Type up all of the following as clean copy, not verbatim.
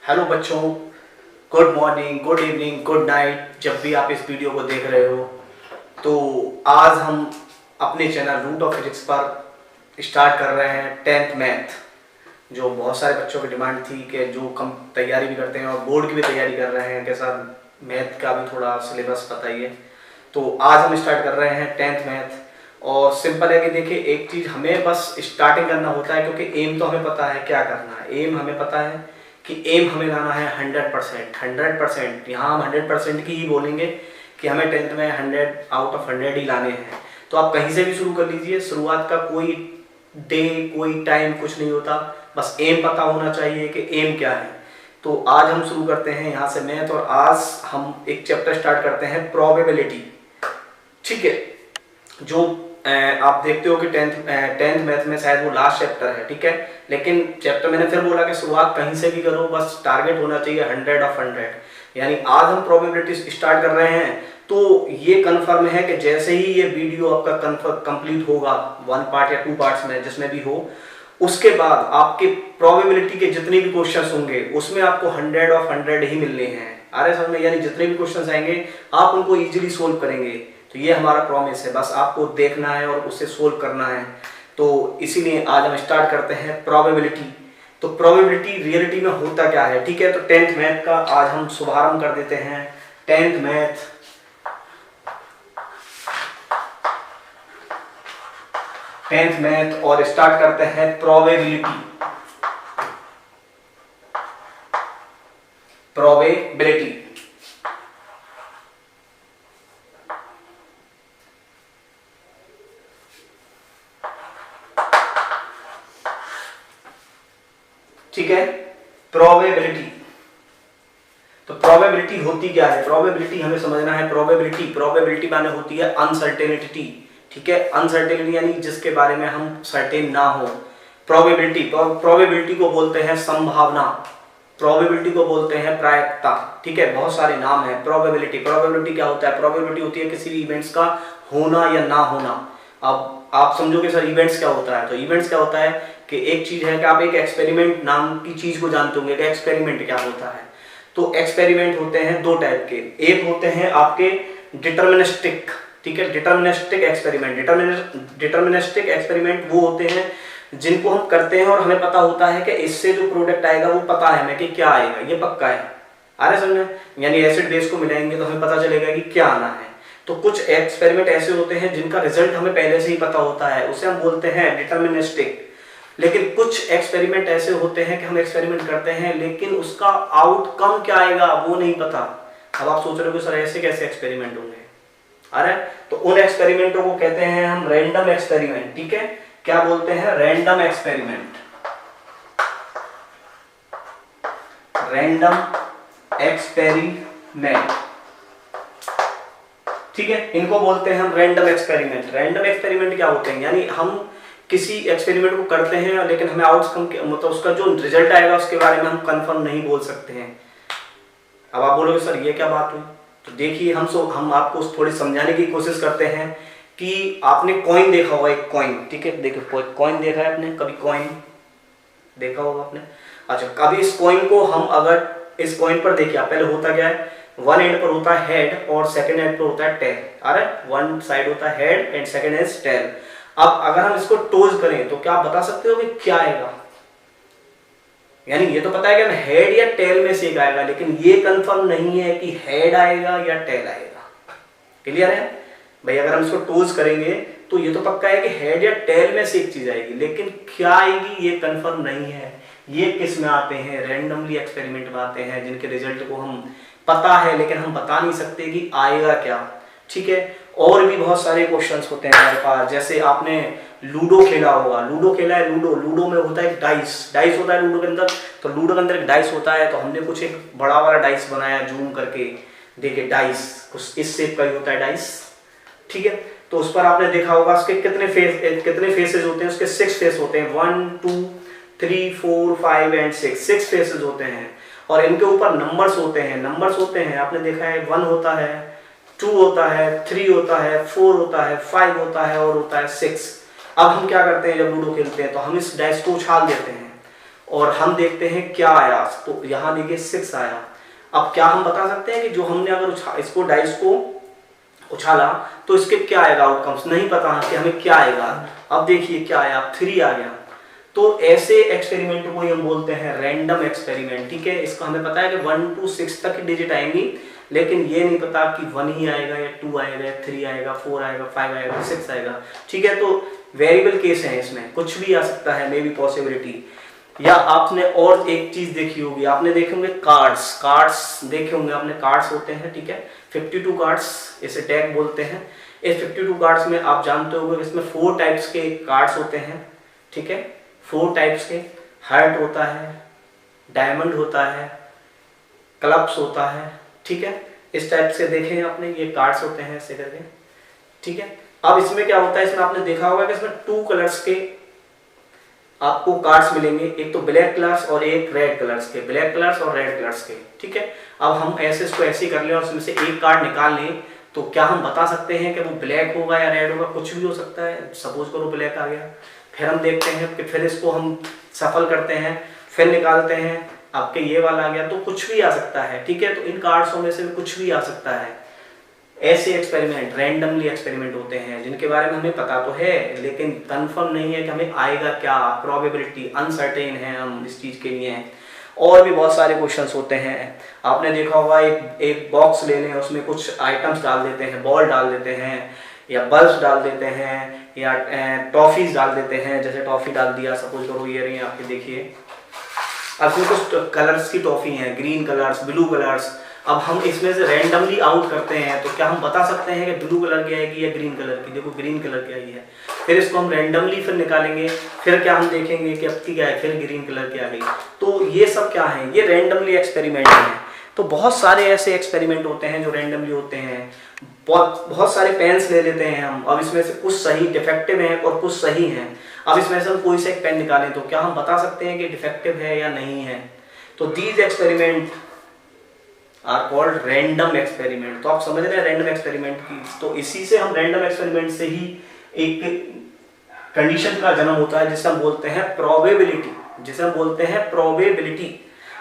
Hello बच्चों, good morning, good evening, good night. जब भी आप इस वीडियो को देख रहे हो तो आज हम अपने चैनल रूट ऑफ फिजिक्स पर स्टार्ट कर रहे हैं 10th मैथ। जो बहुत सारे बच्चों की डिमांड थी कि जो कम तैयारी भी करते हैं और बोर्ड की भी तैयारी कर रहे हैं कि सर मैथ का भी थोड़ा सिलेबस बताइए। तो आज हम स्टार्ट कर रहे हैं 10th मैथ। और सिंपल है कि देखिए, एक चीज़ हमें बस स्टार्टिंग करना होता है, क्योंकि एम तो हमें पता है क्या करना है। एम हमें पता है कि एम हमें लाना है 100%। 100% यहाँ हम 100% की ही बोलेंगे कि हमें 10th में 100 आउट ऑफ 100 ही लाने हैं। तो आप कहीं से भी शुरू कर लीजिए, शुरुआत का कोई डे कोई टाइम कुछ नहीं होता, बस एम पता होना चाहिए कि एम क्या है। तो आज हम शुरू करते हैं यहाँ से मैथ, और आज हम एक चैप्टर स्टार्ट करते हैं प्रोबेबिलिटी। ठीक है, जो आप देखते हो कि टेंथ मैथ में शायद वो लास्ट चैप्टर है, ठीक है। लेकिन चैप्टर मैंने फिर बोला कि शुरुआत कहीं से भी करो, बस टारगेट होना चाहिए 100 ऑफ 100। यानी आज हम प्रोबेबिलिटी स्टार्ट कर रहे हैं, तो ये कंफर्म है कि जैसे ही ये वीडियो आपका कंप्लीट होगा 1 पार्ट या 2 पार्ट्स में, जिसमें भी हो, उसके बाद आपके प्रोबेबिलिटी के जितने भी क्वेश्चंस होंगे उसमें आपको 100 ऑफ 100 ही मिलने हैं। आ रहे समझ में? यानी जितने भी क्वेश्चंस आएंगे आप उनको इजीली सोल्व करेंगे। तो ये हमारा प्रॉमिस है, बस आपको देखना है और उसे सोल्व करना है। तो इसीलिए आज हम स्टार्ट करते हैं प्रोबेबिलिटी। तो प्रोबेबिलिटी रियलिटी में होता क्या है, ठीक है। तो 10th मैथ का आज हम शुभारंभ कर देते हैं। 10th मैथ, और स्टार्ट करते हैं प्रोबेबिलिटी। ठीक है, प्रोबेबिलिटी। तो प्रोबेबिलिटी होती क्या है? प्रोबेबिलिटी हमें समझना है। प्रोबेबिलिटी माने होती है अनसर्टेनिटी। ठीक है, अनसर्टेनिटी यानी जिसके बारे में हम सर्टेन ना हो। प्रोबेबिलिटी को बोलते हैं संभावना, प्रोबेबिलिटी को बोलते हैं प्रायिकता। ठीक है, बहुत सारे नाम है प्रोबेबिलिटी क्या होता है? प्रोबेबिलिटी होती है किसी भी इवेंट्स का होना या ना होना। अब आप समझोगे सर इवेंट्स क्या होता है? तो इवेंट्स क्या होता है कि एक चीज है कि आप एक एक्सपेरिमेंट नाम की चीज को जानते होंगे कि एक्सपेरिमेंट क्या होता है। तो एक्सपेरिमेंट होते हैं 2 टाइप के। एक होते हैं आपके डिटर्मिनिस्टिक, ठीक है, डिटर्मिनिस्टिक एक्सपेरिमेंट वो होते हैं जिनको हम करते हैं और हमें पता होता है कि इससे जो प्रोडक्ट आएगा वो पता है हमें कि क्या आएगा, ये पक्का है। आ रहा है समझ में? यानी एसिड बेस को मिलाएंगे तो हमें पता चलेगा कि क्या आना है। तो कुछ एक्सपेरिमेंट ऐसे होते हैं जिनका रिजल्ट हमें पहले से ही पता होता है, उसे हम बोलते हैं डिटर्मिनिस्टिक। लेकिन कुछ एक्सपेरिमेंट ऐसे होते हैं कि हम एक्सपेरिमेंट करते हैं लेकिन उसका आउटकम क्या आएगा वो नहीं पता। अब आप सोच रहे हो सर ऐसे कैसे एक्सपेरिमेंट होंगे? अरे तो उन एक्सपेरिमेंटों को कहते हैं हम रैंडम एक्सपेरिमेंट। ठीक है, क्या बोलते हैं? Random experiment. ठीक है, इनको बोलते हैं हम रैंडम एक्सपेरिमेंट। रैंडम एक्सपेरिमेंट क्या होते हैं? यानी हम किसी एक्सपेरिमेंट को करते हैं लेकिन हमें आउटकम मतलब उसका जो रिजल्ट आएगा उसके बारे में हम कंफर्म नहीं बोल सकते हैं। अब आप बोलोगे सर ये क्या बात हुई? तो देखिए, हम आपको थोड़ी समझाने की कोशिश करते हैं कि आपने कॉइन देखा होगा, एक कॉइन। ठीक है, देखो कॉइन देखा है आपने कभी? कॉइन देखा होगा आपने। अच्छा, कभी इस कॉइन को हम अगर इस कॉइन पर देखिए, पहले होता क्या है, वन एंड पर होता है हेड और सेकंड एंड पर होता है टेल। अरे वन साइड होता है head and second is tail. अब अगर हम इसको टोज करें तो क्या आप बता सकते हो कि क्या आएगा? यानी ये तो पता है कि हम हेड या टेल में से एक आएगा, लेकिन ये कंफर्म नहीं है कि हेड आएगा या टेल आएगा। क्लियर है भाई? अगर हम इसको टोज करेंगे तो ये तो पक्का है कि हेड या टेल में से एक चीज आएगी, लेकिन क्या आएगी ये कंफर्म नहीं है। ये किस में आते हैं? रैंडमली एक्सपेरिमेंट में आते हैं, जिनके रिजल्ट को हम पता है लेकिन हम बता नहीं सकते कि आएगा क्या। ठीक है, और भी बहुत सारे क्वेश्चंस होते हैं हमारे पास। जैसे आपने लूडो खेला होगा, लूडो खेला है। लूडो में होता है डाइस होता है लूडो के अंदर। तो लूडो के अंदर एक डाइस होता है, तो हमने कुछ एक बड़ा वाला डाइस बनाया जूम करके। देखिए डाइस कुछ इस शेप का ही होता है डाइस। ठीक है, तो उस पर आपने देखा होगा उसके कितने फेसेस होते हैं? उसके 6 फेस होते हैं। 1 2 3 4 5 एंड 6 फेसेस होते हैं। और इनके ऊपर नंबर्स होते हैं। आपने देखा है 1 होता है, 2 होता है, 3 होता है, 4 होता है, 5 होता है और होता है 6। अब हम क्या करते हैं जब लूडो खेलते हैं? तो हम इस डाइस को उछाल देते हैं और हम देखते हैं क्या आया, तो यहाँ देखिए 6 आया। अब क्या हम बता सकते हैं कि जो हमने अगर इसको डाइस को उछाला तो इसके क्या आएगा आउटकम्स, नहीं पता कि हमें क्या आएगा। अब देखिए क्या आया, 3 आ गया। तो ऐसे एक्सपेरिमेंट को हम बोलते हैं रैंडम एक्सपेरिमेंट, ठीक है। इसको हमें पता है कि 1 to 6 तक डिजिट आएंगी, लेकिन ये नहीं पता कि 1 ही आएगा या 2 आएगा या 3 आएगा, 4 आएगा, 5 आएगा, 6 आएगा, ठीक है। तो वेरिएबल केस है, इसमें कुछ भी आ सकता है, मे बी पॉसिबिलिटी। या आपने और एक चीज देखी होगी, आपने देखे होंगे कार्ड्स देखे होंगे आपने, कार्ड्स होते हैं, ठीक है, 52 कार्ड्स, इसे टैग बोलते हैं। इस 52 कार्ड्स में आप जानते होंगे इसमें 4 टाइप्स के कार्ड्स होते हैं, ठीक है, 4 टाइप्स के। हार्ट होता है, डायमंड होता है, क्लब्स होता है, ठीक है। इस टाइप से देखे हैं आपने, ये कार्ड्स होते हैं ऐसे करके, ठीक है। अब इसमें क्या होता है, इसमें आपने देखा होगा कि इसमें 2 कलर्स के आपको कार्ड्स मिलेंगे, एक तो ब्लैक कलर्स और एक रेड कलर्स के, ब्लैक कलर्स और रेड कलर्स के, ठीक है। अब हम ऐसे इसको ऐसे कर लें और उसमें से एक कार्ड निकाल लें, तो क्या हम बता सकते हैं कि वो ब्लैक होगा या रेड होगा, कुछ भी हो सकता है। सपोज करो ब्लैक आ गया, फिर हम देखते हैं कि फिर इसको हम सफल करते हैं, फिर निकालते हैं, आपके ये वाला आ गया, तो कुछ भी आ सकता है, ठीक है। तो इन कार्ड्सों में से भी कुछ भी आ सकता है। ऐसे एक्सपेरिमेंट रैंडमली एक्सपेरिमेंट होते हैं जिनके बारे में हमें पता तो है, लेकिन कंफर्म नहीं है कि हमें आएगा क्या, प्रोबेबिलिटी अनसर्टेन है हम इस चीज के लिए। और भी बहुत सारे क्वेश्चंस होते हैं, आपने देखा होगा एक बॉक्स ले लें, उसमें कुछ आइटम्स डाल देते हैं, बॉल डाल देते हैं या बल्ब डाल देते हैं या टॉफीज डाल देते हैं। जैसे टॉफी डाल दिया, सपोज करो ये रही आपके, देखिए अब कुछ कलर्स की टॉफी हैं, ग्रीन कलर्स, ब्लू कलर्स। अब हम इसमें से रैंडमली आउट करते हैं, तो क्या हम बता सकते हैं कि ब्लू कलर की आएगी या ग्रीन कलर की? देखो ग्रीन कलर की आई है, फिर इसको हम रैंडमली फिर निकालेंगे, फिर क्या हम देखेंगे कि अब की क्या है, फिर ग्रीन कलर की आ गई। तो ये सब क्या है, ये रैंडमली एक्सपेरिमेंट है। तो बहुत सारे ऐसे एक्सपेरिमेंट होते हैं जो रैंडमली होते हैं। बहुत सारे पेन्स ले लेते हैं हम, अब इसमें से कुछ सही डिफेक्टिव हैं और कुछ सही हैं। अब इसमें से हम कोई सा एक पेन निकालें तो क्या हम बता सकते हैं कि डिफेक्टिव है या नहीं है? तो these experiment are called random experiment. तो आप समझ रहे हैं रैंडम एक्सपेरिमेंट की, तो इसी से हम रैंडम एक्सपेरिमेंट से ही एक कंडीशन का जन्म होता है जिसे हम बोलते हैं प्रोबेबिलिटी, जिसे हम बोलते हैं प्रोबेबिलिटी।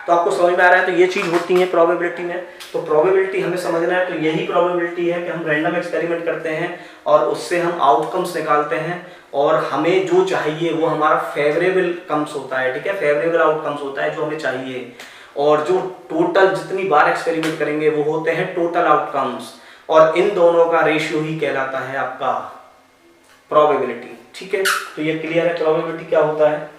तो आपको समझ में आ रहा है, तो ये चीज होती है प्रोबेबिलिटी में। तो प्रोबेबिलिटी हमें समझना है, तो यही प्रोबेबिलिटी है कि हम रैंडम एक्सपेरिमेंट करते हैं और उससे हम आउटकम्स निकालते हैं और हमें जो चाहिए वो हमारा फेवरेबल कम्स होता है, ठीक है, फेवरेबल आउटकम्स होता है जो हमें चाहिए। और जो टोटल जितनी बार एक्सपेरिमेंट करेंगे वो होते हैं टोटल आउटकम्स, और इन दोनों का रेशियो ही कहलाता है आपका प्रोबेबिलिटी, ठीक है। तो ये क्लियर है प्रोबेबिलिटी क्या होता है।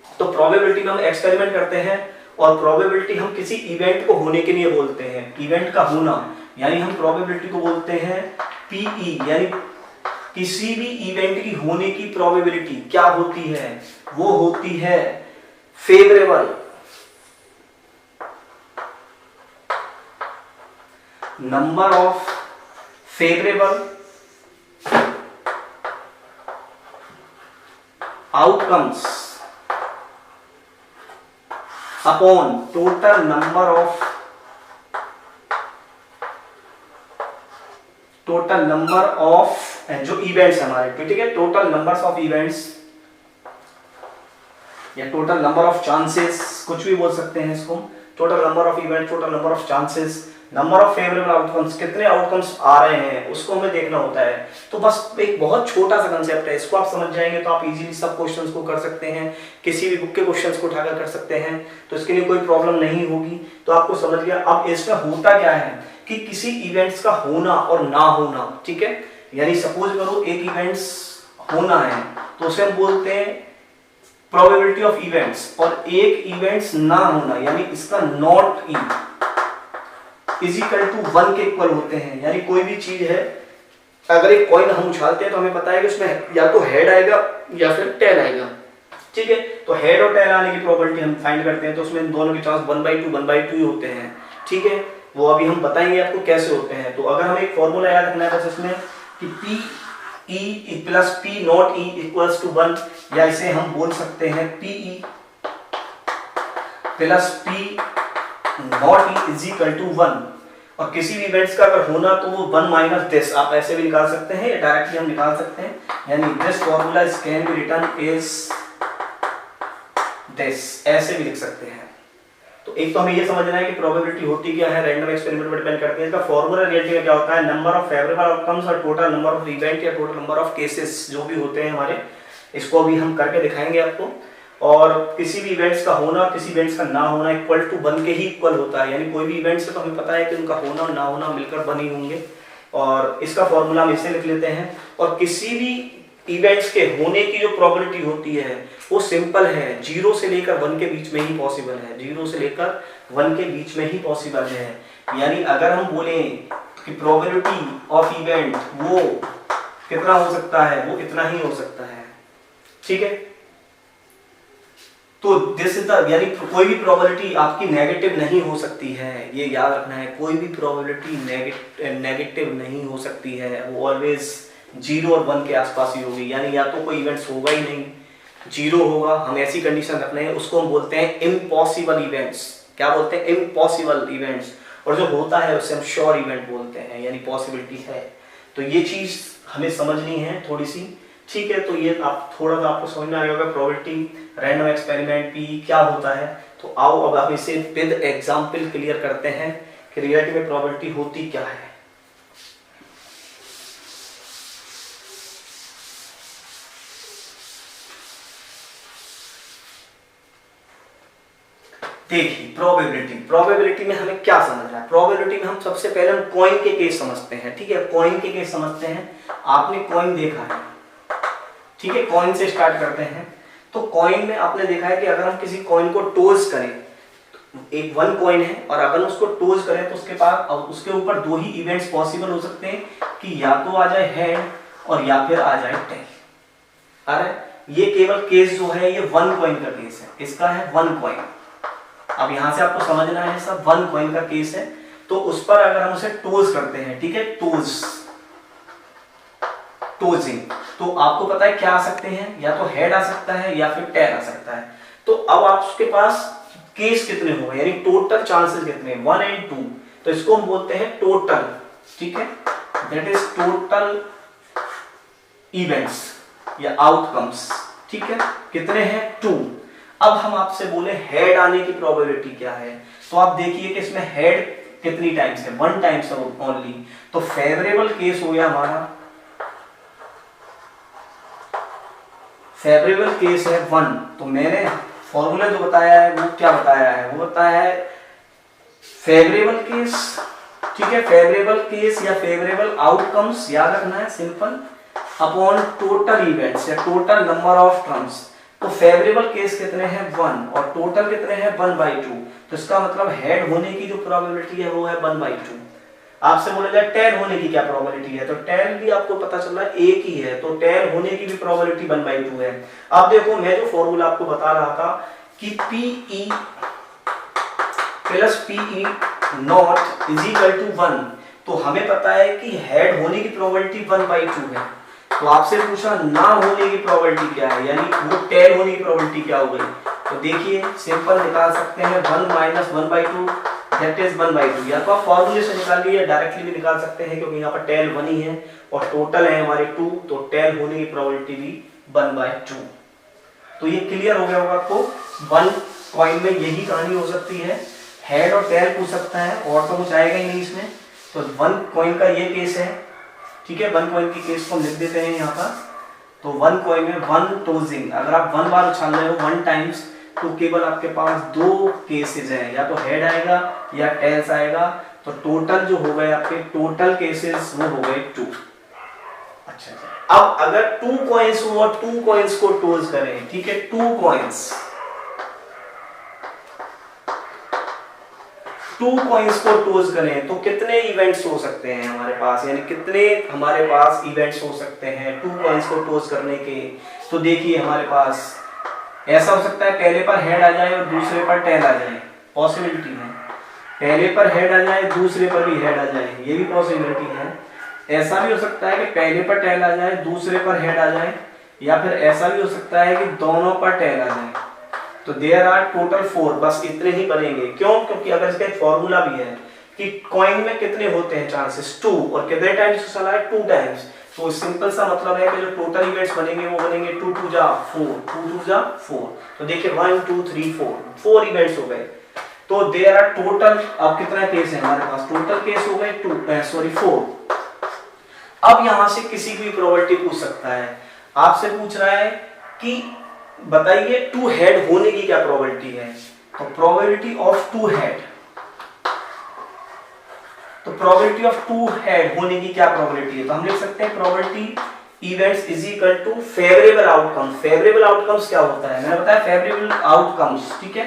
तो प्रोबेबिलिटी में हम एक्सपेरिमेंट करते हैं और प्रोबेबिलिटी हम किसी इवेंट को होने के लिए बोलते हैं, इवेंट का होना, यानी हम प्रोबेबिलिटी को बोलते हैं पीई, यानी किसी भी इवेंट की होने की प्रोबेबिलिटी क्या होती है, वो होती है favourable number of favourable outcomes upon total number of जो इवेंट्स हमारे, ठीक है, टोटल नंबर्स ऑफ इवेंट्स या टोटल नंबर ऑफ चांसेस, कुछ भी बोल सकते हैं इसको। Total number of event, total number of chances, number of favourable outcomes, कितने आउटकम्स आ रहे हैं उसको हमें देखना होता है। तो बस एक बहुत छोटा सा कंसेप्ट है, इसको आप समझ जाएंगे तो आप इजीली सब क्वेश्चंस को कर सकते हैं, किसी भी बुक के क्वेश्चंस को उठाकर कर सकते हैं, तो इसके लिए कोई प्रॉब्लम नहीं होगी। तो आपको समझ गया। अब इसमें होता क्या है कि किसी इवेंट्स का होना और ना होना, ठीक है, यानी सपोज करो एक इवेंट्स होना है तो उसे हम बोलते हैं प्रोबेबिलिटी ऑफ इवेंट्स, और एक इवेंट्स ना होना यानी इसका not E is equal to 1 के इक्वल होते हैं। यानी कोई भी चीज है, अगर एक कॉइन हम उछालते हैं तो हमें पता है कि उसमें या तो हेड आएगा या फिर टेल आएगा, ठीक है। तो हेड और टेल आने की प्रोबेबिलिटी हम फाइंड करते हैं, तो उसमें दोनों के चांस 1/2 ही होते हैं, ठीक है। वो अभी हम बताएंगे आपको कैसे होते हैं। तो अगर हमें एक फॉर्मूला याद रखना है बस इसमें कि P E plus P not E equals to 1, या इसे हम बोल सकते हैं P E plus P not E is equal to 1। और किसी भी इवेंट्स का अगर होना तो वो 1 माइनस दिस, आप ऐसे भी निकाल सकते हैं या डायरेक्टली हम निकाल सकते हैं। यानी this formula can be written is this, ऐसे भी लिख सकते हैं। तो एक तो हमें ये समझना है कि प्रोबेबिलिटी होती क्या है, रैंडम एक्सपेरिमेंट पर डिपेंड करती है। इसका फॉर्मूला रियलिटी में क्या होता है, नंबर ऑफ फेवरेबल आउटकम्स और टोटल नंबर ऑफ इवेंट या टोटल नंबर ऑफ केसेस जो भी होते हैं हमारे, इसको अभी हम करके दिखाएंगे आपको। और किसी भी इवेंट्स का होना और किसी इवेंट्स का ना होना इक्वल टू 1 के ही इक्वल होता है, यानी कोई भी इवेंट्स है तो हमें पता है कि उनका होना और ना होना मिलकर 1 ही होंगे। और इसका फॉर्मूला हम इसे लिख लेते हैं। और किसी भी इवेंट्स के होने की जो प्रोबेबिलिटी होती है वो सिंपल है, 0 से लेकर 1 के बीच में ही पॉसिबल है, 0 से लेकर 1 के बीच में ही पॉसिबल है। यानी अगर हम बोलें कि प्रोबेबिलिटी ऑफ इवेंट वो कितना हो सकता है, वो इतना ही हो सकता है, ठीक है। तो दिस इज द, यानी कोई भी प्रोबेबिलिटी आपकी नेगेटिव नहीं हो सकती है, ये याद रखना है। कोई भी प्रोबेबिलिटी नेगेटिव नहीं हो सकती है, वो ऑलवेज 0 और 1 के आसपास ही होगी। यानी या तो कोई इवेंट्स होगा ही नहीं, 0 होगा, हम ऐसी कंडीशन रखना है, उसको हम बोलते हैं इम्पॉसिबल इवेंट्स। क्या बोलते हैं, इम्पॉसिबल इवेंट्स। और जो होता है उससे हम श्योर इवेंट बोलते हैं, यानी पॉसिबिलिटी है। तो ये चीज हमें समझनी है थोड़ी सी, ठीक है। तो ये आप थोड़ा सा आपको समझ में आ गया होगा प्रोबेबिलिटी, रैंडम एक्सपेरिमेंट, पी क्या होता है। तो आओ अब हम इसे विद एग्जांपल क्लियर करते हैं कि रियलिटी में प्रोबेबिलिटी होती क्या है। देखिए प्रोबेबिलिटी में हमें क्या समझना है। प्रोबेबिलिटी में हम सबसे पहले हम कॉइन के केस समझते हैं, ठीक है। कॉइन के केस समझते हैं। आपने कॉइन देखा है, ठीक है, कॉइन से स्टार्ट करते हैं। तो कॉइन में आपने देखा है कि अगर हम किसी कॉइन को टोज करें, एक 1 कॉइन है और अगर उसको टोज करें तो उसके पास उसके ऊपर 2 ही इवेंट्स पॉसिबल हो सकते हैं कि या तो आ जाए हेड और या फिर आ जाए टेल। अरे ये केवल केस जो है ये 1 कॉइन का केस है, इसका है 1 कॉइन। अब यहां से आपको समझना है सब 1 कॉइन का केस है। तो उस पर अगर हम उसे टोज करते हैं, ठीक है, टोजिंग, तो आपको पता है क्या आ सकते हैं, या तो हेड आ सकता है या फिर टेल आ सकता है। तो अब आप उसके पास केस कितने हो गए, यानी टोटल चांसेस कितने, 1 और 2। तो इसको हम बोलते हैं टोटल, ठीक है, दैट इज टोटल इवेंट्स या आउटकम्स, ठीक है। कितने हैं, 2। अब हम आपसे बोले हेड आने की प्रोबेबिलिटी क्या है, तो आप देखिए कि इसमें हेड कितनी टाइम्स है, 1 टाइम्स ओनली। तो फेवरेबल केस हो गया हमारा, फेवरेबल केस है 1। तो मैंने फॉर्मूला जो बताया है वो क्या बताया है, वो बताया है फेवरेबल केस, ठीक है, फेवरेबल केस या फेवरेबल आउटकम्स याद रखना है सिंपल, अपॉन टोटल इवेंट्स या टोटल नंबर ऑफ टर्म्स। तो फेवरेबल केस कितने हैं, 1, और टोटल कितने हैं, 1/2। तो इसका मतलब हेड होने की जो प्रोबेबिलिटी है वो है 1/2। आपसे बोला जाए टेल होने की क्या प्रोबेबिलिटी है, तो टेल भी आपको पता चल रहा है एक ही है, तो टेल होने की भी प्रोबेबिलिटी 1/2 है। अब देखो मैं जो फॉर्मूला आपको बता रहा था कि PE plus PE not is equal to 1, तो हमें पता है कि हेड होने की प्रोबेबिलिटी 1/2 है। तो आपसे पूछा ना होने की प्रोबेबिलिटी क्या है, यानी वो टेल होने की प्रोबेबिलिटी क्या हो गई। तो देखिए सिंपल निकाल सकते हैं, 1 माइनस 1/2 दैट इज 1/2। या तो आप फॉर्मूले से निकाल लीजिए, डायरेक्टली भी निकाल सकते हैं क्योंकि यहाँ पर टेल 1 ही है और टोटल है हमारे 2, तो टेल होने की प्रोबेबिलिटी भी 1/2। तो ये क्लियर हो गया होगा आपको। 1 कॉइन में यही कहानी हो सकती है, हेड और टेल पूछ सकता है और तो कुछ आएगा ही नहीं इसमें। तो 1 कॉइन का ये केस है, ठीक है। 1 कॉइन की केस को लिख देते हैं यहाँ पर। तो 1 कॉइन में 1 टोजिंग, अगर आप 1 बार उछाल रहे हो 1 टाइम्स, तो केवल आपके पास 2 केसेस हैं, या तो हेड आएगा या टेल्स आएगा। तो टोटल जो हो गए आपके टोटल केसेस वो हो गए 2। अच्छा, अब अगर 2 कॉइन्स हो और 2 कॉइन्स को टोज करें, ठीक है, 2 कॉइन्स को टोज करें तो कितने इवेंट्स हो सकते हैं हमारे पास, यानी कितने हमारे पास इवेंट्स हो सकते हैं 2 कॉइन्स को टोज करने के। तो देखिए हमारे पास ऐसा हो सकता है पहले पर हेड आ जाए और दूसरे पर टेल आ जाए, पॉसिबिलिटी है। पहले पर हेड आ जाए दूसरे पर भी हेड आ जाए, ये भी पॉसिबिलिटी है। ऐसा भी हो सकता है कि पहले पर टेल आ जाए दूसरे पर हेड आ जाए, या फिर ऐसा भी हो सकता है कि दोनों पर टेल आ जाए। तो देयर आर टोटल 4, बस इतने ही बनेंगे। क्यों, क्योंकि अगर इसका एक फॉर्मूला भी है कि कॉइन में कितने होते हैं चांसेस, 2, और कितने टाइम्स चला है, 2 टाइम्स। तो सिंपल सा मतलब है कि जो टोटल इवेंट्स बनेंगे वो बनेंगे 2 2 जा 4, 2 2 जा 4। तो देखिए 1 2 3 4, 4 इवेंट्स हो गए। तो देयर आर टोटल, अब कितना केस है हमारे पास, टोटल केस हो गए 4। अब यहां से किसी भी प्रोबेबिलिटी पूछ सकता है, आपसे पूछ रहा है कि बताइए 2 हेड होने की क्या प्रोबेबिलिटी है। तो प्रोबेबिलिटी ऑफ 2 हेड, तो प्रोबेबिलिटी ऑफ 2 हेड होने की क्या प्रोबेबिलिटी है, तो हम लिख सकते हैं probability events is equal to favourable outcome. Favourable outcomes क्या होता है, मैंने बताया फेवरेबल आउटकम्स, ठीक है,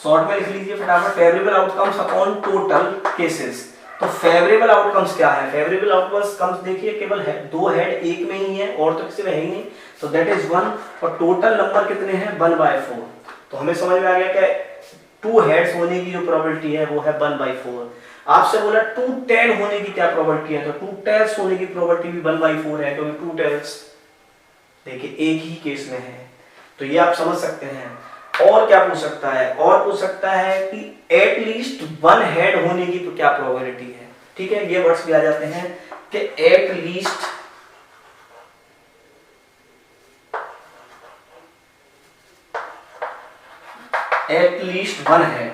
शॉर्ट में लिख लीजिए फटाफट, favourable outcomes upon total cases. तो फेवरेबल आउटकम्स क्या है, फेवरेबल आउटकम्स देखिए केवल है 2 हेड एक में ही है और तो किसी में है ही नहीं, तो दैट इज 1, और टोटल नंबर कितने हैं 1/4। तो हमें समझ में आ गया कि 2 हेड्स होने की जो प्रोबेबिलिटी है वो है 1/4। आपसे बोला 2 टेल होने की क्या प्रोबेबिलिटी है, तो 2 टेल्स होने की प्रोबेबिलिटी भी 1/4 है, क्योंकि 2 टेल्स देखिए एक ही केस में है। तो ये आप समझ सकते हैं। और क्या पूछ सकता है, और पूछ सकता है कि एटलीस्ट 1 हेड होने की तो क्या प्रोबेबिलिटी है, ठीक है, ये वर्ड्स भी आ जाते हैं कि एटलीस्ट वन हेड।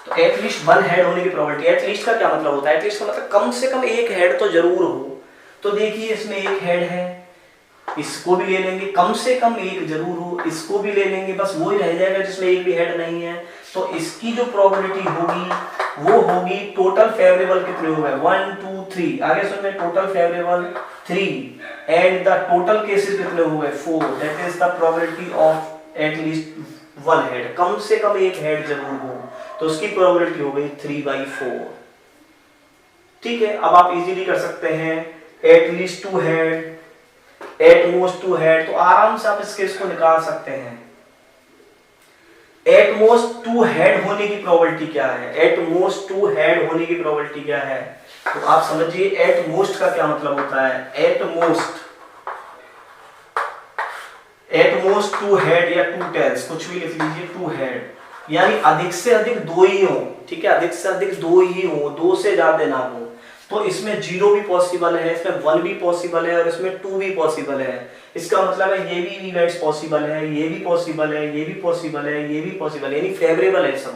तो एटलीस्ट 1 हेड होने की प्रोबेबिलिटी, एटलीस्ट का क्या मतलब होता है, एटलीस्ट का मतलब कम से कम एक हेड तो जरूर हो। तो देखिए इसमें एक हेड है, इसको भी ले लेंगे, कम से कम एक जरूर हो, इसको भी ले लेंगे, बस वो ही रह जाएगा जिसमें एक भी हेड नहीं है। तो इसकी जो प्रोबेबिलिटी होगी वो होगी टोटल फेवरेबल कितने हो गए 1 2 3, आगे सुनिए, total favourable 3 and the total cases कितने हो गए 4, that is the probability of at least 1 head, कम से कम एक हेड जरूर हो, तो उसकी प्रोबेबिलिटी हो गई 3/4। ठीक है, अब आप इजीली कर सकते हैं at least 2 head, at most 2 head, तो आराम से आप इस केस को निकाल सकते हैं। एट मोस्ट 2 हेड होने की प्रोबेबिलिटी क्या है, एट मोस्ट 2 हेड होने की प्रोबेबिलिटी क्या है, तो आप समझिए एट मोस्ट का क्या मतलब होता है, एट मोस्ट 2 हेड या 2 टेल्स, कुछ भी लिख लीजिए, 2 हेड यानी अधिक से अधिक 2 ही हो, ठीक है, अधिक से अधिक 2 ही हो, 2 से ज्यादा ना हो। तो इसमें 0 भी पॉसिबल है, इसमें 1 भी पॉसिबल है और इसमें 2 भी पॉसिबल है। इसका मतलब है ये भी इवेंट्स पॉसिबल है, ये भी पॉसिबल है, ये भी पॉसिबल है, ये भी पॉसिबल है, यानी फेवरेबल है सब।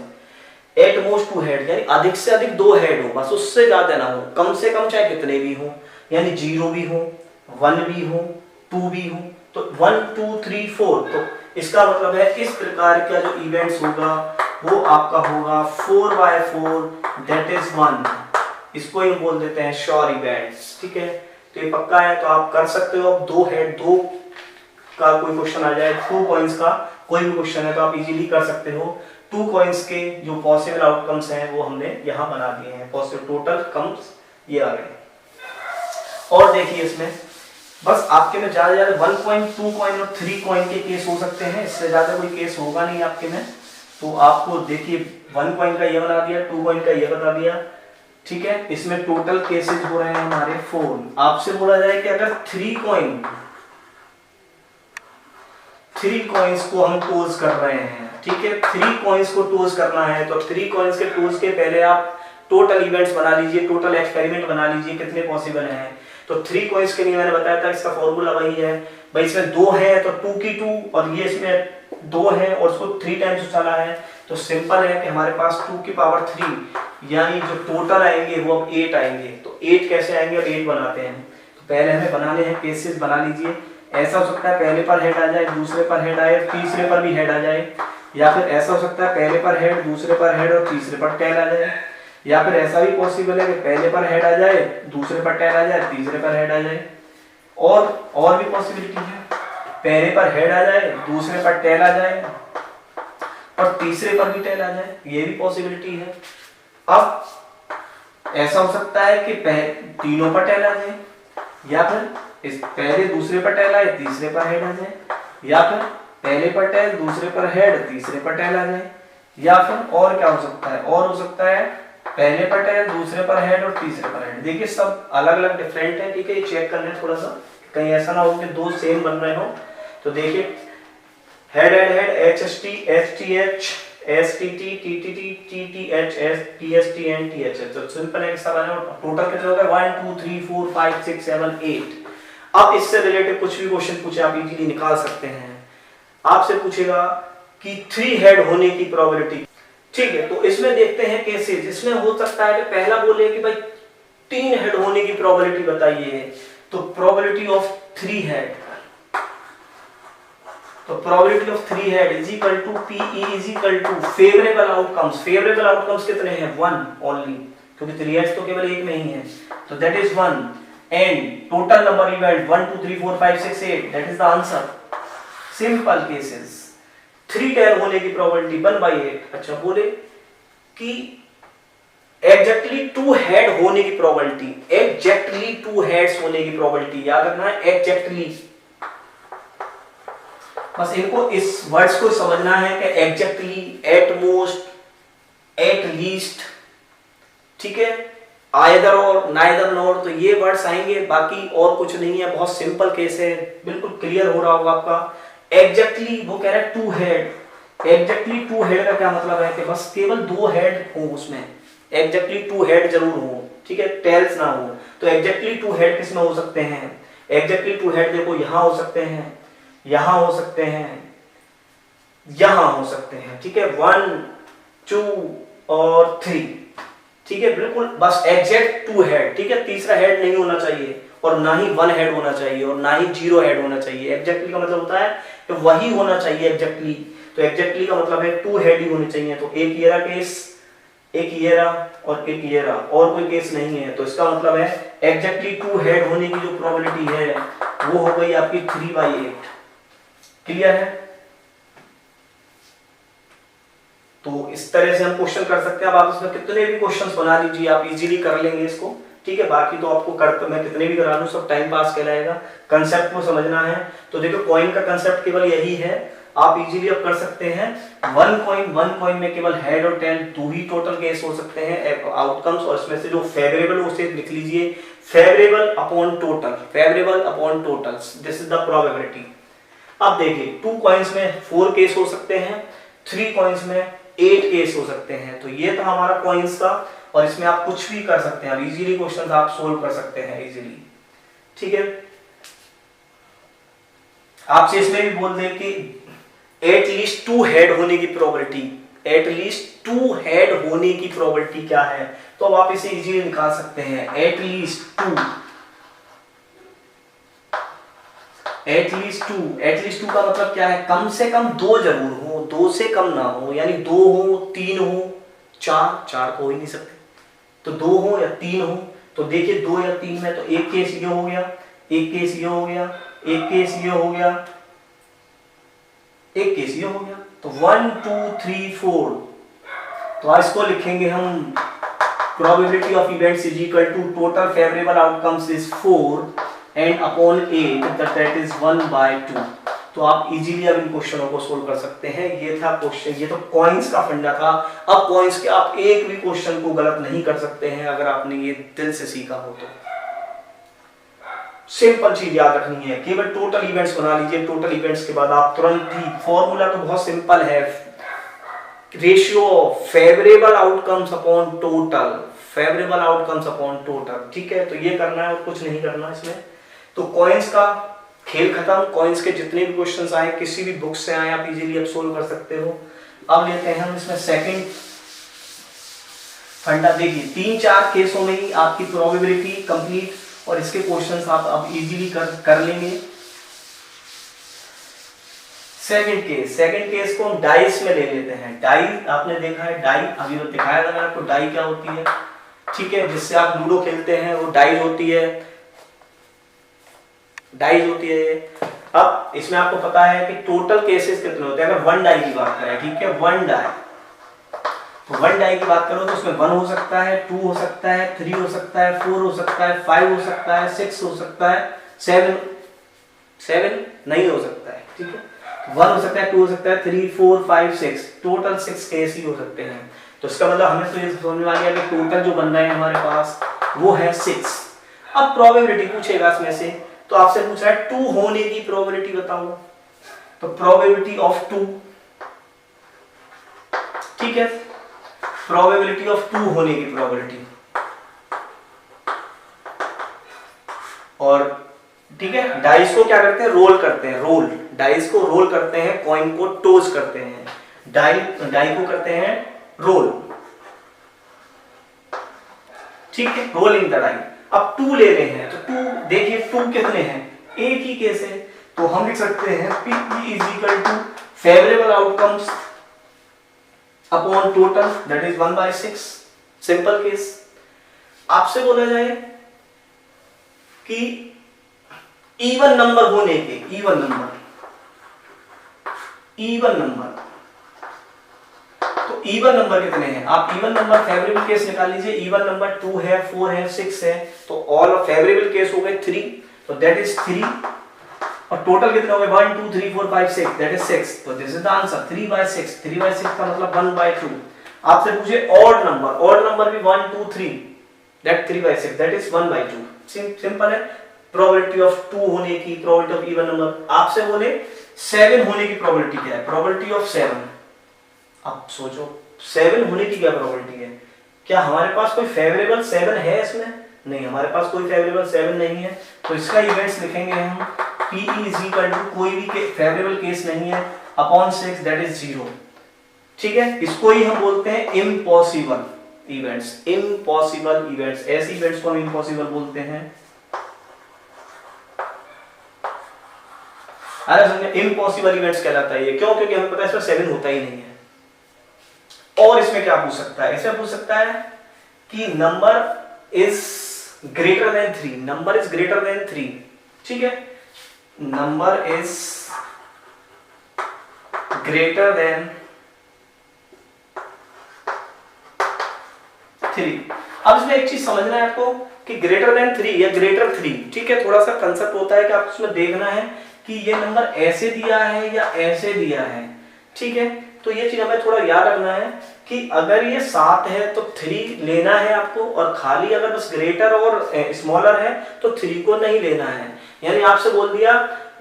एट मोस्ट 2 हेड यानी अधिक से अधिक 2 हेड हो, बस उससे ज्यादा ना हो, कम से कम चाहे कितने भी हो, यानी 0 भी हो, 1 भी हो, 2 भी हो, तो 1 2 3 4। तो इसका मतलब है इस प्रकार का जो इवेंट्स होगा वो आपका होगा 4/4, दैट इज 1। इसको ही बोल देते हैं श्योर इवेंट्स, ठीक है। तो ये पक्का है, तो आप कर सकते हो। अब 2 हेड 2 का कोई क्वेश्चन आ जाए, 2 कॉइंस का कोई भी क्वेश्चन है तो आप इजीली कर सकते हो। 2 कॉइंस के जो पॉसिबल आउटकम्स हैं वो हमने यहाँ बना दिए हैं, पॉसिबल टोटल कम्स ये आ गए। और देखिए इसमें बस आपके में ज्यादा ज्यादा 1 कॉइन 2 कॉइन और 3 कॉइन के केस हो सकते हैं, इससे ज्यादा कोई केस होगा नहीं आपके में। तो आपको देखिए 1 कॉइन का ये बना दिया, 2 कॉइन का ये बता दिया, ठीक है। इसमें टोटल केसेस हो रहे हैं हमारे 4। आपसे बोला जाए कि अगर 3 कॉइन्स को हम टोज कर रहे हैं, ठीक है, 3 कॉइन्स को टोज करना है, तो 3 कॉइन्स के टोज के पहले आप टोटल इवेंट्स बना लीजिए, टोटल एक्सपेरिमेंट बना लीजिए, कितने पॉसिबल हैं। तो 3 कॉइन्स के लिए मैंने बताया था इसका फॉर्मूला वही है भाई, इसमें 2 है तो 2 की 2, और ये इसमें 2 है और उसको 3 टाइम्स उछाला है, तो सिंपल है कि हमारे पास 2 की पावर 3 यानी जो टोटल आएंगे वो अब 8 आएंगे। तो 8 कैसे आएंगे, और 8 बनाते हैं। तो पहले हमें बनाने हैं केसेस, बना लीजिए। ऐसा हो सकता है पहले पर हेड आ जाए, दूसरे पर हेड आए, तीसरे पर भी हेड आ जाए, या फिर ऐसा हो सकता है पहले पर हेड, दूसरे पर हेड और तीसरे पर टेल आ जाए, या फिर ऐसा भी पॉसिबल है कि पहले पर हेड आ जाए, दूसरे पर टेल आ जाए, तीसरे पर हेड आ जाए। और भी पॉसिबिलिटी है, पहले पर हेड आ जाए, दूसरे पर टेल आ जाए और तीसरे पर भी टेल आ जाए, ये भी पॉसिबिलिटी है। अब ऐसा हो सकता है कि तीनों पर टेल आ जाए, या फिर इस पहले दूसरे पर टेल आए, तीसरे पर हेड आ जाए, या फिर पहले पर टेल, दूसरे पर हेड, तीसरे पर टेल आ जाए, या फिर और क्या हो सकता है, और हो सकता है पहले पर टेल, दूसरे पर हेड और तीसरे पर हेड। देखिए सब अलग अलग डिफरेंट है, ठीक है, ये चेक कर लें थोड़ा सा, कहीं ऐसा ना हो कि 2 सेम बन रहे हो। तो देखिए head and head, HST, HTH, STT TTT TTH TST and THH। तो सिंपल है इसका टोटल कितने हो गए 1 2 3 4 5 6 7 8। अब इससे रिलेटेड कुछ भी क्वेश्चन पूछे आप इजीली निकाल सकते हैं। आपसे पूछेगा कि 3 हेड होने की प्रोबेबिलिटी, ठीक है। तो इसमें देखते हैं केसेस। इसमें हो सकता है कि पहला बोले कि भाई 3 हेड होने की प्रोबेबिलिटी बताइए, तो प्रोबेबिलिटी ऑफ 3 हेड, तो probability of 3 head is equal to PE is equal to favourable outcomes. Favourable outcomes कितने हैं 1 ओनली, क्योंकि 3 हेड्स तो केवल एक में ही है, तो that is 1 and total number event 1 2 3 4 5 6 8, that is the answer. Simple cases. 3 tail होने की प्रोबेबिलिटी 1/8। अच्छा बोले कि एग्जैक्टली 2 हेड होने की प्रोबेबिलिटी, एग्जैक्टली 2 हेड्स होने की प्रोबेबिलिटी याद रखना है, एग्जैक्टली। बस इनको इस वर्ड्स को समझना है कि exactly, at most, at least, ठीक है, आइदर और, नाइदर नॉर, तो ये वर्ड्स आएंगे, बाकी और कुछ नहीं है, बहुत सिंपल केस है, बिल्कुल क्लियर हो रहा होगा आपका। एग्जैक्टली वो कह रहा है 2 हेड। एग्जैक्टली 2 हेड का क्या मतलब है कि बस केवल 2 हेड हो उसमें, एग्जैक्टली 2 हेड जरूर हो, ठीक है, टेल्स ना हो। तो एग्जैक्टली 2 हेड किसमें हो सकते हैं? एग्जैक्टली 2 हेड देखो यहां हो सकते हैं, यहां हो सकते हैं, यहां हो सकते हैं, ठीक है, 1 2 और 3, ठीक है, बिल्कुल बस एग्जैक्ट 2 हेड, ठीक है। तीसरा हेड नहीं होना चाहिए और ना ही 1 हेड होना चाहिए और ना ही 0 हेड होना चाहिए। एग्जैक्टली का मतलब होता है कि वही होना चाहिए एग्जैक्टली। तो एग्जैक्टली का मतलब है 2 हेड ही होने चाहिए। तो एक ये रहा केस, एक ये रहा और एक ये रहा, और कोई केस नहीं है। तो इसका मतलब है एग्जैक्टली 2 हेड होने की जो प्रोबेबिलिटी है वो हो गई आपकी 3/8। क्लियर है? तो इस तरह से हम क्वेश्चन कर सकते हैं। अब आप इसमें कितने भी क्वेश्चंस बना लीजिए, आप इजीली कर लेंगे इसको, ठीक है। बाकी तो आपको कर मैं कितने भी करा लूं सब टाइम पास कहलाएगा। कंसेप्ट को समझना है तो देखो कॉइन का कंसेप्ट केवल यही है, आप इजीली अब कर सकते हैं। वन कॉइन में केवल हेड और टेल 2 ही टोटल केस हो सकते हैं आउटकम्स, और इसमें से जो फेवरेबल उसे लिख लीजिए, favourable upon total, favourable upon totals, this is the probability. अब देखिए 2 कॉइन्स में 4 केस हो सकते हैं, 3 कॉइन्स में 8 केस हो सकते हैं। तो ये था हमारा कॉइन्स का, और इसमें आप कुछ भी कर सकते हैं, इजीली क्वेश्चंस आप सोल्व कर सकते हैं इजीली, ठीक है। आपसे इसमें भी बोल दें कि एटलीस्ट 2 हेड होने की प्रोबेबिलिटी, एटलीस्ट 2 हेड होने की प्रोबेबिलिटी क्या है, तो अब आप इसे इजीली निकाल सकते हैं। एटलीस्ट 2, एटलीस्ट 2 का मतलब क्या है? कम से कम 2 जरूर हो, 2 से कम ना हो, यानी 2 हो, 3 हो, 4 को हो ही नहीं सकते, तो 2 हो या 3 हो। तो देखिए 2 या 3 में तो एक केस ये हो गया, एक केस ये हो गया, एक केस ये हो गया, एक केस ये हो गया, तो 1 2 3 4। तो आज इसको लिखेंगे हम probability of events is equal to total favorable outcomes is 4 and upon 8 that is 1/2। तो आप इजीली अब इन क्वेश्चनों को सोल्व कर सकते हैं। ये था क्वेश्चन, ये तो कॉइन्स का फंडा था। अब कॉइन्स के आप एक भी क्वेश्चन को गलत नहीं कर सकते हैं अगर आपने ये दिल से सीखा हो तो। सिंपल चीज याद रखनी है, केवल टोटल इवेंट्स बना लीजिए। टोटल इवेंट्स के बाद आप तुरंत ही, फॉर्मूला तो बहुत सिंपल है, ratio favourable outcomes upon total, favourable outcomes upon total, ठीक है। तो ये करना है और कुछ नहीं करना इसमें। तो कॉइन्स का खेल खत्म। कॉइन्स के जितने भी क्वेश्चंस आए किसी भी बुक से आए आप इजीली अब सोल्व कर सकते हो। अब लेते हैं हम इसमें सेकंड फंडा। देखिए 3-4 केसों में ही आपकी प्रोबेबिलिटी कंप्लीट, और इसके क्वेश्चंस आप अब इजीली कर लेंगे। सेकंड केस को हम डाइस में ले लेते हैं। डाई आपने देखा है, डाई अभी तो दिखाया था मैंने आपको, डाई क्या होती है, ठीक है, जिससे आप लूडो खेलते हैं, वो डाई होती है, डाइज होती है। अब इसमें आपको पता है कि टोटल केसेस कितने होते हैं। अगर 1 डाई की बात करें, ठीक है, 1 डाई, तो 1 डाई की बात करो तो उसमें 1 हो सकता है, 2 हो सकता है, 3 हो सकता है, 4 हो सकता है, 5 हो सकता है, 6 हो सकता है, 7 नहीं हो सकता है, ठीक है। 1 हो सकता है, 2 हो सकता है, 3 4 5 6, टोटल 6 केस ही हो सकते हैं। तो इसका मतलब हमें तो ये समझ में आ गया कि टोटल जो बन रहे हैं हमारे पास वो है 6। अब प्रोबेबिलिटी पूछेगा इसमें से, तो आपसे पूछ रहा है 2 होने की प्रोबेबिलिटी बताओ। तो प्रोबेबिलिटी ऑफ 2, ठीक है, प्रोबेबिलिटी ऑफ 2 होने की प्रोबेबिलिटी, और ठीक है डाइस को क्या करते हैं, रोल करते हैं, रोल, डाइस को रोल करते हैं, कॉइन को टोस करते हैं, डाई को करते हैं रोल, ठीक है, रोलिंग द डाई। अब 2 ले रहे हैं तो 2 देखिए 2 कितने हैं, एक ही केस है, तो हम लिख सकते हैं P is equal to favourable outcomes upon total that is 1/6, simple case. आपसे बोला जाए कि इवन नंबर होने के, इवन नंबर तो इवन नंबर कितने हैं, आप इवन नंबर फेवरेबल केस निकाल लीजिए, इवन नंबर 2 है, 4 है, 6 है, तो ऑल फेवरेबल केस हो गए 3, तो दैट इज 3, और टोटल कितने हो गए 1 2 3 4 5 6 दैट इज 6, तो दिस इज द आंसर 3/6, 3/6 का मतलब 1/2। आपसे पूछे ऑड नंबर भी 1 2 3 दैट 3/6 दैट इज 1/2, सिंपल है। प्रोबेबिलिटी ऑफ 2 होने की, प्रोबेबिलिटी ऑफ इवन नंबर, आपसे बोले 7 होने की प्रोबेबिलिटी क्या है, प्रोबेबिलिटी ऑफ 7, अब सोचो 7 होने की क्या प्रोबेबिलिटी है, क्या हमारे पास कोई फेवरेबल 7 है इसमें, नहीं हमारे पास कोई फेवरेबल 7 नहीं है, तो इसका इवेंट्स लिखेंगे हम P इज इक्वल टू कोई भी फेवरेबल केस नहीं है अपॉन 6 दैट इज 0, ठीक है, इसको ही हम बोलते हैं इम्पॉसिबल इवेंट्स, इम्पॉसिबल इवेंट्स, ऐसे इवेंट्स को हम इम्पॉसिबल बोलते हैं। अरे समझे, इम्पॉसिबल इवेंट्स कहलाता है ये, क्यों, क्योंकि हमें पता है इसमें 7 होता ही नहीं है। और इसमें क्या पूछ सकता है, इसमें पूछ सकता है कि number is greater then 3, number is greater then 3, ठीक है, नंबर इज ग्रेटर देन 3। अब इसमें एक चीज समझना है आपको कि ग्रेटर देन 3 या ग्रेटर 3, ठीक है, थोड़ा सा कंसेप्ट होता है कि आपको इसमें देखना है कि ये नंबर ऐसे दिया है या ऐसे दिया है, ठीक है, तो ये चीज हमें थोड़ा याद रखना है कि अगर ये 7 है तो 3 लेना है आपको, और खाली अगर बस ग्रेटर और स्मॉलर है तो 3 को नहीं लेना है। यानी आपसे बोल दिया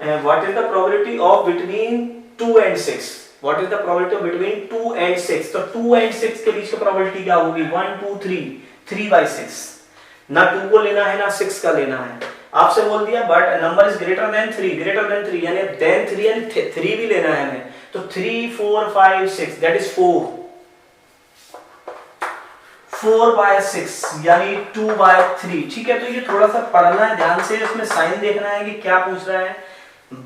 what is the probability of between 2 and 6, what is the probability of between 2 and 6, तो 2 and 6 के बीच की प्रोबेबिलिटी क्या होगी, 1 2 3 3/6, ना 2 को लेना है ना 6 का लेना है। आपसे बोल दिया but number is greater then 3 यानी देन 3 यानी 3 भी लेना है हमें, तो 3 4 5 6 दैट इज 4/6 यानी 2/3, ठीक है, तो ये थोड़ा सा पढ़ना है ध्यान से, इसमें साइन देखना है कि क्या पूछ रहा है,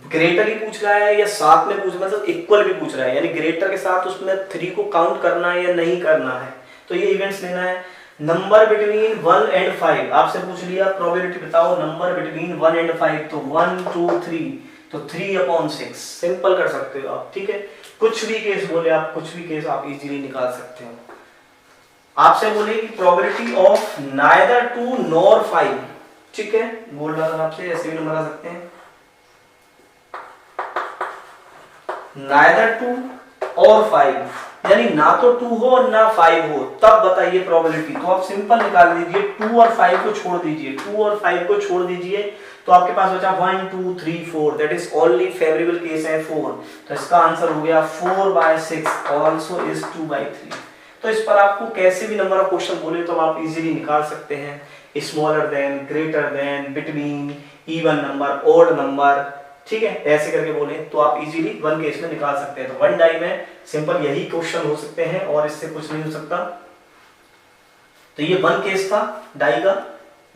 ग्रेटर ही पूछ रहा है या साथ में पूछ रहा है, मतलब इक्वल भी पूछ रहा है, यानी ग्रेटर के साथ उसमें 3 को काउंट करना है या नहीं करना है, तो ये इवेंट्स लेना है। नंबर बिटवीन 1 and 5, आपसे पूछ लिया प्रोबेबिलिटी बताओ नंबर बिटवीन 1 and 5, तो 1 2 3, तो 3/6, सिंपल कर सकते हो आप, ठीक है, कुछ भी केस बोले आप, कुछ भी केस आप इजीली निकाल सकते हो। आपसे बोले कि प्रोबेबिलिटी ऑफ नाइदर 2 nor 5, ठीक है, बोल रहा था आपसे, ऐसे भी नंबर आ सकते हैं, नाइदर 2 और 5 यानी ना तो 2 हो और ना 5 हो, तब बताइए प्रोबेबिलिटी, तो आप सिंपल निकाल लीजिए, 2 और 5 को छोड़ दीजिए, 2 और 5 को छोड़ दीजिए, तो आपके पास बचा 1 2 3 4 that is only favourable case है 4, तो इसका आंसर हो गया 4/6 आल्सो इज 2/3। तो इस पर आपको कैसे भी नंबर ऑफ क्वेश्चन बोले तो आप इजीली निकाल सकते हैं, smaller than, greater than, between, even number, odd number, ठीक है, ऐसे करके बोले तो आप इजीली 1 केस में निकाल सकते हैं। तो 1 डाई में सिंपल यही क्वेश्चन हो सकते हैं और इससे कुछ नहीं हो सकता। तो ये 1 केस था डाई का,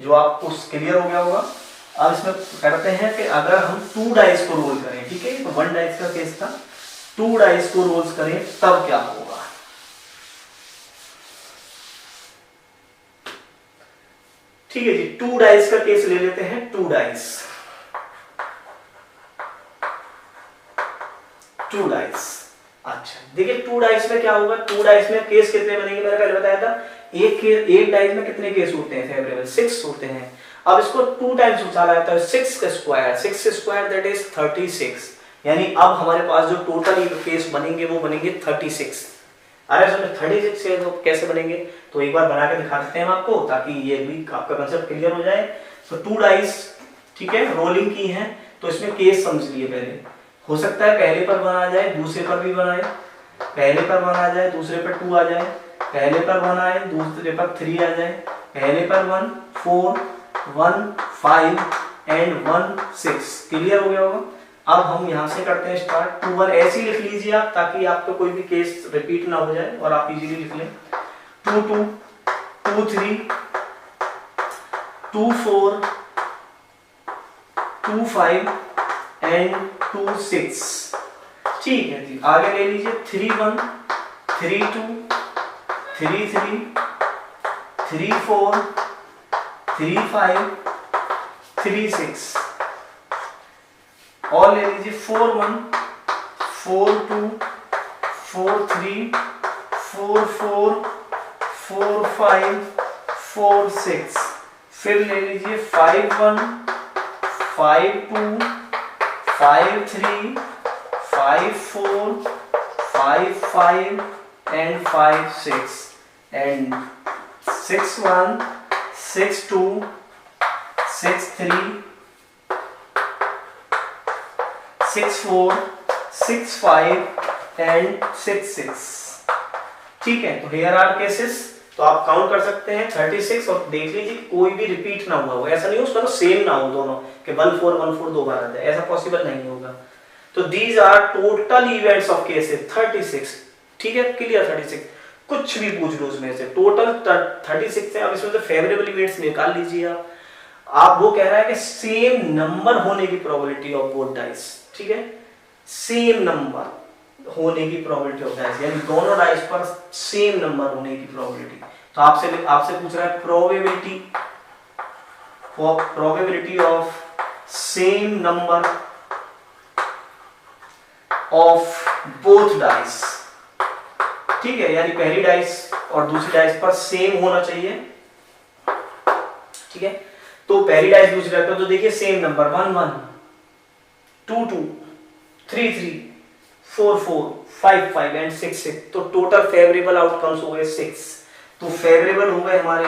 जो आपको क्लियर हो गया होगा। अब इसमें करते हैं कि अगर हम 2 डाइस को रोल करें, ठीक है, तो 1 डाइस का केस था, 2 डाइस को रोल करें तब क्या होगा। ठीक है जी, 2 डाइस का केस ले लेते हैं, 2 डाइस, 2 डाइस। अच्छा देखिए 2 डाइस में क्या होगा, 2 डाइस में केस कितने बनेंगे, मैंने पहले बताया था, एक डाइस में कितने केस होते हैं फेवरेबल, 6 होते हैं। अब इसको 2 टाइम्स उछाला जाता है, 6 का स्क्वायर, 6 स्क्वायर दैट इज 36, यानी अब हमारे पास जो टोटल केस बनेंगे वो बनेंगे 36। अरे सर 36 है तो कैसे बनेंगे, तो एक बार बना के दिखा देते हैं हम आपको, ताकि ये भी आपका कंसेप्ट क्लियर हो जाए। तो 2 डाइस, ठीक है, रोलिंग की है, तो इसमें केस समझ लिए पहले, हो सकता है पहले पर बनाया जाए, दूसरे पर भी बनाए, पहले पर 1 आ जाए, दूसरे पर 2 आ जाए, पहले पर 1 आए, दूसरे पर 3 आ जाए, पहले पर 1 4 1 5 एंड 1 6। क्लियर हो गया होगा। अब हम यहाँ से करते हैं स्टार्ट। 2 1 ऐसे ही लिख लीजिए आप, ताकि आपको कोई भी केस रिपीट ना हो जाए और आप इजीली लिख लें। 2 2 2 3 2 4 2 5 एंड 2 6। ठीक है जी, आगे ले लीजिए 3 1 3 2 3 3 3 4 3 5 3 6। और ले लीजिए 4 1 4 2 4 3 4 4 4 5 4 6। फिर ले लीजिए 5 1 5 2 5 3 5 4 5 5 and 5 6 and 6 1 6 2 6 3 6 4 6 5 and 6 6। ठीक है, तो हेयर आर केसेस तो आप काउंट कर सकते हैं 36 और देख लीजिए कि कोई भी रिपीट ना हुआ हो। ऐसा नहीं हो उसका तो सेम ना हो दोनों कि 1 4 1 4 दो बार आ जाए, ऐसा पॉसिबल नहीं होगा। तो these are total events of cases 36। ठीक है, क्लियर। 36 कुछ भी पूछ लो उसमें से, टोटल 36 है। अब इसमें से फेवरेबल इवेंट्स निकाल लीजिए आप वो कह रहा है कि सेम नंबर होने की प्रोबेबिलिटी ऑफ बोथ डाइस। ठीक है, सेम नंबर होने की प्रोबेबिलिटी ऑफ डाइस, यानी दोनों डाइस पर सेम नंबर होने की प्रोबेबिलिटी। तो आपसे पूछ रहा है probability of same number of both dice. ठीक है, यानी पहली डाइस और दूसरी डाइस पर सेम होना चाहिए। ठीक है, तो पहली डाइस दूसरी डाइस पर तो देखिए सेम नंबर 1 1 2 2 3 3 4 4 5 5 एंड 6 6। तो टोटल फेवरेबल आउटकम्स हो गए 6। तो फेवरेबल हो गए हमारे।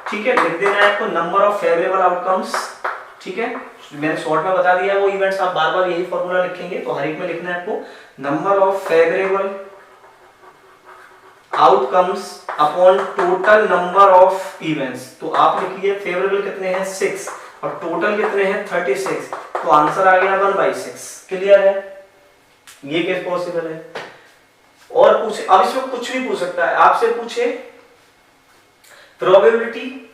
ठीक है, लिख देना है आपको नंबर ऑफ फेवरेबल आउटकम्स। ठीक है, मैंने शॉर्ट में बता दिया वो इवेंट्स, आप बार बार यही फॉर्मूला लिखेंगे तो हर एक में लिखना है आपको number of favourable outcomes upon total number of events. तो आप लिखिए फेवरेबल कितने हैं 6 और टोटल कितने हैं 36। तो आंसर आ गया 1/6। क्लियर है, ये कैसे पॉसिबल है। और पूछे, अब इसमें कुछ भी पूछ सकता है, आपसे पूछे probability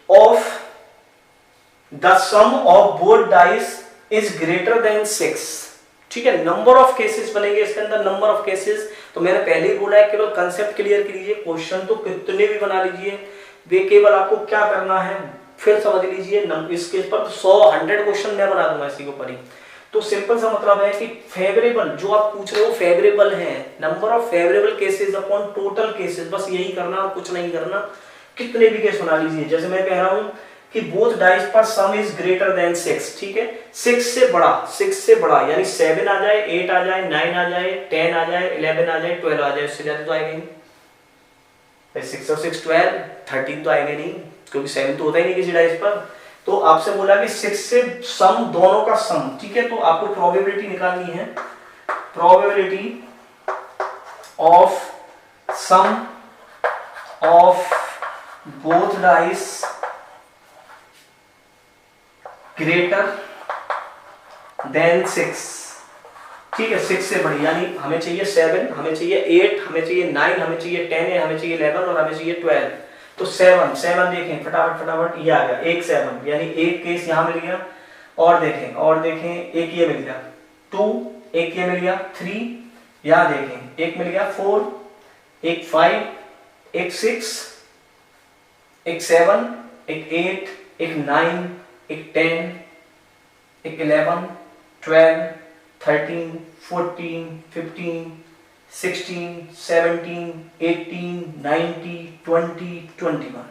of the sum of both dice is greater than 6। ठीक है, नंबर ऑफ केसेस बनेंगे इसके अंदर, नंबर ऑफ केसेस। तो मैंने पहले ही बोला है केवल कंसेप्ट क्लियर कीजिए, क्वेश्चन तो कितने भी बना लीजिए, वे केवल आपको क्या करना है फिर समझ लीजिए। इस केस पर 100 क्वेश्चन मैं बना दूंगा इसी के ऊपर ही। तो सिंपल सा मतलब है कि फेवरेबल जो आप पूछ रहे हो फेवरेबल है, number of favourable cases upon total cases, बस यही करना और कुछ नहीं करना। कितने भी केस बना लीजिए, जैसे मैं कह रहा हूं कि बोथ डाइस पर सम इज ग्रेटर देन 6। ठीक है, 6 से बड़ा यानी 7 आ जाए, 8 आ जाए, 9 आ जाए, 10 आ जाए, 11 आ जाए, 12 आ जाए, उससे ज्यादा तो आएगा नहीं। 6 और 6 12, 13 तो आएगा नहीं, क्योंकि 7 तो होता ही नहीं किसी डाइस पर। तो आपसे बोला कि 6 से सम, दोनों का सम। ठीक है, तो आपको प्रोबेबिलिटी निकालनी है, probability of sum of both dice greater than 6। ठीक है, 6 से बड़ी, यानी हमें चाहिए 7, हमें चाहिए 8, हमें चाहिए 9, हमें चाहिए 10, हमें चाहिए 11 और हमें चाहिए 12। तो 7 देखें फटाफट ये आ गया, एक 7 यानी एक केस यहाँ मिल गया। और देखें एक ये मिल गया 2, एक ये मिल गया 3, यहाँ देखें एक मिल गया 4, एक 5, एक 6, एक 7, एक 8, एक 9, एक 10, एक 11, 12, 13, 14, 15, 16, 17, 18, 19, 20, 21।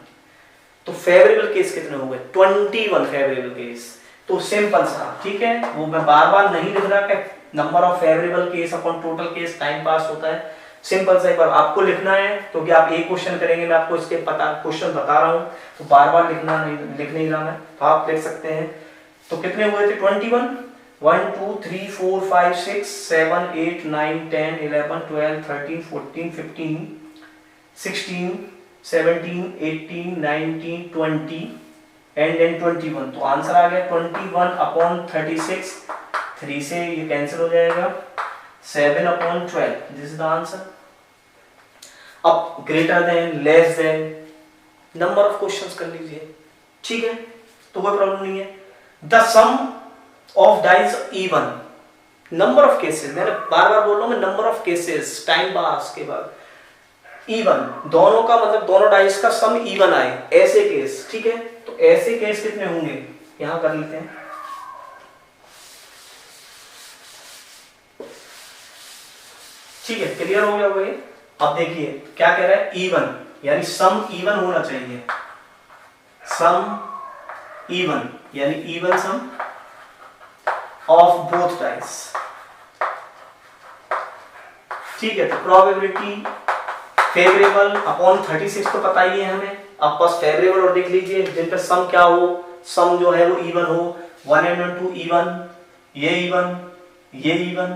तो फेवरेबल केस कितने हो गए 21 फेवरेबल केस। तो सिंपल सा, ठीक है, वो मैं बार बार नहीं लिख रहा कि number of favourable case upon total case, time pass होता है। सिंपल सा एक बार आपको लिखना है, क्योंकि आप एक क्वेश्चन करेंगे, मैं आपको इसके क्वेश्चन बता रहा हूं, तो बार बार लिख नहीं रहा मैं, तो आप लिख सकते हैं। तो कितने हुए थे 21, 1 2 3 4 5 6 7 8 9 10 11 12 13 14 15 16 17 18 19 20 एंड देन 21। तो आंसर आ गया 21/36। 3 से ये कैंसिल हो जाएगा, 7/12, दिस इज द आंसर। अब greater than, less than, number of questions कर लीजिए, ठीक है, तो कोई प्रॉब्लम नहीं है। The sum of dice even, number of cases, मैंने बार बार बोल रहा हूं मैं, number of cases, time pass के बाद इवन, दोनों का मतलब दोनों डाइस का सम इवन आए, ऐसे केस, ठीक है। तो ऐसे केस कितने होंगे, यहां कर लेते हैं। ठीक है, क्लियर हो गया होगा ये। अब देखिए क्या कह रहा है, इवन, यानी सम इवन होना चाहिए, सम इवन यानी even sum of both dice, ठीक है। तो प्रोबेबिलिटी फेवरेबल अपॉन 36 तो पता ही है हमें, अब बस फेवरेबल और देख लीजिए जिनका सम क्या हो, सम जो है वो इवन हो, 1 and 2 इवन, ये इवन, ये इवन,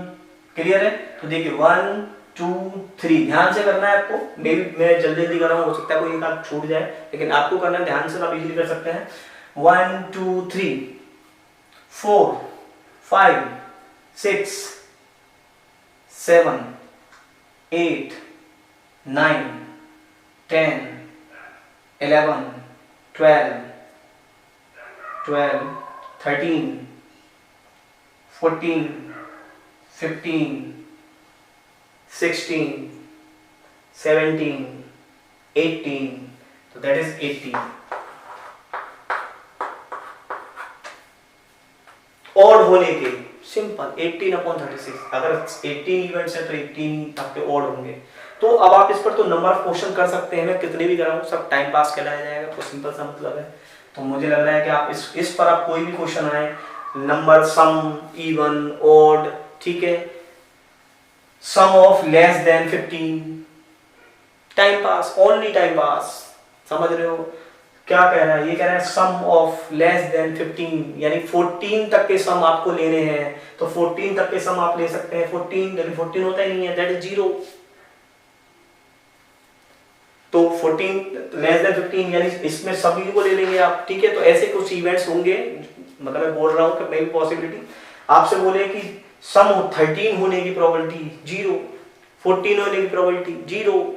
क्लियर है। तो देखिए 1 2 3 ध्यान से करना है आपको, मैं जल्दी जल्दी कर रहा हूँ, हो सकता है कोई एक आध छूट जाए, लेकिन आपको करना है ध्यान से, आप इजीली कर सकते हैं। 1 2 3 4 5 6 7 8 9 10 11 12 13 14 15 16 17 18, तो दैट इज 18। ऑड होने के सिंपल 18/36, अगर 18 इवेंट्स है तो 18 आपके ऑड होंगे। तो अब आप इस पर तो नंबर ऑफ क्वेश्चन कर सकते हैं, मैं कितने भी कराऊं सब टाइम पास कहलाया जाएगा, तो सिंपल सा मतलब है। तो मुझे लग रहा है कि आप इस पर आप कोई भी क्वेश्चन आए, नंबर, सम, इवन, ऑड, ठीक है, sum of less than 15, time pass, only time pass, समझ रहे हो क्या कह रहा है, ये कह रहा है सम ऑफ लेस देन 15, यानी 14 तक के सम आपको लेने हैं, तो 14 तक के सम आप ले सकते हैं, 14 लेकिन 14 होता ही नहीं है, दैट इज 0। तो 14 लेस देन 15 यानी इसमें सभी को ले लेंगे आप, ठीक है। तो ऐसे कुछ इवेंट्स होंगे, मतलब मैं बोल रहा हूं कि मेरी पॉसिबिलिटी आपसे बोले कि सम 13 होने की प्रोबेबिलिटी 0, 14 होने की प्रोबेबिलिटी 0,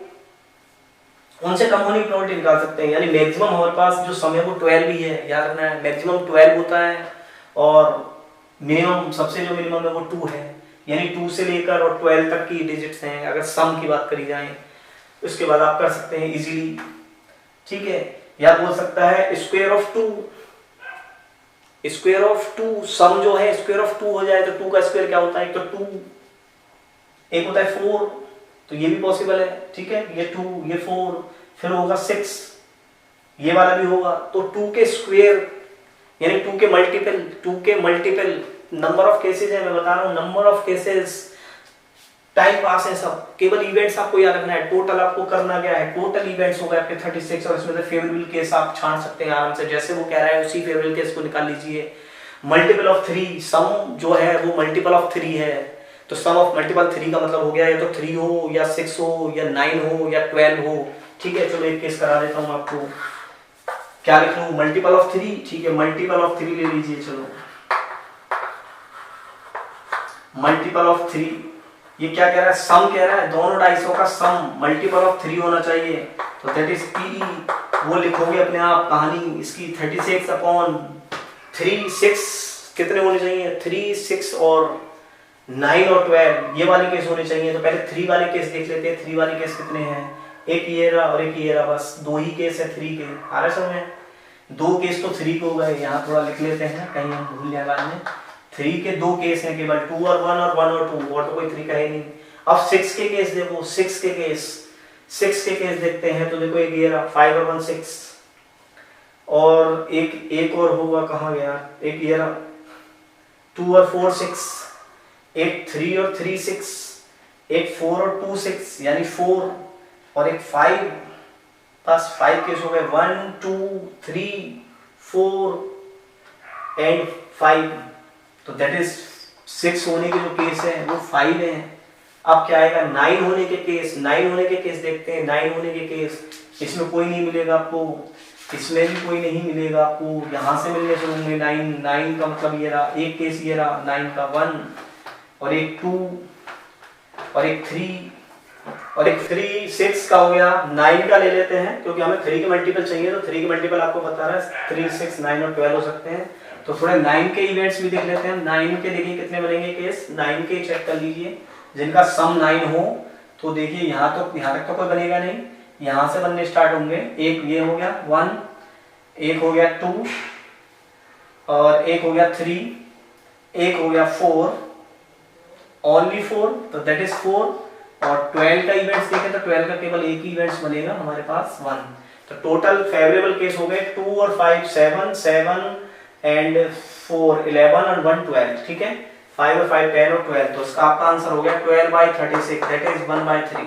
उनसे कम होने की प्रोबेबिलिटी निकाल सकते हैं। यानी मैक्सिमम हमारे पास जो समय वो 12 ही है, याद रखना है, मैक्सिमम 12 होता है, और मिनिमम, सबसे जो मिनिमम है वो 2 है, यानी 2 से लेकर और 12 तक की डिजिट्स हैं अगर सम की बात करी जाए। उसके बाद आप कर सकते हैं इजीली, ठीक है। या बोल सकता है स्क्वायर ऑफ 2, स्क्वायर ऑफ 2, सम जो है स्क्वायर ऑफ 2 हो जाए तो 2 का स्क्वायर क्या होता है, तो 2, एक होता है 4, तो ये भी पॉसिबल है, ठीक है। ये 2, ये 4, फिर होगा 6, ये वाला भी होगा। तो 2 के स्क्वायर यानी 2 के मल्टीपल नंबर ऑफ केसेस है, मैं बता रहा हूं नंबर ऑफ केसेस, टाइम पास है सब, केवल इवेंट्स आपको याद रखना है। टोटल आपको करना क्या है, टोटल इवेंट्स हो गए आपके 36, और इसमें से फेवरेबल केस आप छांट सकते हैं आराम से, जैसे वो कह रहा है उसी फेवरेबल केस को निकाल लीजिए। मल्टीपल ऑफ 3, सम जो है वो मल्टीपल ऑफ 3 है, तो सम ऑफ मल्टीपल 3 का मतलब हो गया या तो 3 हो, या 6 हो, या 9 हो, या 12 हो, ठीक है। चलो एक केस करा देता हूं आपको, क्या लिख लूं, मल्टीपल ऑफ 3, ठीक है, मल्टीपल ऑफ 3 ले लीजिए। चलो मल्टीपल ऑफ 3, ये क्या कह रहा है, सम कह रहा है, दोनों डाइसों का सम मल्टीपल ऑफ 3 होना चाहिए, तो दैट इज पी, वो लिखोगे अपने आप कहानी इसकी, 36/3, 6 कितने होने चाहिए, 3, 6 और 9 और 12, ये वाले केस होने चाहिए। तो पहले 3 वाले केस देख लेते हैं, 3 वाले केस कितने हैं, एक ये रहा और एक ये रहा, बस 2 ही केस है 3 के, आ रहा समझ में, 2 केस तो 3 को हो गए, यहाँ थोड़ा लिख लेते हैं कहीं हम भूल जाए बाद में। 3 के 2 केस हैं केवल, 2 और 1 और 1 और 2, और तो कोई 3 का है नहीं। अब 6 के केस देखो, 6 के केस देखते हैं, तो देखो एक ये रहा 5 और 1 6, और एक और होगा, कहाँ गया, एक ये रहा 2 और 4 6, एक 3 और 3 6, एक 4 और 2 6 यानी 4, और एक 5, बस 5 केस हो गए, 1 2 3 4 एंड 5, तो दैट इज 6 होने के जो केस है वो 5 है। अब क्या आएगा 9 होने के केस, 9 होने के केस देखते हैं। 9 होने के केस, इसमें कोई नहीं मिलेगा आपको, इसमें भी कोई नहीं मिलेगा आपको, यहाँ से मिलने शुरू होंगे 9। 9 का मतलब ये रहा, एक केस ये रहा 9 का 1 और एक 2 और एक 3 और एक 3, 6 का हो गया। 9 का ले लेते हैं क्योंकि हमें 3 के मल्टीपल चाहिए, तो 3 के मल्टीपल आपको बता रहा है 3, 6, 9 और 12 हो सकते हैं। तो थोड़े 9 के इवेंट्स भी देख लेते हैं। 9 के देखिए कितने बनेंगे केस, 9 के चेक कर लीजिए जिनका सम 9 हो। तो देखिए यहाँ तक तो कोई बनेगा नहीं, यहाँ से बनने स्टार्ट होंगे। एक ये हो गया 1, एक हो गया 2 और एक हो गया 3, एक हो गया 4, ओनली 4, तो दैट इज 4। और 12 का इवेंट्स देखें तो 12 का केवल एक ही इवेंट्स बनेगा हमारे पास 1। तो टोटल फेवरेबल केस हो गए 2 और 5 7, 7 एंड 4 11 और 1 12, ठीक है। 5 और 5 10 और 12, तो इसका आपका आंसर हो गया 12/36, दैट इज 1/3।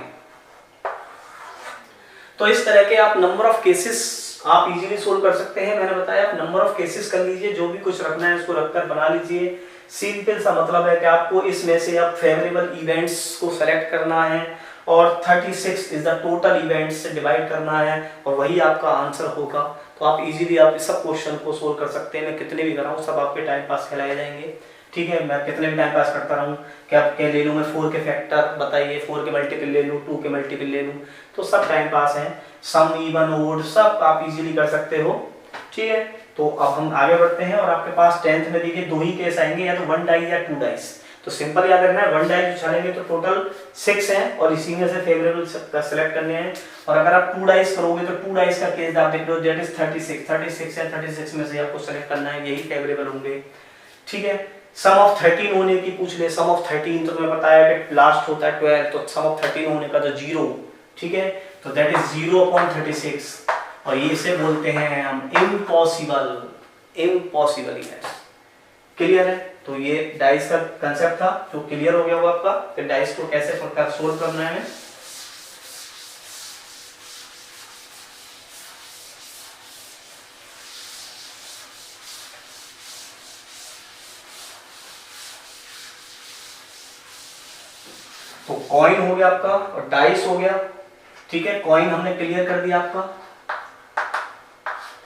तो इस तरह के आप नंबर ऑफ केसेस आप इजीली सोल्व कर सकते हैं। मैंने बताया आप नंबर ऑफ केसेस कर लीजिए, जो भी कुछ रखना है उसको रखकर बना लीजिए। सिंपल सा मतलब है कि आपको इसमें से अब फेवरेबल इवेंट्स को सेलेक्ट करना है और 36 इज द टोटल इवेंट्स से डिवाइड करना है और वही आपका आंसर होगा। तो आप इजीली आप इस सब क्वेश्चन को सोल्व कर सकते हैं। मैं कितने भी कराऊं सब आपके टाइम पास कहलाए जाएंगे, ठीक है। मैं कितने भी टाइम पास करता रहूं, क्या ले लूं मैं 4 के फैक्टर बताइए, 4 के मल्टीपल ले लूं, 2 के मल्टीपल ले लूं, तो सब टाइम पास है। सम इवन ओड सब आप इजीली कर सकते हो, ठीक है। तो अब हम आगे बढ़ते हैं और आपके पास 10th में देखिए 2 ही केस आएंगे, या तो 1 डाइस या 2 डाइस। तो सिंपल याद रखना है 1 डाइस उछालेंगे तो टोटल 6 है और इसी में से फेवरेबल सेलेक्ट करने हैं। और अगर आप 2 डाइस करोगे तो 2 डाइस का केस आप देख लो, दैट इज 36 है, 36 में से आपको सेलेक्ट करना है, यही फेवरेबल होंगे, ठीक है। सम ऑफ 13 होने की पूछ ले, सम ऑफ 13 तो तुम्हें बताया कि लास्ट होता है 12, तो सम ऑफ 13 होने का तो 0, ठीक है। तो दैट इज 0/36 और ये से बोलते हैं हम इम्पॉसिबल इवेंट्स। क्लियर है? तो ये डाइस का कंसेप्ट था जो क्लियर हो गया होगा आपका। तो डाइस को कैसे सोल्व करना है, तो कॉइन हो गया आपका और डाइस हो गया, ठीक है। कॉइन हमने क्लियर कर दिया आपका।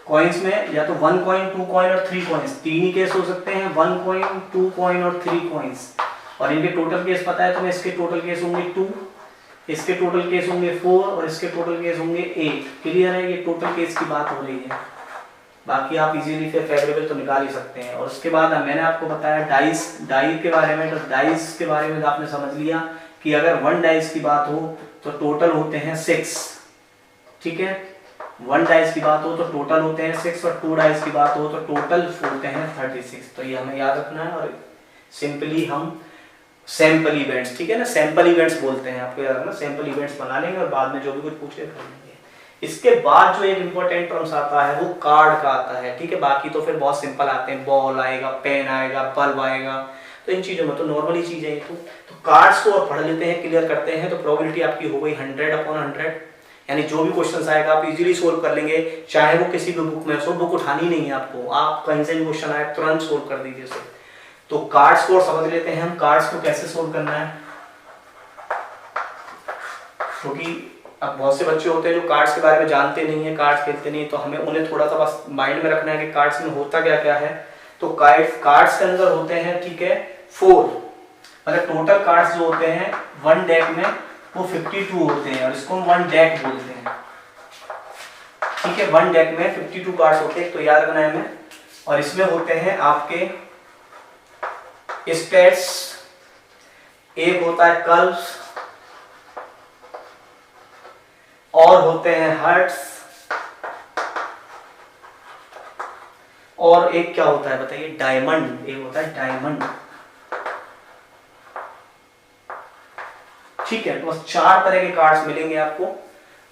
कॉइन्स में या तो 1 कॉइन, 2 कॉइन और 3 कॉइन्स, 3 ही केस हो सकते हैं, 1 कॉइन, 2 कॉइन और 3 कॉइन्स। और इनके टोटल केस पता है तुम्हें, इसके टोटल केस होंगे 2, इसके टोटल केस होंगे 4 और इसके टोटल केस होंगे 8। क्लियर है? ये टोटल केस की बात हो रही है। बाकी आप इजीली फिर फेवरेबल तो निकाल ही सकते हैं। और उसके बाद मैंने आपको बताया डाई के बारे में। तो डाइस के बारे में आपने समझ लिया कि अगर 1 डाइस की बात हो तो टोटल होते हैं 6, ठीक है। 1 डाइस की बात हो तो टोटल होते हैं 6 और 2 डाइस की बात हो तो टोटल होते हैं 36। तो ये हमें याद रखना है। और सिंपली हम सैंपल इवेंट्स, ठीक है ना, सैंपल इवेंट्स बोलते हैं, आपको याद रखना। सैंपल इवेंट्स बना लेंगे और बाद में जो भी कुछ पूछे कर लेंगे। इसके बाद जो एक इंपॉर्टेंट टर्म्स आता है वो कार्ड का आता है, ठीक है। बाकी तो फिर बहुत सिंपल आते हैं, बॉल आएगा, पेन आएगा, बल्ब आएगा, तो इन चीजों में तो नॉर्मली चीजें हैं। तो कार्ड्स को आप पढ़ लेते हैं, क्लियर करते हैं, तो प्रोबेबिलिटी आपकी हो गई 100/100। यानी जो भी क्वेश्चन आएगा आप इजीली सोल्व कर लेंगे, चाहे वो किसी भी बुक में हो। बुक उठानी नहीं है आपको, आप कहीं से भी क्वेश्चन आए तुरंत सोल्व कर दीजिए उसे। तो कार्ड्स को समझ लेते हैं हम, कार्ड्स को कैसे सोल्व करना है। क्योंकि अब बहुत से बच्चे होते हैं जो कार्ड्स के बारे में जानते नहीं है, कार्ड्स खेलते नहीं, तो हमें उन्हें थोड़ा सा बस माइंड में रखना है कि कार्ड्स में होता क्या क्या है। तो कार्ड्स के अंदर होते हैं, ठीक है, 4, मतलब टोटल कार्ड्स जो होते हैं 1 डेक में वो 52 होते हैं और इसको हम 1 डेक बोलते हैं, ठीक है। 1 डेक में 52 कार्ड्स होते हैं, तो याद रखना है हमें। और इसमें होते हैं आपके स्टेट्स, एक होता है कर्व्स और होते हैं हर्ट्स, और एक क्या होता है बताइए, डायमंड। एक होता है डायमंड, ठीक है। तो बस 4 तरह के कार्ड्स मिलेंगे आपको।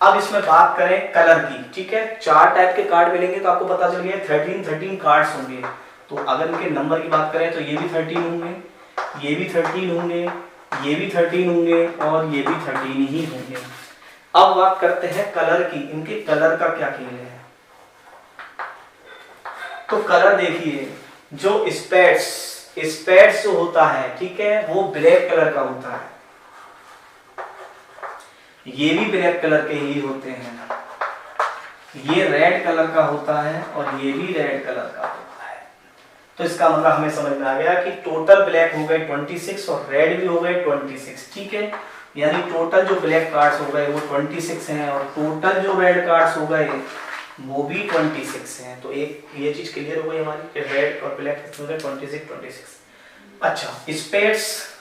अब इसमें बात करें कलर की, ठीक है। 4 टाइप के कार्ड मिलेंगे, तो आपको पता चल गया 13 कार्ड्स होंगे। तो अगर इनके नंबर की बात करें तो ये भी 13 होंगे, ये भी 13 होंगे, ये भी 13 होंगे और ये भी 13 ही होंगे। अब बात करते हैं कलर की, इनके कलर का क्या खेल है। तो कलर देखिए, जो स्पेट्स स्पेड्स जो होता है, ठीक है, वो ब्लैक कलर का होता है, ये भी ब्लैक कलर के ही होते हैं, ये रेड कलर का होता है और ये भी रेड कलर का होता है। तो इसका मतलब हमें समझ में आ गया कि टोटल ब्लैक हो गए 26 और रेड भी हो गए 26, ठीक है। यानी टोटल जो ब्लैक कार्ड्स हो गए वो 26 हैं और टोटल जो रेड कार्ड्स हो गए वो भी 26 हैं। तो एक ये चीज क्लियर हो गई हमारी कि रेड और ब्लैक हो गए 26। अच्छा, स्पेड्स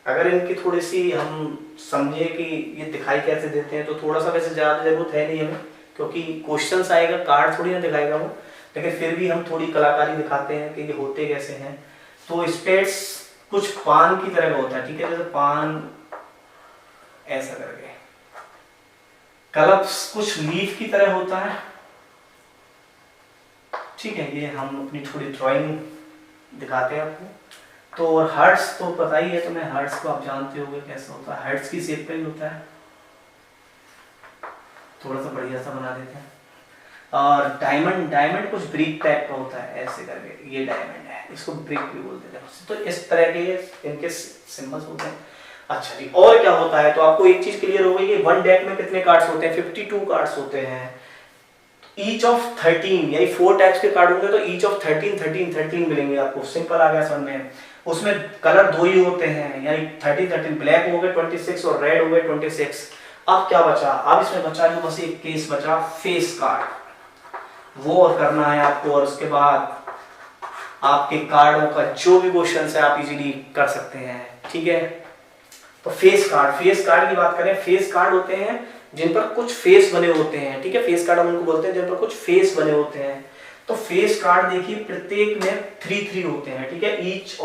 अगर इनकी थोड़ी सी हम समझे कि ये दिखाई कैसे देते हैं, तो थोड़ा सा वैसे ज़्यादा जरूरत है नहीं हमें, क्योंकि क्वेश्चंस आएगा, कार्ड थोड़ी ना दिखाएगा वो, लेकिन फिर भी हम थोड़ी कलाकारी दिखाते हैं कि ये होते कैसे हैं। तो स्पेड्स कुछ पान की तरह का होता है, ठीक है, जैसे पान ऐसा करके। कलप्स कुछ लीफ की तरह होता है, ठीक है, ये हम अपनी थोड़ी ड्राइंग दिखाते हैं आपको। तो और हर्ट्स तो पता ही है, तो मैं हर्ट्स को आप जानते होंगे कैसे होता है, हर्ट्स की शेप का ही होता है, थोड़ा सा बढ़िया सा बना देते हैं। और डायमंड कुछ ब्रिक टाइप का होता है ऐसे करके, ये डायमंड है, इसको ब्रिक भी बोलते हैं। तो इस तरह के इनके सिंबल्स होते हैं। अच्छा जी, और क्या होता है, तो आपको एक चीज क्लियर हो गई कि वन डेक में कितने कार्ड्स होते हैं, 52 कार्ड्स होते हैं। ईच ऑफ 13 यानी 4 टाइप्स के कार्ड होंगे, तो ईच ऑफ 13 मिलेंगे आपको, सिंपल आ गया समझ में। उसमें कलर 2 ही होते हैं, यानी 13 ब्लैक हो गए 26 और रेड हो गए 26। अब क्या बचा, अब इसमें बचा जो बस एक केस बचा, फेस कार्ड, वो और करना है आपको। और उसके बाद आपके कार्डों का जो भी क्वेश्चन है आप इजीली कर सकते हैं, ठीक है। तो फेस कार्ड की बात करें, फेस कार्ड होते हैं जिन पर कुछ फेस बने होते हैं, ठीक है, फेस कार्ड हम उनको बोलते हैं जिन पर कुछ फेस बने होते हैं। तो फेस कार्ड देखिए प्रत्येक में 3 होते हैं, ठीक है, each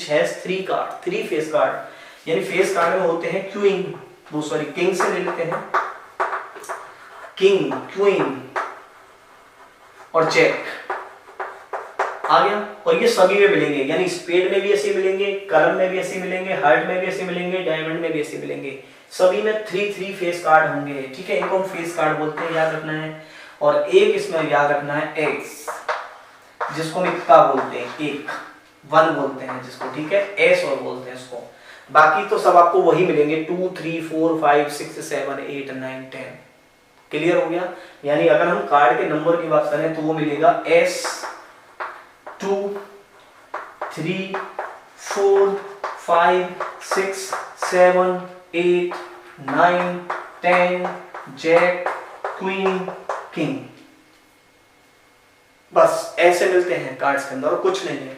has 3 card, 3 face card. यानी फेस कार्ड में होते हैं किंग से ले लेते हैं, किंग, क्वीन और जैक आ गया। और ये सभी में मिलेंगे, यानी स्पेड में भी ऐसे मिलेंगे, कलम में भी ऐसे मिलेंगे, हार्ट में भी ऐसे मिलेंगे, डायमंड में भी ऐसे मिलेंगे। सभी में 3 फेस कार्ड होंगे, ठीक है, इनको हम फेस कार्ड बोलते हैं, याद रखना है। और एक इसमें याद रखना है एक्स, जिसको हम इक्का बोलते हैं, एक 1 बोलते हैं जिसको, ठीक है, एस और बोलते हैं इसको। बाकी तो सब आपको वही मिलेंगे 2 3 4 5 6 7 8 9 10। क्लियर हो गया। यानी अगर हम कार्ड के नंबर की बात करें तो वो मिलेगा S 2 3 4 5 6 7 8 9 10 जैक, क्वीन, किंग। बस ऐसे मिलते हैं कार्ड्स के अंदर और कुछ नहीं है।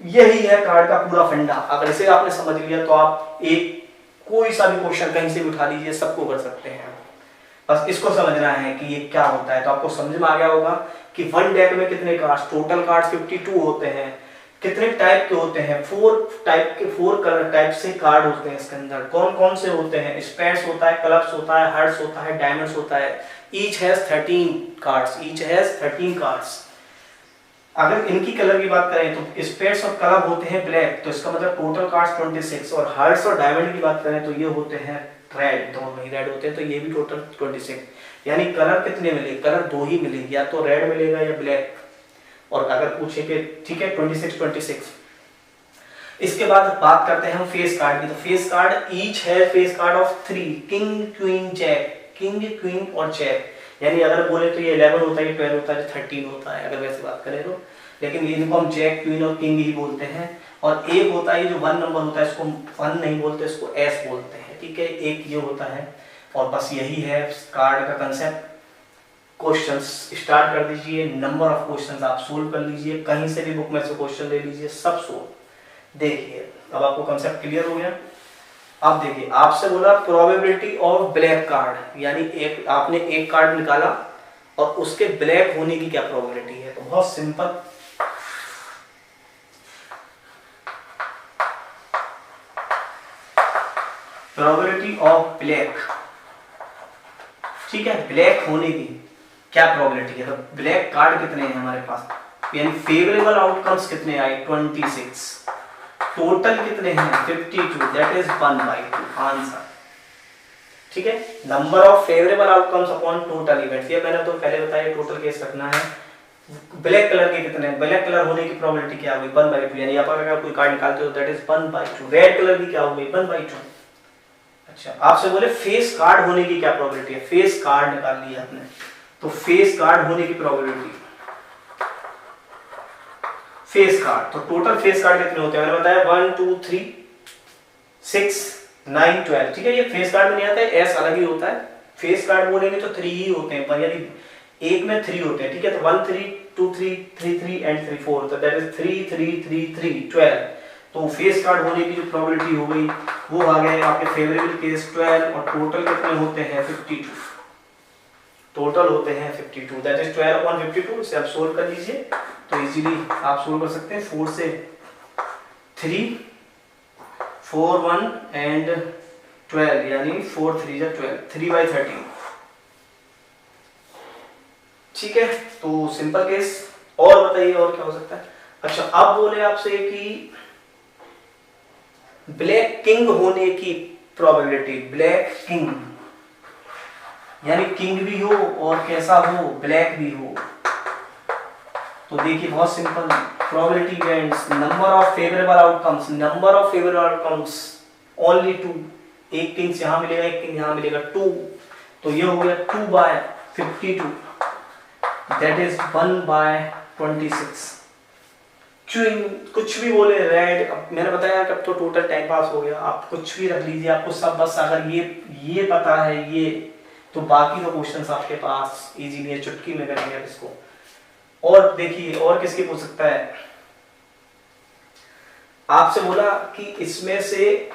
यही है कार्ड का पूरा फंडा। अगर इसे आपने समझ लिया तो आप कोई सा भी क्वेश्चन कहीं से भी उठा लीजिए, सबको कर सकते हैं। बस इसको समझना है कि ये क्या होता है। तो आपको समझ में आ गया होगा कि वन डेक में कितने कार्ड्स, टोटल कार्ड्स 52 होते हैं। कितने टाइप के होते हैं, 4 कलर टाइप से कार्ड होते हैं इसके अंदर। कौन कौन से होते हैं, स्पेड्स होता है, क्लब्स होता है, हार्ट्स होता है, डायमंड्स होता है। Each has 13 cards. अगर इनकी कलर की बात करें तो स्पेड्स और क्लब होते हैं ब्लैक, तो इसका मतलब टोटल कार्ड्स 26। और हार्ट्स और डायमंड की बात करें तो ये होते हैं रेड, दोनों ही रेड होते हैं, तो ये भी टोटल 26। यानी कलर कितने मिले, कलर 2 ही मिले, या तो रेड मिलेगा या ब्लैक। और अगर पूछे कि ठीक है 26। इसके बाद बात करते हैं हम फेस कार्ड की। तो फेस कार्ड ईच है face card of 3, king, queen, jack, king, queen और जैक। यानी अगर बोले तो ये 11 होता है, ये 12 होता है, 13 होता है अगर वैसे बात करें तो। लेकिन इनको हम जैक, क्वीन और किंग ही बोलते हैं। और एक होता है जो 1 नंबर होता है, इसको 1 नहीं बोलते, इसको एस बोलते हैं, ठीक है, एक ये होता है। और बस यही है कार्ड का कंसेप्ट। क्वेश्चंस स्टार्ट कर दीजिए, नंबर ऑफ क्वेश्चंस आप सोल्व कर लीजिए, कहीं से भी बुक में से क्वेश्चन ले लीजिए, सब सोल्व। देखिए अब आपको कंसेप्ट क्लियर हो गया। अब देखिए आपसे बोला प्रोबेबिलिटी ऑफ ब्लैक कार्ड, यानी आपने एक कार्ड निकाला और उसके ब्लैक होने की क्या प्रोबेबिलिटी है। तो बहुत सिंपल, प्रोबेबिलिटी ऑफ ब्लैक, ठीक है, ब्लैक होने की क्या प्रोबेबिलिटी है। तो ब्लैक कार्ड कितने हैं हमारे पास, यानी फेवरेबल आउटकम्स कितने आए 26, टोटल कितने हैं 52, दैट इज 1/2 आंसर। ठीक है, number of favourable outcomes upon total events, ये मैंने तो पहले बताया टोटल केस रखना है। ब्लैक कलर के कितने, ब्लैक कलर होने की प्रोबेबिलिटी क्या होगी 1/2, यानी आप अगर कोई कार्ड निकालते हो दैट इज 1/2। रेड कलर की क्या होगी 1/2। अच्छा आपसे बोले फेस कार्ड होने की क्या प्रोबेबिलिटी है, फेस कार्ड निकाल लिया आपने, तो फेस कार्ड होने की प्रोबेबिलिटी, फेस कार्ड तो टोटल फेस कार्ड कितने होते हैं मैंने बताया 1 2 3 6 9 12। ठीक है, ये फेस कार्ड में नहीं आता है, एस अलग ही होता है। फेस कार्ड बोलेंगे तो 3 ही होते हैं, पर यदि एक में 3 होते हैं, ठीक है, तो 1 3 2 3 3 3 एंड 3 4, तो दैट इज 3 3 3 3 12। तो फेस कार्ड होने की जो प्रोबेबिलिटी हो गई वो आ गए आपके फेवरेबल केस 12, और टोटल कितने होते हैं 52, टोटल होते हैं 52, दैट इज 12/52। इसे आप सोल्व कर लीजिए तो इजीली आप सोल्व कर सकते हैं। 4 से 3 4 1 एंड 12, यानी 4 3 जा 12, 3/13। ठीक है, तो सिंपल केस। और बताइए और क्या हो सकता है। अच्छा अब बोले आपसे कि ब्लैक किंग होने की प्रोबेबिलिटी, ब्लैक किंग यानी किंग भी हो और कैसा हो, ब्लैक भी हो। तो देखिए बहुत simple, probability events, number of favourable outcomes, number of favourable outcomes only 2, एक किंग्स यहां मिलेगा एक किंग यहां मिलेगा 2, तो ये हो गया 2/52, दैट इज 1/26। कुछ भी बोले रेड, अब मैंने बताया कि अब तो टोटल टाइम पास हो गया, आप कुछ भी रख लीजिए, आपको सब बस अगर ये पता है ये, तो बाकी तो क्वेश्चंस आपके पास इजीली है, चुटकी में करेंगे आप इसको। और देखिए और किसकी पूछ सकता है, आपसे बोला कि इसमें से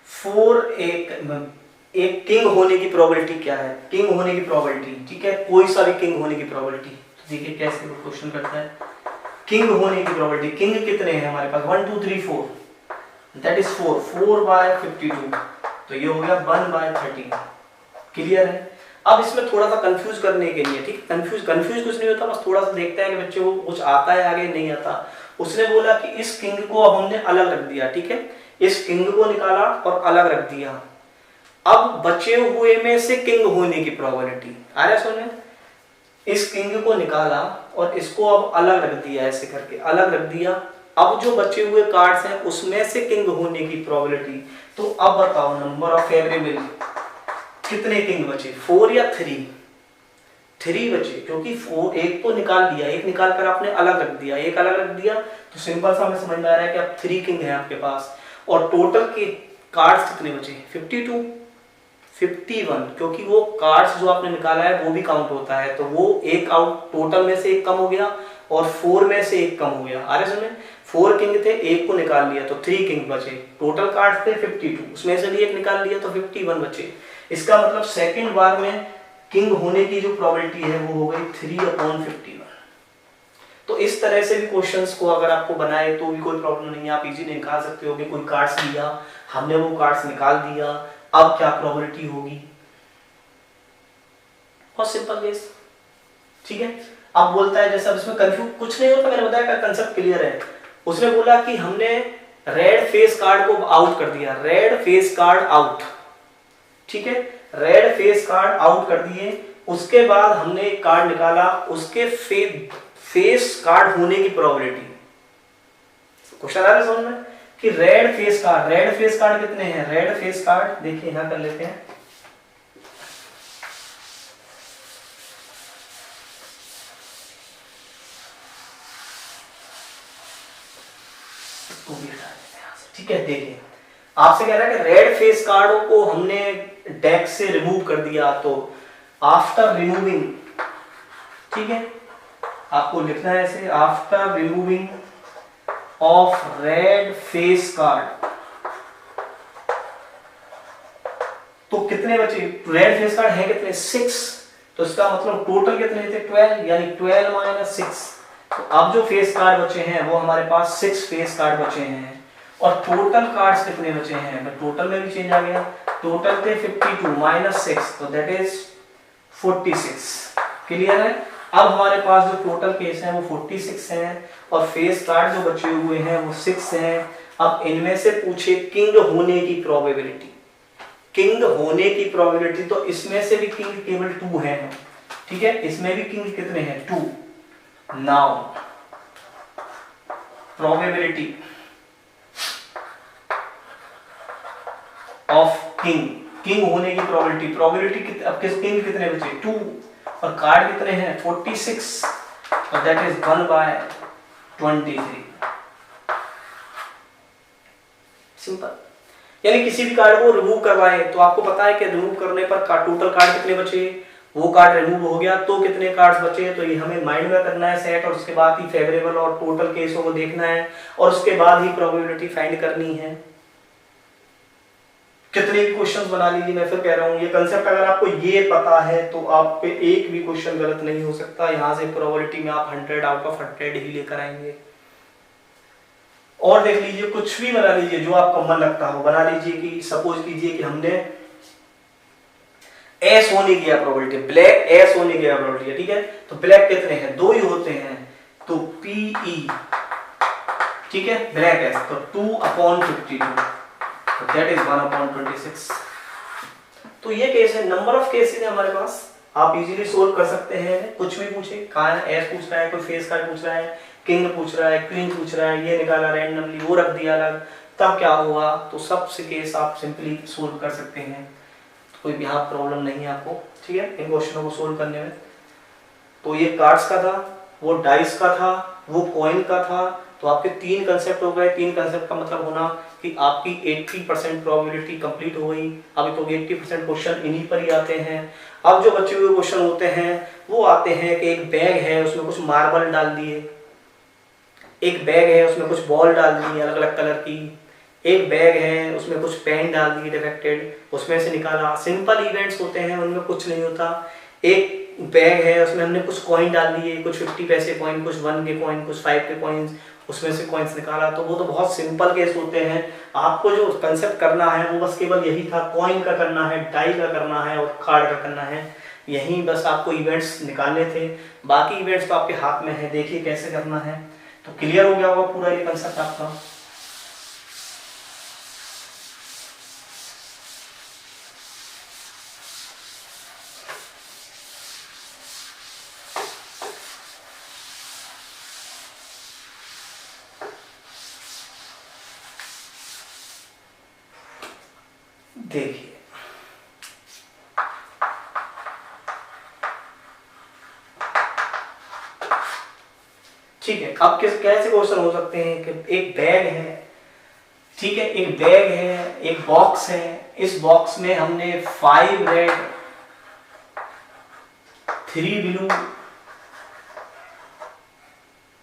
4 एक किंग होने की प्रोबेबिलिटी क्या है, किंग होने की प्रोबेबिलिटी, ठीक है, कोई सा भी किंग होने की प्रोबेबिलिटी। तो देखिए कैसे क्वेश्चन करता है, किंग होने की प्रोबेबिलिटी, किंग कितने हैं हमारे पास 1 2 3 4, दैट इज 4/52, तो ये हो गया 1/13। क्लियर है। अब इसमें थोड़ा सा कंफ्यूज करने के लिए, ठीक, कंफ्यूज कुछ नहीं होता, बस थोड़ा सा देखते हैं कि बच्चे को कुछ आता है आगे नहीं आता। उसने बोला कि इस किंग को अब हमने अलग रख दिया, ठीक है, इस किंग को निकाला और अलग रख दिया। अब बचे हुए में से किंग होने की प्रोबेबिलिटी आ रहा है समझ में, इस किंग को निकाला और इसको अब अलग रख दिया, ऐसे करके अलग रख दिया। अब जो बचे हुए कार्ड्स हैं उसमें से किंग होने की प्रोबेबिलिटी, तो अब बताओ नंबर ऑफ फेवरेबल कितने किंग बचे, 4 या 3? 3 बचे, क्योंकि 4 एक तो निकाल दिया, एक निकाल कर आपने अलग रख दिया, एक अलग रख दिया, तो सिंपल सा हमें समझ में आ रहा है कि अब 3 किंग है आपके पास। और टोटल के कार्ड्स कितने बचे 52 51, क्योंकि वो कार्ड्स जो आपने निकाला है वो भी काउंट होता है, तो वो एक आउट टोटल में से एक कम हो गया और 4 में से एक कम हो गया। आ रहे समझ, 4 किंग थे, एक को निकाल लिया तो 3 किंग बचे, टोटल कार्ड्स थे 52, उसमें से भी एक निकाल लिया तो 51 बचे। इसका मतलब सेकंड बार में किंग होने की जो प्रोबेबिलिटी है वो हो गई 3/51। तो इस तरह से भी क्वेश्चंस को अगर आपको बनाए तो भी कोई प्रॉब्लम नहीं है, आप इजीली निकाल सकते हो कि कोई कार्ड्स लिया हमने, वो कार्ड्स निकाल दिया, अब क्या प्रोबेबिलिटी होगी, बहुत सिंपल केस। ठीक है, अब बोलता है जैसे अब इसमें कंफ्यूज कुछ नहीं होता, मैंने बताया कंसेप्ट क्लियर है। उसने बोला कि हमने रेड फेस कार्ड को आउट कर दिया, रेड फेस कार्ड आउट, ठीक है, रेड फेस कार्ड आउट कर दिए, उसके बाद हमने एक कार्ड निकाला, उसके फेस कार्ड होने की प्रोबेबिलिटी, क्वेश्चन आ रहा है समझ में कि रेड फेस कार्ड कितने हैं, रेड फेस कार्ड देखिए यहां कर लेते हैं, ठीक है। देखिए आपसे कह रहा है कि रेड फेस कार्डों को हमने डेक से रिमूव कर दिया, तो आफ्टर रिमूविंग, ठीक है, आपको लिखना है ऐसे, after removing of red face card, तो कितने बचे, रेड फेस कार्ड है कितने 6, तो इसका मतलब टोटल कितने थे 12, यानी 12 - 6। तो अब जो फेस कार्ड बचे हैं वो हमारे पास 6 फेस कार्ड बचे हैं, और टोटल कार्ड्स कितने बचे हैं, टोटल में भी चेंज आ गया, टोटल थे 52 - 6, तो दैट इज 46। क्लियर है। अब हमारे पास जो टोटल केस है वो 46 हैं और फेस कार्ड जो बचे हुए हैं वो 6 हैं। अब इनमें से पूछे किंग होने की प्रोबेबिलिटी, किंग होने की प्रोबेबिलिटी, तो इसमें से भी किंग केवल 2 हैं, ठीक है, इसमें भी किंग कितने हैं 2, now probability of king, king होने की प्रोबेबिलिटी, प्रोबेबिलिटी अब किस किंग कितने बचे 2 और कार्ड कितने हैं 46 और दैट इज 1/23। सिंपल। यानी किसी भी कार्ड को रिमूव करवाए तो आपको पता है कि रिमूव करने पर टोटल कार्ड कितने बचे, वो कार्ड रिमूव हो गया तो कितने कार्ड्स बचे, तो ये हमें माइंड में करना है सेट, और उसके बाद ही फेवरेबल और टोटल केसों को देखना है और उसके बाद ही प्रोबेबिलिटी फाइंड करनी है। कितने भी क्वेश्चंस बना लीजिए, मैं फिर कह रहा हूँ ये कंसेप्ट अगर आपको ये पता है तो आप पे एक भी क्वेश्चन गलत नहीं हो सकता। यहाँ से प्रोबेबिलिटी में आप 100 आउट ऑफ 100 ही लेकर आएंगे। और देख लीजिए कुछ भी बना लीजिए जो आपको मन लगता हो, बना लीजिए कि सपोज कीजिए कि हमने एस होने की प्रोबेबिलिटी, ब्लैक एस होने की प्रोबेबिलिटी, ठीक है, तो ब्लैक कितने हैं 2 ही होते हैं, तो पीई, ठीक है, ब्लैक एस तो 2/52, तो दैट इज 1/26। तो ये केस है, नंबर ऑफ केसेस है हमारे पास, आप इजीली सोल्व कर सकते हैं। कुछ भी पूछे, कहां एस पूछ रहा है, कोई फेस कार्ड पूछ रहा है, किंग पूछ रहा है, क्वीन पूछ रहा है, ये निकाला रैंडमली, वो रख दिया अलग, तब क्या हुआ, तो सबसे केस आप सिंपली सोल्व कर सकते हैं, कोई भी यहाँ प्रॉब्लम नहीं है आपको, ठीक है, इन क्वेश्चनों को सोल्व करने में। तो ये कार्ड्स का था, वो डाइस का था, वो कॉइन का था, तो आपके 3 कंसेप्ट हो गए। 3 कंसेप्ट का मतलब होना कि आपकी 80% प्रोबेबिलिटी कंप्लीट हो गई। अभी तो 80% क्वेश्चन इन्हीं पर ही आते हैं। अब जो बचे हुए क्वेश्चन होते हैं वो आते हैं कि एक बैग है, उसमें कुछ मार्बल डाल दिए, एक बैग है उसमें कुछ बॉल डाल दी अलग अलग कलर की, एक बैग है उसमें कुछ पेन डाल दी डिफेक्टेड, उसमें से निकाला। सिंपल इवेंट्स होते हैं, उनमें कुछ नहीं होता। एक बैग है उसमें हमने कुछ कॉइन डाल दिए, कुछ 50 पैसे कॉइन, कुछ 1 के कॉइन, कुछ 5 के कॉइन्स, उसमें से कॉइन्स निकाला। तो वो तो बहुत सिंपल केस होते हैं। आपको जो कंसेप्ट करना है वो बस केवल यही था, कॉइन का करना है, डाई का करना है और कार्ड का करना है। यही बस आपको इवेंट्स निकालने थे, बाकी इवेंट्स तो आपके हाथ में है, देखिए कैसे करना है। तो क्लियर हो गया होगा पूरा ये कंसेप्ट आपका। देखिए ठीक है, अब किस कैसे क्वेश्चन हो सकते हैं कि एक बैग है, ठीक है, एक बैग है, एक बॉक्स है, इस बॉक्स में हमने 5 रेड, 3 ब्लू,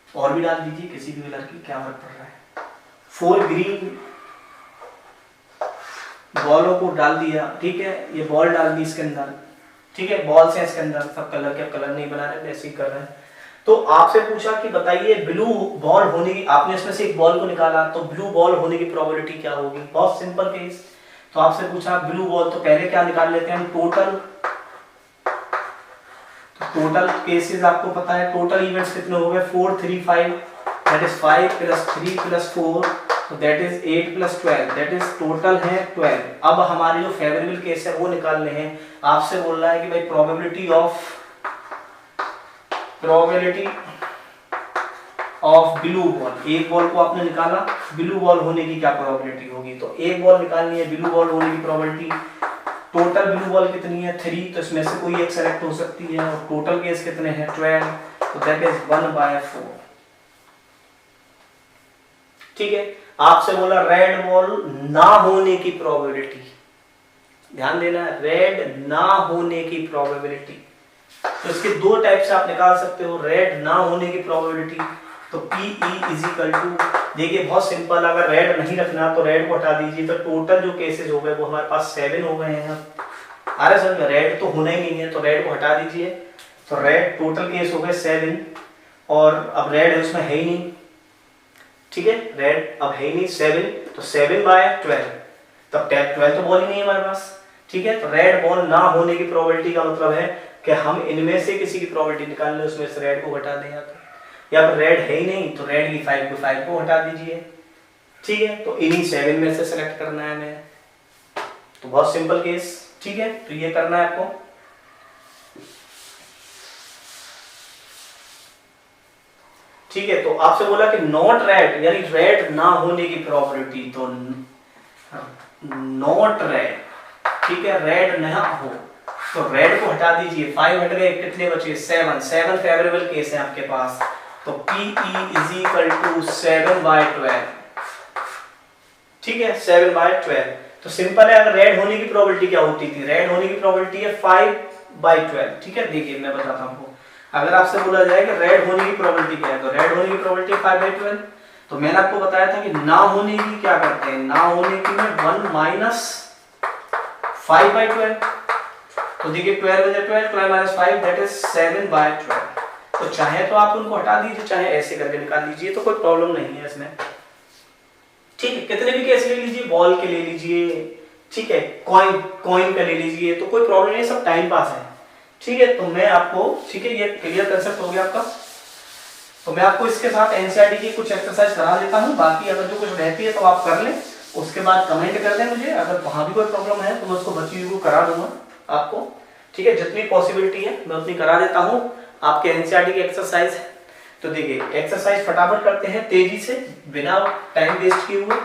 और भी डाल दीजिए किसी भी कलर की, क्या फर्क पड़ रहा है, 4 ग्रीन बॉलों को डाल दिया, ठीक है, ये बॉल डाल दी इसके अंदर, ठीक है, बॉल्स हैं इसके अंदर, सब कलर के कलर नहीं बना रहे, ऐसे ही कर रहे हैं। तो आपसे पूछा कि बताइए ब्लू बॉल होने की, आपने इसमें से एक बॉल को निकाला, तो ब्लू बॉल होने की प्रोबेबिलिटी क्या होगी। बहुत सिंपल केस। तो आपसे पूछा ब्लू बॉल, तो पहले क्या निकाल लेते हैं टोटल। तो टोटल केसेस आपको पता है, टोटल इवेंट्स कितने हो गए 4 3 5, दैट इज 5 + 3 + 4, तो that is 8 + 12, that is total है 12। अब हमारे जो फेवरेबल केस है वो निकालने हैं। आपसे बोल रहा है कि भाई प्रोबेबिलिटी ऑफ ब्लू बॉल, एक बॉल को आपने निकाला, ब्लू बॉल होने की क्या प्रोबेबिलिटी होगी। तो एक बॉल निकालनी है, ब्लू बॉल होने की प्रोबेबिलिटी, टोटल ब्लू बॉल कितनी है 3, तो इसमें से कोई एक सेलेक्ट हो सकती है, और टोटल केस कितने हैं 12, तो दैट इज 1/4। ठीक है, आपसे बोला रेड बॉल ना होने की प्रोबेबिलिटी, ध्यान देना, रेड ना होने की प्रोबेबिलिटी। तो इसके 2 टाइप से आप निकाल सकते हो रेड ना होने की प्रोबेबिलिटी। तो PE = देखिए बहुत सिंपल, अगर रेड नहीं रखना तो रेड को हटा दीजिए, तो टोटल जो केसेस हो गए वो हमारे पास 7 हो गए हैं। अरे सर रेड तो होना ही नहीं है, तो रेड को हटा दीजिए, तो रेड टोटल केस हो गए 7, और अब रेड उसमें है ही नहीं, ठीक है, रेड अब है ही नहीं 7, तो 7/12, तब 12 तो बॉल ही नहीं है हमारे पास, ठीक है। तो रेड बॉल ना होने की प्रोबेबिलिटी का मतलब है कि हम इनमें से किसी की प्रोबेबिलिटी निकाल लें, उसमें से रेड को हटा दें, या फिर रेड है ही नहीं तो रेड की 5 को हटा दीजिए, ठीक है। तो इन्हीं 7 में से सेलेक्ट करना है हमें, तो बहुत सिंपल केस, ठीक है। तो ये करना है आपको। ठीक है, तो आपसे बोला कि नॉट रेड यानी रेड ना होने की प्रोबेबिलिटी, तो नॉट रेड, ठीक है, रेड ना हो, तो रेड को हटा दीजिए, 500 कितने बचे, 7 फेवरेबल केस है आपके पास, तो PE इज इक्वल टू 7/12, ठीक है, 7/12। तो सिंपल है, अगर रेड होने की प्रोबेबिलिटी क्या होती थी, रेड होने की प्रोबेबिलिटी है 5/12, ठीक है। देखिए मैं बताता हूँ, अगर आपसे बोला जाए कि रेड होने की प्रोबेबिलिटी क्या है, तो रेड होने की प्रोबेबिलिटी 5/12, तो मैंने आपको बताया था कि ना होने की क्या करते हैं, ना होने की में 1 - 5/12, तो देखिए 12 - 5 दैट इज 7/12। तो चाहे तो आप उनको हटा दीजिए, चाहे ऐसे करके निकाल लीजिए, तो कोई प्रॉब्लम नहीं है इसमें, ठीक है। कितने भी केस ले लीजिए, बॉल के ले लीजिए, ठीक है, कॉइन का ले लीजिए, तो कोई प्रॉब्लम नहीं, सब टाइम पास है, ठीक है। तो मैं आपको, ठीक है, ये क्लियर कंसेप्ट हो गया आपका, तो मैं आपको इसके साथ एनसीईआरटी की कुछ एक्सरसाइज करा देता हूँ, बाकी अगर जो कुछ रहती है तो आप कर लें, उसके बाद कमेंट कर दें मुझे, अगर वहां भी कोई प्रॉब्लम है तो मैं उसको बची हुई को करा दूंगा आपको, ठीक है, जितनी पॉसिबिलिटी है मैं उतनी करा देता हूँ। आपके एनसीईआरटी की एक्सरसाइज है, तो देखिए एक्सरसाइज फटाफट करते हैं तेजी से, बिना टाइम वेस्ट किए हुए।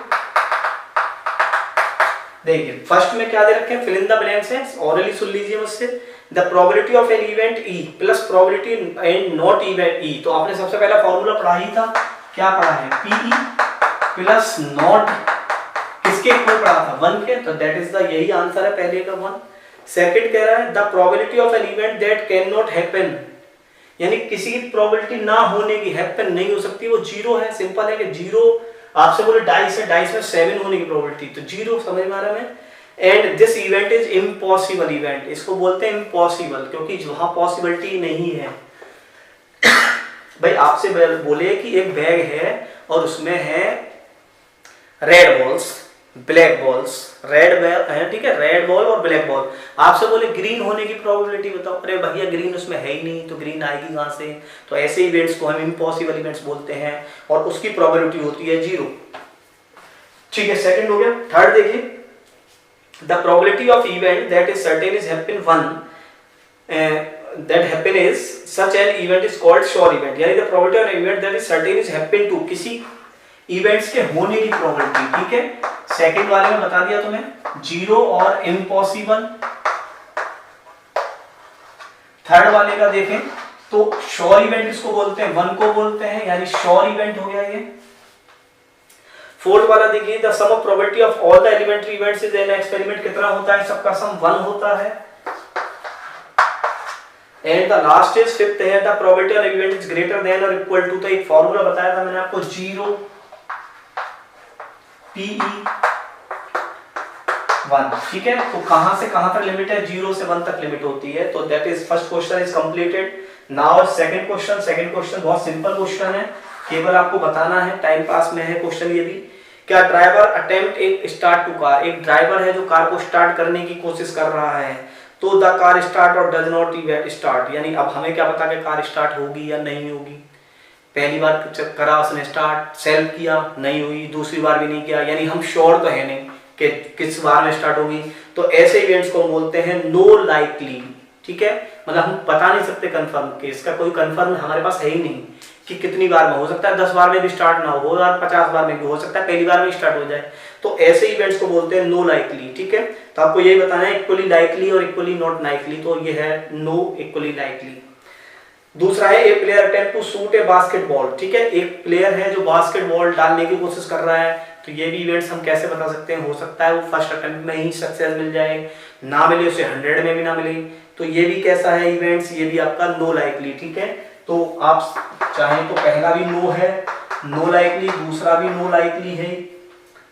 देखिए फर्स्ट में क्या दे रखे हैं, फिल इन द ब्लैंक्स है, ऑरली सुन लीजिए मुझसे। The probability of an event E plus probability and not event E, तो आपने सबसे पहला फॉर्मूला पढ़ा ही था, क्या पढ़ा है, PE प्लस नॉट किसके इक्वल पढ़ा था, 1 के, तो दैट इज द, यही आंसर है पहले का 1। सेकंड कह रहा है the probability of an event that can not happen, यानी किसी की प्रोबेबिलिटी ना होने की, हैपन नहीं हो सकती, वो 0 है, सिंपल है कि 0, आपसे बोले डाइस है, डाइस में 7 होने की प्रोबेबिलिटी, तो 0, समझ में आ रहा है। And this event is impossible event, इसको बोलते हैं इम्पॉसिबल, क्योंकि वहां पॉसिबिलिटी नहीं है। भाई आपसे बोले कि एक बैग है और उसमें है red balls, black balls, red है, ठीक है, रेड बॉल और ब्लैक बॉल, आपसे बोले ग्रीन होने की प्रोबेबिलिटी बताओ, अरे भैया ग्रीन उसमें है ही नहीं, तो ग्रीन आएगी कहां से, तो ऐसे इवेंट्स को हम इम्पॉसिबल इवेंट्स बोलते हैं, और उसकी प्रोबेबिलिटी होती है 0, ठीक है। सेकंड हो गया। थर्ड देखिए, the probability of event that is certain is happen 1 that happen is such an event is called sure event, यानी the probability of an event that is certain is happen to, किसी events के होने की probability, ठीक है। Second वाले में बता दिया तुम्हें 0 और इम्पॉसिबल। थर्ड वाले का देखें तो श्योर इवेंट किसको बोलते हैं, 1 को बोलते हैं, यानी श्योर इवेंट हो गया ये। फोर्थ वाला देखिए, the sum of probability of all the elementary events in an experiment कितना होता है, सबका सम 1 होता है। And the last is fifth है, the probability of event is greater than और इक्वल टू, तो एक फार्मूला बताया था मैंने आपको, 0 PE 1, ठीक है। तो कहां से कहां तक लिमिट है, 0 से 1 तक लिमिट होती है, तो that is first question is completed. Now second question बहुत सिंपल क्वेश्चन है, केवल आपको बताना है, टाइम पास में है क्वेश्चन ये भी। क्या ड्राइवर अटेम्प्ट एक स्टार्ट टू कार, एक ड्राइवर है जो कार को स्टार्ट करने की कोशिश कर रहा है, तो द कार स्टार्ट और डज नॉट स्टार्ट, यानी अब हमें क्या पता कि कार स्टार्ट होगी या नहीं होगी। पहली बार करा उसने स्टार्ट, सेल्फ किया, नहीं हुई, दूसरी बार भी नहीं किया, यानी हम श्योर तो है नहीं कि किस बार में स्टार्ट होगी, तो ऐसे इवेंट्स को बोलते हैं नो लाइकली, ठीक है। मतलब हम बता नहीं सकते कंफर्म कि इसका कोई कंफर्म हमारे पास है ही नहीं कि कितनी बार में हो सकता है, 10 बार में भी स्टार्ट ना हो और 50 बार में भी हो सकता है पहली बार में स्टार्ट हो जाए, तो ऐसे इवेंट्स को बोलते हैं नो लाइकली, ठीक है। तो आपको यही बताना है इक्वली लाइकली और इक्वली नॉट लाइकली, तो ये है नो इक्वली लाइकली। दूसरा है a player attempt to shoot a basketball, ठीक है, एक प्लेयर है जो बास्केटबॉल डालने की कोशिश कर रहा है, तो ये भी इवेंट्स हम कैसे बता सकते हैं, हो सकता है वो फर्स्ट अटेम्प्ट में ही सक्सेस मिल जाए, ना मिले उसे 100 में भी ना मिले, तो ये भी कैसा है इवेंट्स, ये भी आपका नो लाइकली, ठीक है। तो आप चाहें तो पहला भी नो है, नो लाइकली, दूसरा भी नो लाइकली है।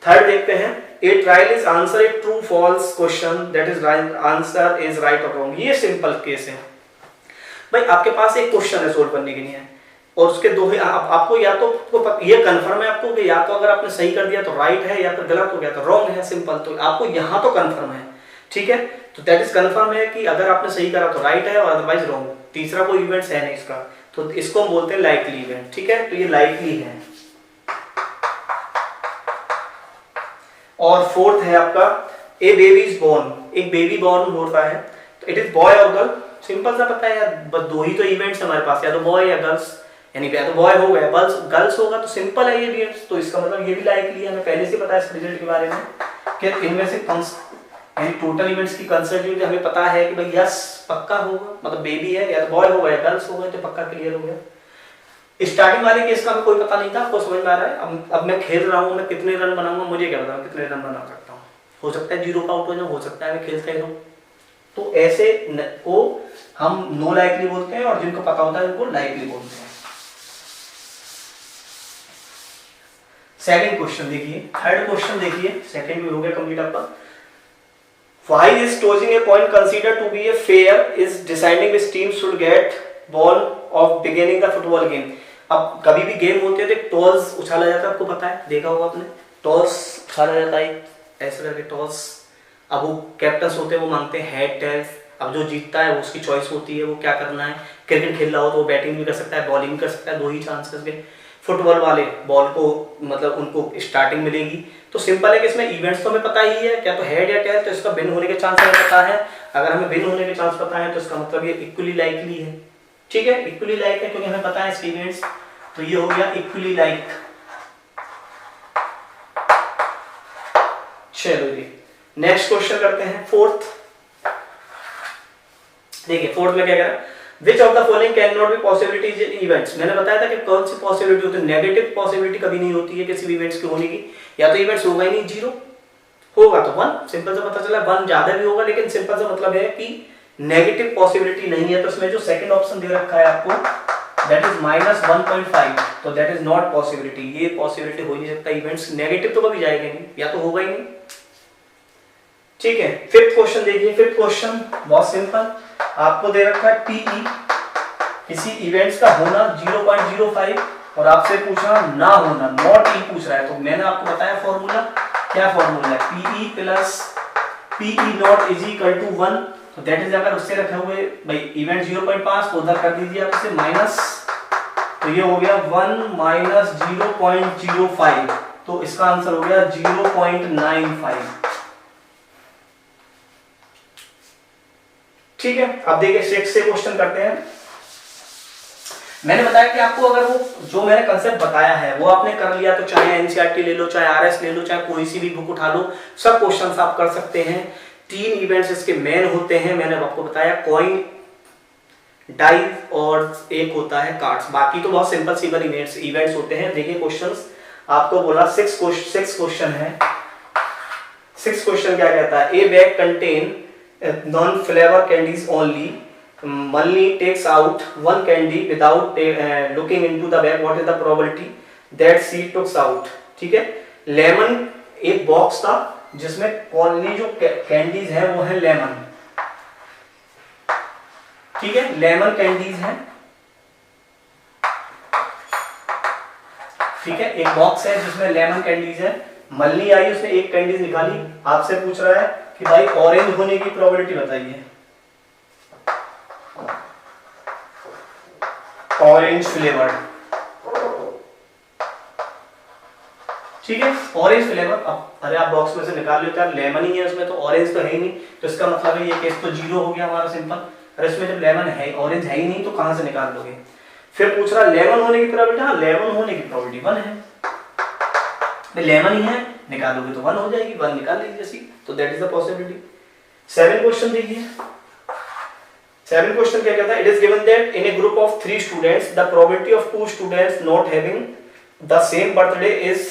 थर्ड देखते हैं, a trial is answer a true false question that is answer is right और रॉन्ग, ये सिंपल केस है। भाई आपके पास एक क्वेश्चन है सोल्व करने के लिए और उसके दो ही आपको या तो ये कंफर्म है आपको कि या तो अगर आपने सही कर दिया तो राइट है या फिर गलत हो गया तो रॉन्ग है, सिंपल। तो आपको यहाँ तो कंफर्म है, ठीक है, तो दैट इज कंफर्म है कि अगर आपने सही करा तो राइट है और अदरवाइज रॉन्ग, तीसरा कोई इवेंट्स है नहीं इसका, तो इसको हम बोलते हैं लाइकली इवेंट, ठीक है, तो ये लाइकली है। और फोर्थ है आपका ए बेबी इज बोर्न, एक बेबी बोर्न होता है, तो इट इज बॉय और गर्ल, सिंपल सा पता है यार, बस दो ही तो इवेंट्स हमारे पास, या तो बॉय या गर्ल्स, यानी या तो बॉय हो गया, गर्ल्स होगा तो सिंपल है ये भी, तो इसका मतलब ये भी लाइकली है, हमें पहले से पता है इस रिजल्ट के बारे में कि इनमें से यानी टोटल इवेंट्स की कंसर्टिव हमें पता है कि भाई यस पक्का होगा, मतलब बेबी है या तो बॉय होगा या गर्ल्स होगा, तो पक्का क्लियर हो गया। स्टार्टिंग वाले केस का हमें कोई पता नहीं था, आपको समझ में आ रहा है। अब मैं खेल रहा हूँ, मैं कितने रन बनाऊंगा मुझे क्या पता कितने रन बना सकता हूँ, हो सकता है 0 का आउट हो जाऊं, हो सकता है मैं खेलते रहूं। तो ऐसे को हम नो लाइकली बोलते हैं, और जिनको पता होता है उनको लाइकली बोलते हैं। सेकंड क्वेश्चन देखिए, थर्ड क्वेश्चन देखिए, सेकंड भी हो गया कंप्लीट आपका। Why is tossing a coin considered to be a fair is deciding which team should get ball of beginning the football game। अब कभी भी गेम होते हैं तो टॉस उछाला जाता है, आपको पता है, देखा होगा आपने, टॉस उछाला जाता है ऐसे करके टॉस। अब वो कैप्टन्स होते हैं वो मांगते हैं हेड टेल्स, अब जो जीतता है वो उसकी चॉइस होती है वो क्या करना है। क्रिकेट खेल रहा हो तो वो बैटिंग भी कर सकता है, बॉलिंग भी कर सकता है, दो ही चांसेस के। फुटबॉल वाले बॉल को मतलब उनको स्टार्टिंग मिलेगी। तो सिंपल है कि इसमें इवेंट्स तो हमें पता ही है, क्या तो हेड या टेल, तो इसका विन होने के चांस हमें पता है। अगर हमें विन होने के चांस पता है तो इसका मतलब ये इक्वली लाइकली है, ठीक है, इक्वली लाइक है क्योंकि हमें पता है इसके इवेंट्स, तो ये हो गया इक्वली लाइक। चलो जी नेक्स्ट क्वेश्चन करते हैं, फोर्थ। देखिए फोर्थ में क्या कह रहा है, Which of the following cannot be possibilities in events। मैंने बताया था कि कौन सी पॉसिबिलिटी होती है, नेगेटिव पॉसिबिलिटी कभी नहीं होती है किसी भी इवेंट्स के होने की। या तो इवेंट्स होगा ही नहीं, 0 होगा तो 1, सिंपल सा पता चला। 1 ज्यादा भी होगा, लेकिन सिंपल सा मतलब है कि नेगेटिव पॉसिबिलिटी नहीं है। तो इसमें जो सेकंड ऑप्शन दे रखा है आपको, दैट इज -1.5, तो दैट इज नॉट पॉसिबिलिटी, ये पॉसिबिलिटी हो नहीं सकता। इवेंट्स नेगेटिव तो कभी जाएगा नहीं, या तो होगा ही नहीं, ठीक है। फिफ्थ क्वेश्चन देखिए, फिफ्थ क्वेश्चन बहुत सिंपल, आपको दे रखा है पीई, किसी इवेंट्स का होना 0.05 और आपसे पूछा ना होना नॉट ई पूछ रहा है। तो मैंने आपको बताया फॉर्मूला, क्या फॉर्मूला है, P E plus P E not is equal to 1। तो दैट इज, अगर उससे रखे हुए भाई इवेंट 0.5 तो उधर कर दीजिए आप इसे माइनस, तो ये हो गया 1 माइनस 0.05, तो इसका आंसर हो गया 0.95, ठीक है। अब देखिए 6 से क्वेश्चन करते हैं। मैंने बताया कि आपको अगर वो जो मैंने कंसेप्ट बताया है वो आपने कर लिया तो चाहे एनसीईआरटी ले लो, चाहे आरएस ले लो, चाहे कोई सी भी बुक उठा लो, सब क्वेश्चंस आप कर सकते हैं। 3 इवेंट्स इसके मेन होते हैं, मैंने आपको बताया कॉइन, डाइस और एक होता है कार्ड्स। बाकी तो बहुत सिंपल सिंपल इवेंट्स होते हैं। देखिए क्वेश्चंस आपको बोला 6 क्वेश्चन है। 6 क्वेश्चन क्या कहता है, ए bag contain non-flavor candies only. Malini takes out 1 candy without looking into the bag. What is the probability that she took out? ठीक है। लेमन एक बॉक्स था जिसमें कॉलनी जो कैंडीज है वो है लेमन, ठीक है, लेमन कैंडीज है, ठीक है। एक बॉक्स है जिसमें लेमन कैंडीज है, मल्ली आई उसने एक कैंडीज निकाली, आपसे पूछ रहा है कि भाई ऑरेंज होने की प्रोबेबिलिटी बताइए, ऑरेंज फ्लेवर्ड, ठीक है, ऑरेंज फ्लेवर। अब अरे आप बॉक्स में से निकाल लो, यार लेमन ही है उसमें तो ऑरेंज तो है ही नहीं, तो इसका मतलब है ये केस तो 0 हो गया हमारा सिंपल। अरे इसमें जब लेमन है, ऑरेंज है ही नहीं, तो कहां से निकाल लोगे। फिर पूछ रहा लेमन होने की प्रोबेबिलिटी, हाँ लेमन होने की प्रोबेबिलिटी 1 है, लेमन ही है, निकालोगे तो 1 हो जाएगी, 1 निकाल लीजिए सी, तो that is the possibility. 7 question देखिए, 7 क्वेश्चन क्या कहता है, it is given that in A group of 3 students the probability of 2 students not having the same birthday is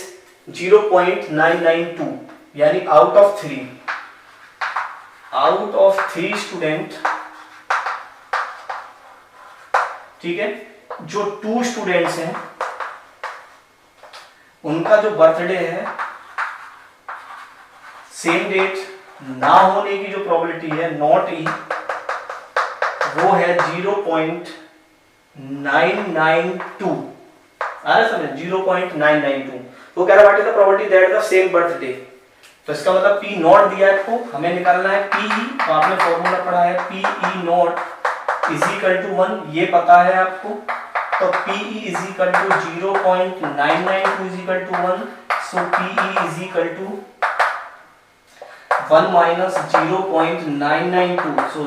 0.992, यानी आउट ऑफ 3 स्टूडेंट, ठीक है, जो 2 स्टूडेंट्स हैं उनका जो बर्थडे है सेम डेट ना होने की जो प्रोबेबिलिटी है नॉट ई, वो है 0.992, आ रहा समझ, 0.992। वो कह रहा what is the probability that the same birthday, तो इसका मतलब पी नॉट दिया है आपको, हमें निकालना है पी, तो आपने फॉर्मूला पढ़ा है P E not is equal to 1, ये पता है आपको, तो PE is equal to 0.992 is equal to 1, so PE is equal to 1 minus 0.992, so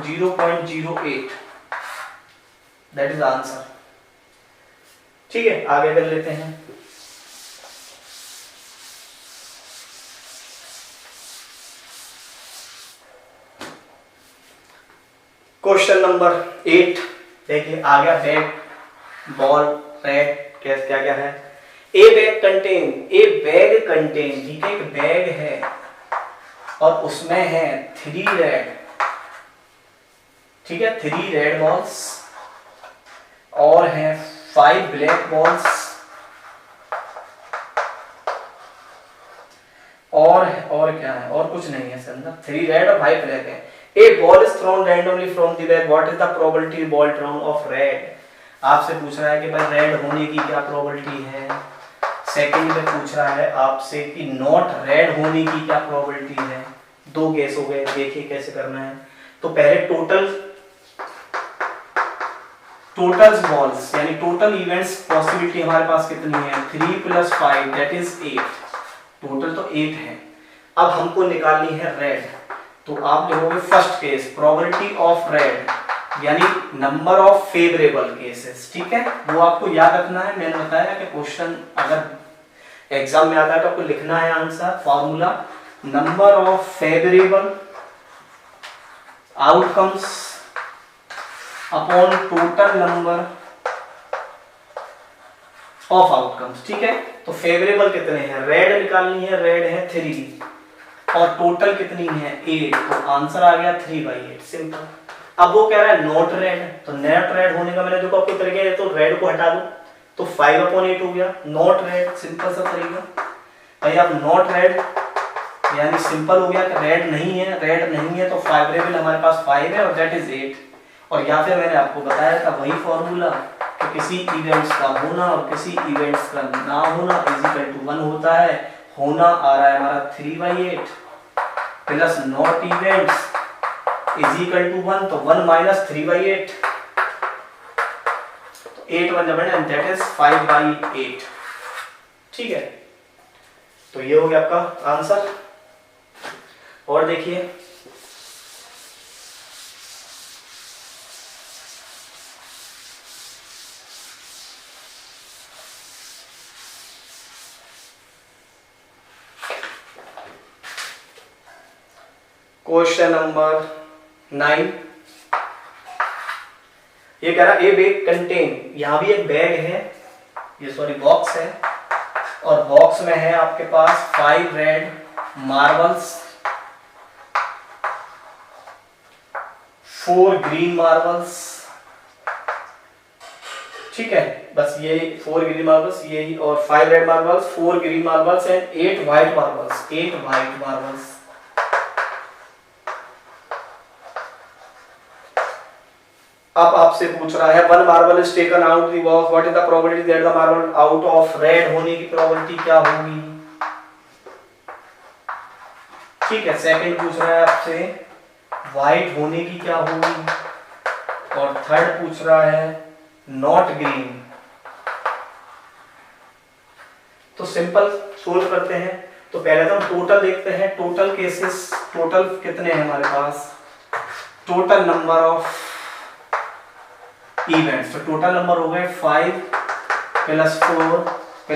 0.08, that is the answer। ठीक है, आगे कर लेते हैं। क्वेश्चन नंबर 8 देखिए, आ गया बैग, बॉल, रेड, क्या क्या है। ए बैग कंटेन, ठीक है, एक बैग है और उसमें है 3 रेड, ठीक है, 3 रेड बॉल्स और है 5 ब्लैक बॉल्स और क्या है, और कुछ नहीं है इसके अंदर, 3 रेड और 5 ब्लैक है। A ball is thrown randomly from the bag, what is the probability ball thrown of red. आपसे पूछ रहा है कि भाई रेड होने की क्या प्रोबेबिलिटी है। सेकंड में पूछ रहा है आपसे कि नॉट रेड होने की क्या प्रोबेबिलिटी है। 2 केस हो गए, देखिए कैसे करना है। तो पहले टोटल बॉल्स यानी टोटल इवेंट्स पॉसिबिलिटी हमारे पास कितनी है, 3 + 5 दैट इज 8, टोटल तो 8 है। अब हमको निकालनी है रेड, तो आप लिखोगे first case probability of red यानी नंबर ऑफ फेवरेबल केसेस, ठीक है, वो आपको याद रखना है। मैंने बताया कि क्वेश्चन अगर एग्जाम में आता है तो आपको लिखना है answer, formula number of favourable outcomes upon total number of outcomes, ठीक है। तो फेवरेबल कितने हैं, रेड निकालनी है, रेड है 3 और टोटल कितनी है 8, तो आंसर आ गया 3/8, सिंपल। अब वो कह रहा है नॉट रेड, तो नॉट रेड होने का मैंने देखो आपको तरीका है, तो रेड को हटा दो तो 5/8 हो गया, नॉट रेड, सिंपल सा तरीका। भाई अब नॉट रेड यानी सिंपल हो गया कि रेड नहीं है तो फेवरेबल हमारे पास 5 है और दैट इज 8। और या फिर मैंने आपको बताया था वही फॉर्मूला कि किसी इवेंट्स का होना और किसी इवेंट्स का ना होना इक्वल टू 1 होता है। होना आ रहा है हमारा 3/8 plus not events is equal to 1, तो 1 - 3/8, तो 8 1 एंड दैट इज 5/8, ठीक है। तो ये हो गया आपका आंसर। और देखिए क्वेश्चन नंबर 9, ये कह रहा ए बैग कंटेन, यहां भी एक बैग है, ये सॉरी बॉक्स है और बॉक्स में है आपके पास 5 रेड मार्बल्स, 4 ग्रीन मार्बल्स, ठीक है, बस यही 4 ग्रीन मार्बल्स यही, और 5 red marbles, 4 green marbles and 8 white marbles, 8 white marbles. अब आपसे पूछ रहा है one marble is taken out the box, what is the probability that the marble out of red होने की प्रोबेबिलिटी क्या होगी, ठीक है। सेकंड पूछ रहा है आपसे व्हाइट होने की क्या होगी और थर्ड पूछ रहा है नॉट ग्रीन। तो सिंपल सोल्व करते हैं। तो पहले तो हम टोटल देखते हैं, टोटल केसेस, टोटल कितने हैं हमारे पास, टोटल नंबर ऑफ इवेंट्स, तो टोटल नंबर हो गए 5 + 4 +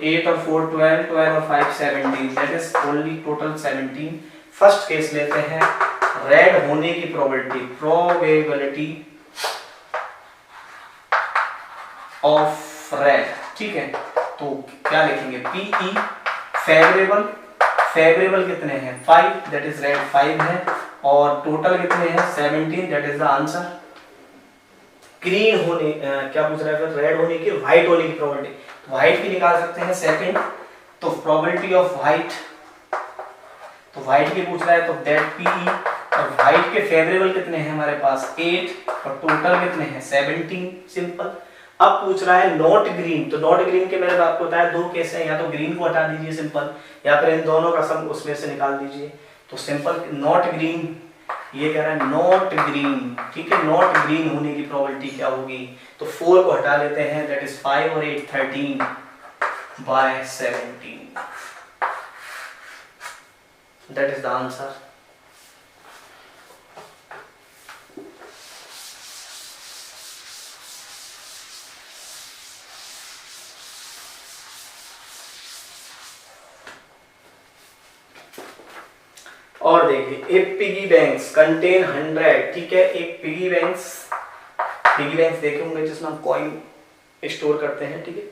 8 और 4 12 12 और 5 17, that is only total 17। First case लेते हैं, रेड होने की प्रोबेबिलिटी ऑफ रेड, ठीक है। तो क्या लिखेंगे पीई, फेवरेबल कितने हैं 5, दैट इज रेड 5 है, और टोटल कितने हैं 17, that is the answer. Green होने क्या पूछ रहा है फिर, रेड होने की, व्हाइट होने की प्रोबेबिलिटी, व्हाइट की निकाल सकते हैं सेकंड, तो प्रोबेबिलिटी ऑफ व्हाइट, तो व्हाइट की पूछ रहा है तो दैट पीई, और व्हाइट के फेवरेबल कितने हैं हमारे पास 8 और टोटल कितने हैं 17, सिंपल। अब पूछ रहा है नॉट ग्रीन, तो नॉट ग्रीन के मैंने आपको बताया 2 केस हैं, या तो ग्रीन को हटा दीजिए सिंपल, या फिर इन दोनों का सम उसमें से निकाल दीजिए। तो सिंपल नॉट ग्रीन, ये कह रहा है नॉट ग्रीन, ठीक है, नॉट ग्रीन होने की प्रोबेबिलिटी क्या होगी, तो 4 को हटा लेते हैं, दैट इज 5 और 8 13/17, दैट इज द आंसर। और देखिए एक पिगी बैंक्स कंटेन 100, ठीक है। एक पिगी बैंक्स देखे होंगे जिसमें हम कॉइन स्टोर करते हैं, ठीक है।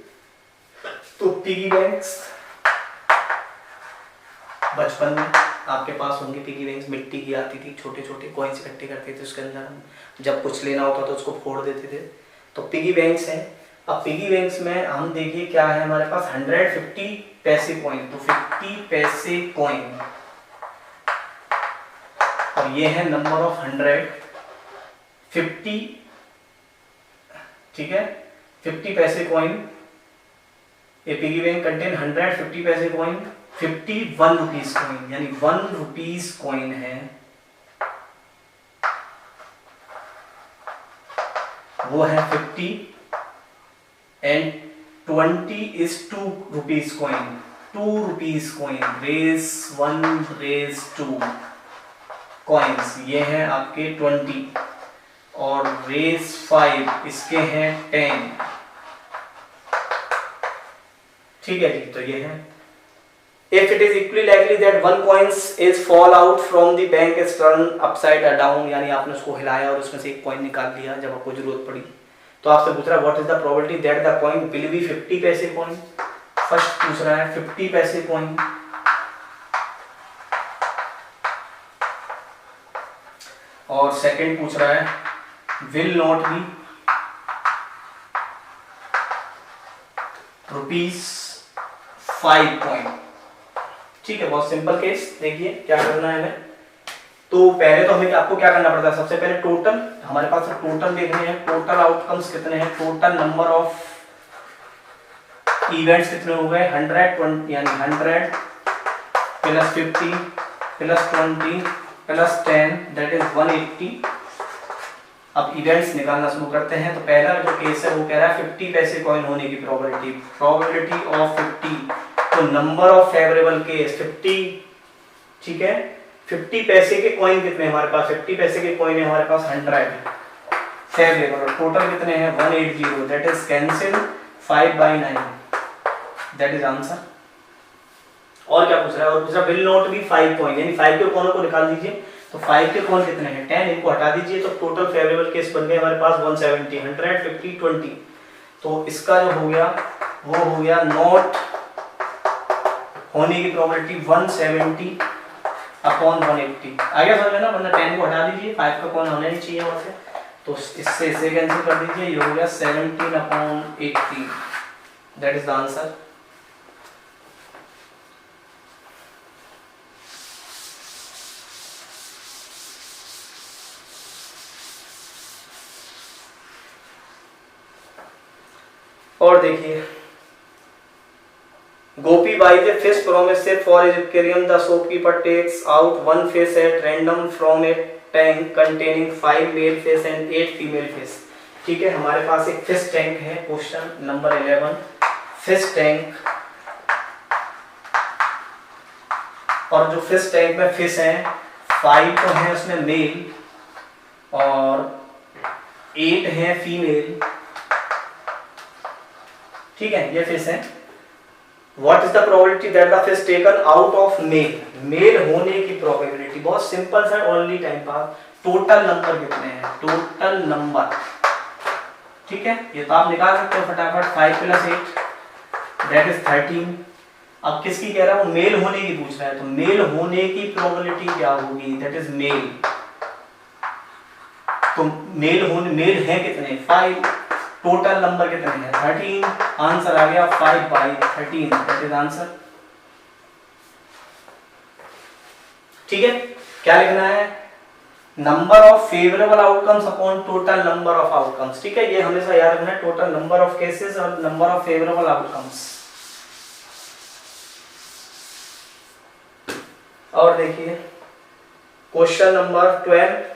तो पिगी बैंक्स बचपन में आपके पास होंगे पिगी बैंक्स, मिट्टी की आती थी, छोटे छोटे कॉइन्स इकट्ठे करते थे, उसके अंदर हम जब कुछ लेना होता था उसको फोड़ देते थे, तो पिगी बैंक्स हैं। अब पिगी बैंक्स में हम देखिए क्या है हमारे पास 150 पैसे कॉइन, तो 50 पैसे कॉइन, और ये है नंबर ऑफ 150, ठीक है। 50 पैसे कॉइन, ए पिगी बैंक कंटेन 150 पैसे कॉइन, 51 रुपीज कॉइन, यानी 1 रुपीज कॉइन है, वो है 50, and 20 is 2 rupees coin, 2 rupees coin, race 1 race 2 कॉइन्स, ये हैं आपके 20, और रेस 5 इसके हैं 10, ठीक है जी। तो ये है if it is equally likely that one coins is fall out from the bank is turned upside or down, यानी आपने उसको हिलाया और उसमें से एक कॉइन निकाल लिया जब आपको जरूरत पड़ी, तो आपसे पूछ रहा है what is the probability that the coin will be 50 पैसे कॉइन। फर्स्ट पूछ रहा है 50 पैसे कॉइन, और सेकंड पूछ रहा है विल नॉट बी ₹5 कॉइन, ठीक है। बहुत सिंपल केस। देखिए क्या करना है हमें, तो पहले तो हमें आपको क्या करना पड़ता है, सबसे पहले टोटल, हमारे पास टोटल देखने हैं, टोटल आउटकम्स कितने हैं, टोटल नंबर ऑफ इवेंट्स कितने हो गए 120, यानी 100 plus 50 plus 20 plus 10 that is 180। अब इवेंट्स निकालना शुरू करते हैं। तो पहला जो केस है वो कह रहा है 50 पैसे कॉइन होने की प्रोबेबिलिटी ऑफ 50, तो नंबर ऑफ फेवरेबल केस 50, ठीक है। 50 पैसे के कॉइन कितने हमारे पास, 50 पैसे के कॉइन है हमारे पास 100 फेवरेबल, टोटल कितने हैं 180, that is cancel 5/9, that is answer. और क्या पूछ रहा है, और पूछ रहा विल नॉट बी 5 कॉइन, यानी 5 के कॉइनों को निकाल दीजिए, तो 5 के कॉइन कितने हैं 10, इनको हटा दीजिए, तो टोटल फेवरेबल केस बन गए हमारे पास 170, 100 50 20, तो इसका जो हो गया वो हो गया नॉट होने की प्रोबेबिलिटी 170/180। आ गया समझ में ना, वरना 10 को हटा दीजिए, 5 का कॉइन होना नहीं चाहिए वहां से, तो इससे इसे कैंसिल कर दीजिए, ये हो गया 17/80, दैट इज द आंसर। और देखिए Gopi buys a fish from a chef for his aquarium. The shopkeeper takes out one fish at random from a tank containing 5 male fish and 8 female fish. ठीक है, हमारे पास एक fish tank है। Question number 11, fish tank, और जो fish tank में fish हैं 5 तो हैं उसमें मेल और 8 हैं फीमेल, ठीक है, ये फिश है। What is the probability that the fish taken out of male, male होने की प्रोबेबिलिटी, बहुत सिंपल सा, only time pass. Total number कितने हैं, टोटल नंबर, ठीक है, ये तो आप निकाल सकते हो फटाफट, 5 + 8 दैट इज 13। अब किसकी कह रहा हूं, मेल होने की पूछ रहा है, तो मेल होने की प्रोबेबिलिटी क्या होगी, दैट इज मेल। तो मेल है कितने 5, टोटल नंबर कितने हैं 13, आंसर आ गया 5/13, दैट इज आंसर। ठीक है, क्या लिखना है, number of favourable outcomes upon total number of outcomes. ठीक है, ये हमेशा याद रखना है, टोटल नंबर ऑफ केसेस और नंबर ऑफ फेवरेबल आउटकम्स। और देखिए question number 12,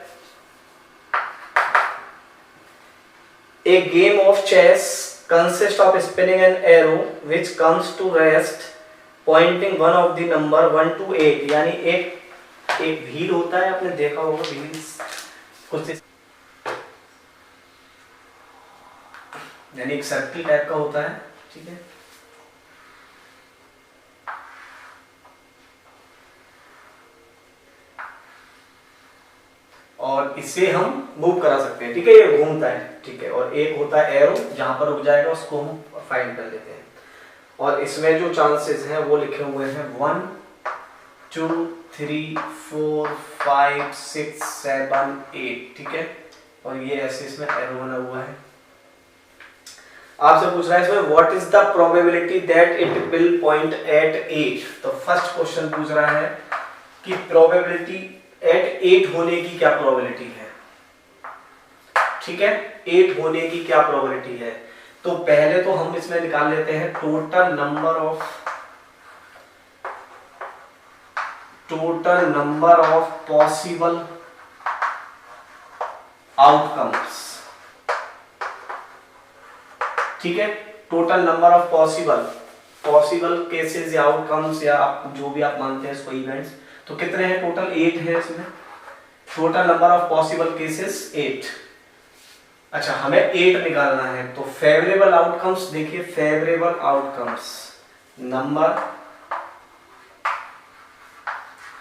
A game of chess consists of spinning an arrow which comes to rest pointing one of the number 1 to 8, यानी एक व्हील होता है, आपने देखा होगा व्हील्स कुछ यानी एक सर्किल टाइप का होता है, ठीक है। और इससे हम मूव करा सकते हैं, ठीक है, ये घूमता है, ठीक है, और एक होता है एरो, जहां पर रुक जाएगा उसको हम फाइंड कर लेते हैं। और इसमें जो चांसेस हैं वो लिखे हुए हैं 1 2 3 4 5 6 7 8, ठीक है, और ये ऐसे इसमें एरो बना हुआ है। आपसे पूछ रहा है इसमें what is the probability that it will point at 8। तो फर्स्ट क्वेश्चन पूछ रहा है कि प्रोबेबिलिटी एट 8 होने की क्या प्रोबेबिलिटी है, ठीक है, 8 होने की क्या प्रोबेबिलिटी है। तो पहले तो हम इसमें निकाल लेते हैं total number of possible outcomes, ठीक है, total number of possible cases या आउटकम्स या आप जो भी आप मानते हैं इसको इवेंट्स। तो कितने हैं टोटल, 8 है इसमें, total number of possible cases 8। अच्छा, हमें 8 निकालना है, तो फेवरेबल आउटकम्स देखिए, favourable outcomes, number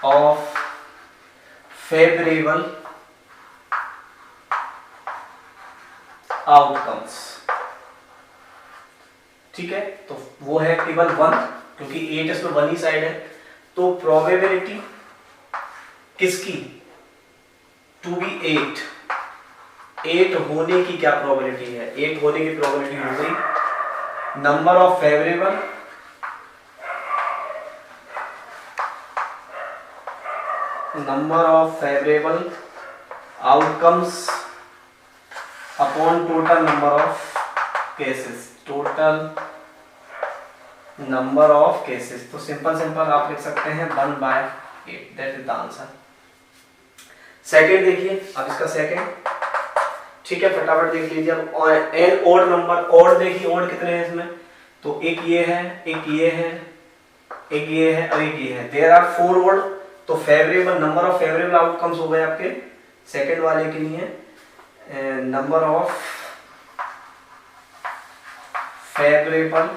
of favourable outcomes, ठीक है, तो वो है केवल 1, क्योंकि 8 इसमें 1 ही साइड है। तो प्रोबेबिलिटी किसकी, टू बी 8 होने की क्या प्रोबेबिलिटी है, 8 होने की प्रोबेबिलिटी हो गई number of favourable outcomes upon total number of cases, total number of cases. तो सिंपल आप लिख सकते हैं 1/8, that is the answer. Second देखिए, अब इसका सेकंड, ठीक है, फटाफट देख लीजिए। अब एन ओड नंबर, ओड देखिए, ओड कितने हैं इसमें, तो एक ये है, एक ये है, एक ये है और एक ये है, देयर आर 4 ओड। तो favourable number of favourable outcomes हो गए आपके सेकंड वाले के लिए, नंबर ऑफ फेवरेबल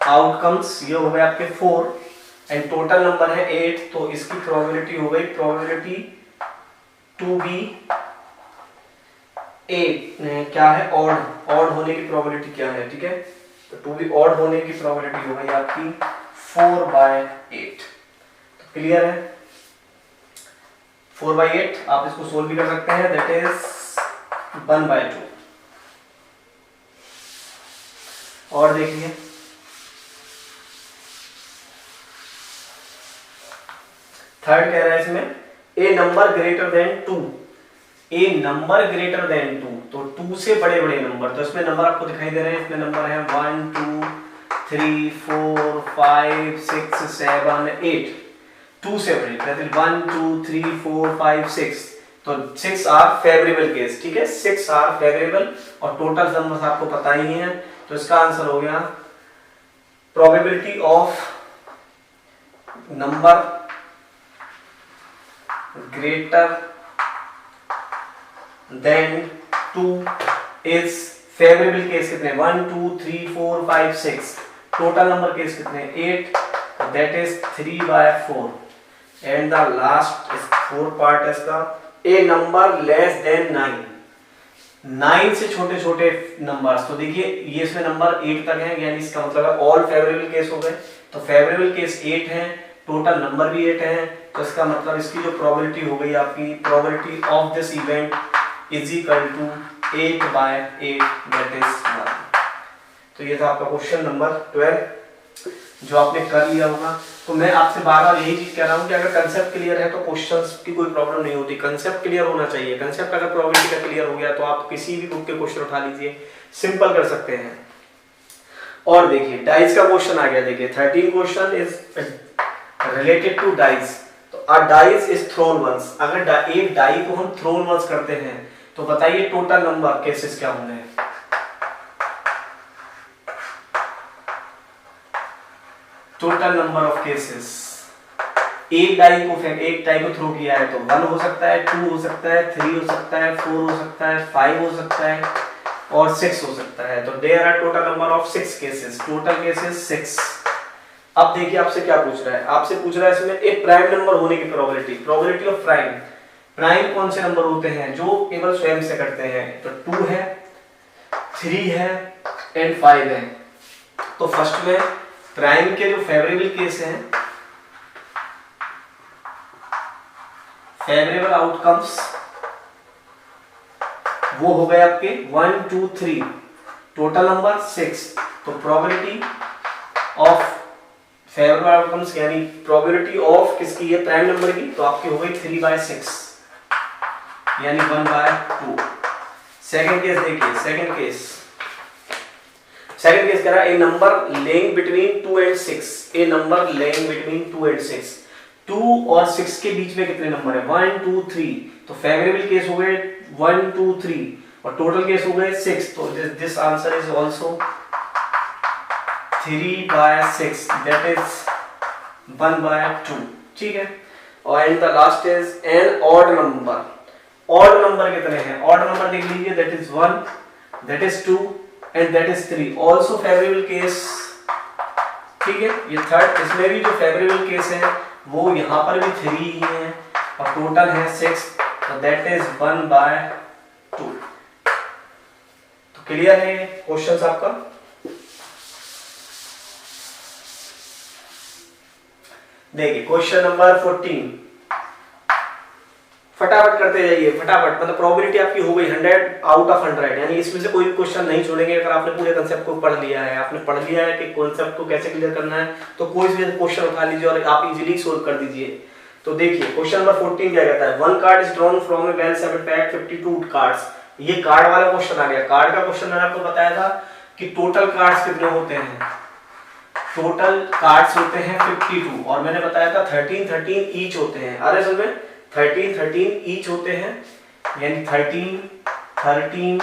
आउटकम्स, ये हो गए आपके 4 एंड टोटल नंबर है 8, तो इसकी प्रोबेबिलिटी हो गई, प्रोबेबिलिटी टू बी 8 क्या है, ऑड होने की प्रोबेबिलिटी क्या है, ठीक है, तो टू बी ऑड होने की प्रोबेबिलिटी हो गई आपकी 4/8। तो क्लियर है, 4/8 आप इसको सोल्व भी कर सकते हैं, दैट इज 1/2। और देखिए थर्ड कह रहा है इसमें ए नंबर ग्रेटर देन 2, ए नंबर ग्रेटर देन 2, तो 2 से बड़े बड़े नंबर, तो इसमें नंबर आपको दिखाई दे रहे हैं, इसमें नंबर है 1 2 3 4 5 6 7 8, 2 से बड़े, दैट इज 1 2 3 4 5 6, तो 6 आर फेवरेबल केस, ठीक है, 6 आर फेवरेबल, और टोटल नंबर्स आपको पता ही है, तो इसका आंसर हो गया probability of number greater than 2 is favourable case कितने, 1 2 3 4 5 6, टोटल नंबर केस कितने 8, that is 3/4 and the last is 4 part इसका, ए नंबर लेस देन 9 से छोटे छोटे नंबर्स। तो देखिए ये इसमें नंबर 8 तक है, यानी इसका मतलब है ऑल फेवरेबल केस हो गए, तो फेवरेबल केस 8 है, टोटल नंबर भी 8 है, तो इसका मतलब इसकी जो प्रोबेबिलिटी हो गई आपकी, probability of this event is equal to 8/8, that is 1। तो ये था आपका क्वेश्चन नंबर 12 जो आपने कर लिया होगा। तो मैं आपसे बार-बार यही चीज कह रहा हूँ कि अगर कंसेप्ट क्लियर है तो क्वेश्चंस की कोई प्रॉब्लम नहीं होती, कंसेप्ट क्लियर होना चाहिए। कंसेप्ट अगर प्रोबेबिलिटी का क्लियर हो गया तो आप किसी भी बुक के क्वेश्चन उठा लीजिए, सिंपल कर सकते हैं। और देखिए डाइस का क्वेश्चन आ गया, देखिए 13 question is related to dice. तो a dice is thrown once, अगर एक डाई को हम थ्रोन वंस करते हैं तो बताइए टोटल नंबर केसेस क्या होंगे। टोटल नंबर ऑफ केसेस, एक डाई को थ्रो किया है तो 1 हो सकता है, 2 हो सकता है, 3 हो सकता है, 4 हो सकता है, 5 हो सकता है, और 6 हो सकता है। तो there are total number of 6 cases, total cases 6। अब देखिए आपसे क्या पूछ रहा है, आपसे पूछ रहा है इसमें एक प्राइम नंबर होने की probability, probability of prime. Prime कौन से नंबर होते हैं जो केवल स्वयं से करते हैं? तो 2 है, 3 है एंड 5 है। तो फर्स्ट में प्राइम के जो फेवरेबल केस हैं, फेवरेबल आउटकम्स, वो हो गए आपके 1 2 3, टोटल नंबर 6। तो प्रोबेबिलिटी ऑफ फेवरेबल आउटकम्स यानी प्रोबेबिलिटी ऑफ किसकी है? प्राइम नंबर की। तो आपकी हो गई 3/6 यानी 1/2। सेकंड केस देखिए, सेकंड केस कह रहा है a number lying between 2 and 6, a number lying between 2 and 6। 2 और 6 के बीच में कितने नंबर है? 1 2 3। तो फेवरेबल केस हो गए 1 2 3 और टोटल केस हो गए 6। तो this answer is also 3/6, that is 1/2। ठीक है। और and the last is an odd number. Odd number कितने हैं? ऑड नंबर देख लीजिए, that is 1, that is 2 and that is 3, also favourable case. ठीक है, ये थर्ड, इसमें भी जो फेवरेबल केस है वो यहाँ पर भी 3 ही है और टोटल है 6, तो दैट इज 1/2। तो क्लियर है क्वेश्चंस आपका? देखिए क्वेश्चन नंबर 14, फटाफट करते जाइए, फटाफट। मतलब प्रोबेबिलिटी आपकी हो गई 100 आउट ऑफ 100, यानी इसमें से कोई भी क्वेश्चन नहीं छोड़ेंगे अगर आपने पूरे कंसेप्ट को पढ़ लिया है, आपने पढ़ लिया है कि कॉन्सेप्ट को कैसे क्लियर करना है, तो कोई भी क्वेश्चन उठा लीजिए और आप इजीली सोल्व कर दीजिए। तो देखिए क्वेश्चन नंबर 14 क्या कहता है? One card is drawn from a well saved pack 52 cards. ये कार्ड वाला क्वेश्चन आ गया। कार्ड का क्वेश्चन मैंने आपको बताया था कि टोटल कार्ड्स कितने होते हैं? टोटल कार्ड्स होते हैं 52 और मैंने बताया था 13 13 ईच होते हैं। अरे सुन में 13 13 ईच होते हैं, यानी 13 13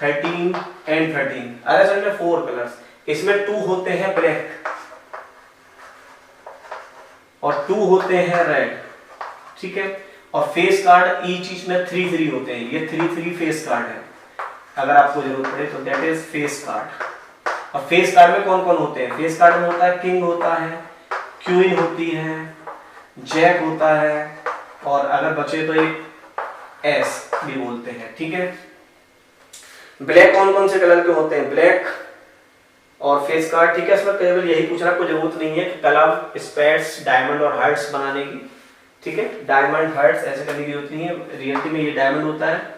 13 एंड 13। अरे सुन में 4 कलर्स, इसमें 2 होते हैं ब्लैक और 2 होते हैं रेड। ठीक है, और फेस कार्ड ईच ईच में 3 3 होते हैं। ये 3 3 फेस कार्ड है, अगर आपको जरूरत पड़े तो दैट इज फेस कार्ड। और फेस कार्ड में कौन कौन होते हैं? फेस कार्ड में होता है किंग होता है, क्वीन होती है, जैक होता है और अगर बचे तो एक एस भी बोलते हैं। ठीक है, ब्लैक कौन कौन से कलर के होते हैं? ब्लैक और फेस कार्ड। ठीक है, इसमें केवल यही पूछना, कोई जरूरत नहीं है कि कलर, स्पेड्स, डायमंड और हार्ट्स बनाने की। ठीक है, डायमंड हार्ट्स ऐसे करने की जरूरत नहीं है। रियलिटी में ये डायमंड होता है,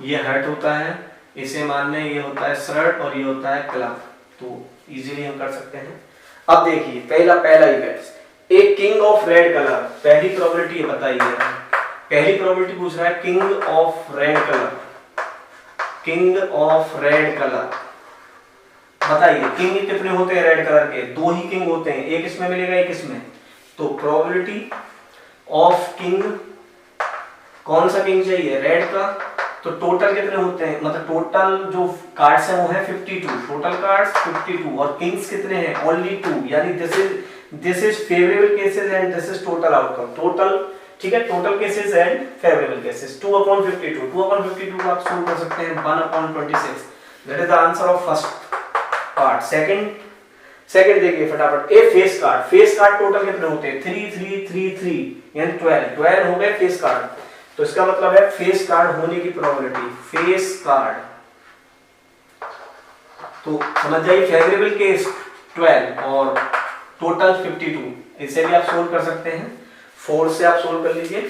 ये हार्ट होता है, इसे मानने ये होता है शर्ट और ये होता है क्लब। तो इजीली हम कर सकते हैं। अब देखिए पहला इवेंट, एक किंग ऑफ रेड कलर। पहली प्रोबेबिलिटी ये बताइए, पहली प्रोबेबिलिटी पूछ रहा है king of red colour, king of red colour. बताइए किंग कितने होते हैं रेड कलर के? 2 ही किंग होते हैं, एक इसमें मिलेगा एक इसमें। तो प्रोबेबिलिटी ऑफ किंग, कौन सा किंग चाहिए? रेड का। तो टोटल कितने होते हैं? मतलब टोटल जो कार्ड्स हैं वो है 52, टोटल कार्ड्स 52 और किंग्स कितने हैं? ओनली 2, यानी this is favourable cases and this is total outcome. Total, ठीक है, total cases and favourable cases. 2/52, 2/52 को आप सोल्व कर सकते हैं 1/26। That is the answer of first part. Second देखिए फटाफट, a face card. Face card total कितने होते हैं? 3 3 3 3 यानी 12 हो गए फेस कार्ड। तो इसका मतलब है फेस कार्ड होने की प्रोबेबिलिटी, फेस कार्ड। तो समझ जाइए फेवरेबल केस 12 और टोटल 52। इसे भी आप सोल्व कर सकते हैं, 4 से आप सोल्व कर लीजिए।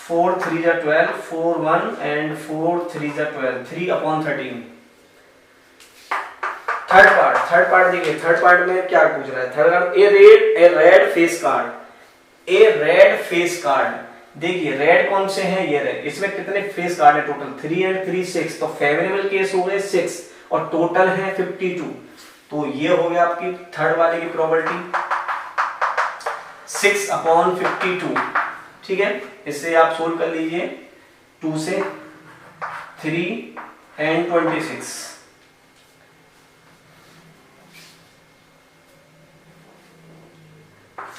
4 3 जा 12, 4 1 एंड 4 3 जा 12, 3/13। थर्ड पार्ट देखिए, थर्ड पार्ट में क्या पूछ रहा है? थर्ड, ए रेड फेस कार्ड, ए रेड फेस कार्ड। देखिए रेड कौन से हैं? ये रेड। इसमें कितने फेस कार्ड है टोटल? 3 एंड 3 6। तो फेवरेबल केस हो गए 6 और टोटल है 52। तो ये हो गया आपकी थर्ड वाले की प्रोबेबिलिटी 6/52। ठीक है, इससे आप सोल्व कर लीजिए 2 से 3 एंड 26।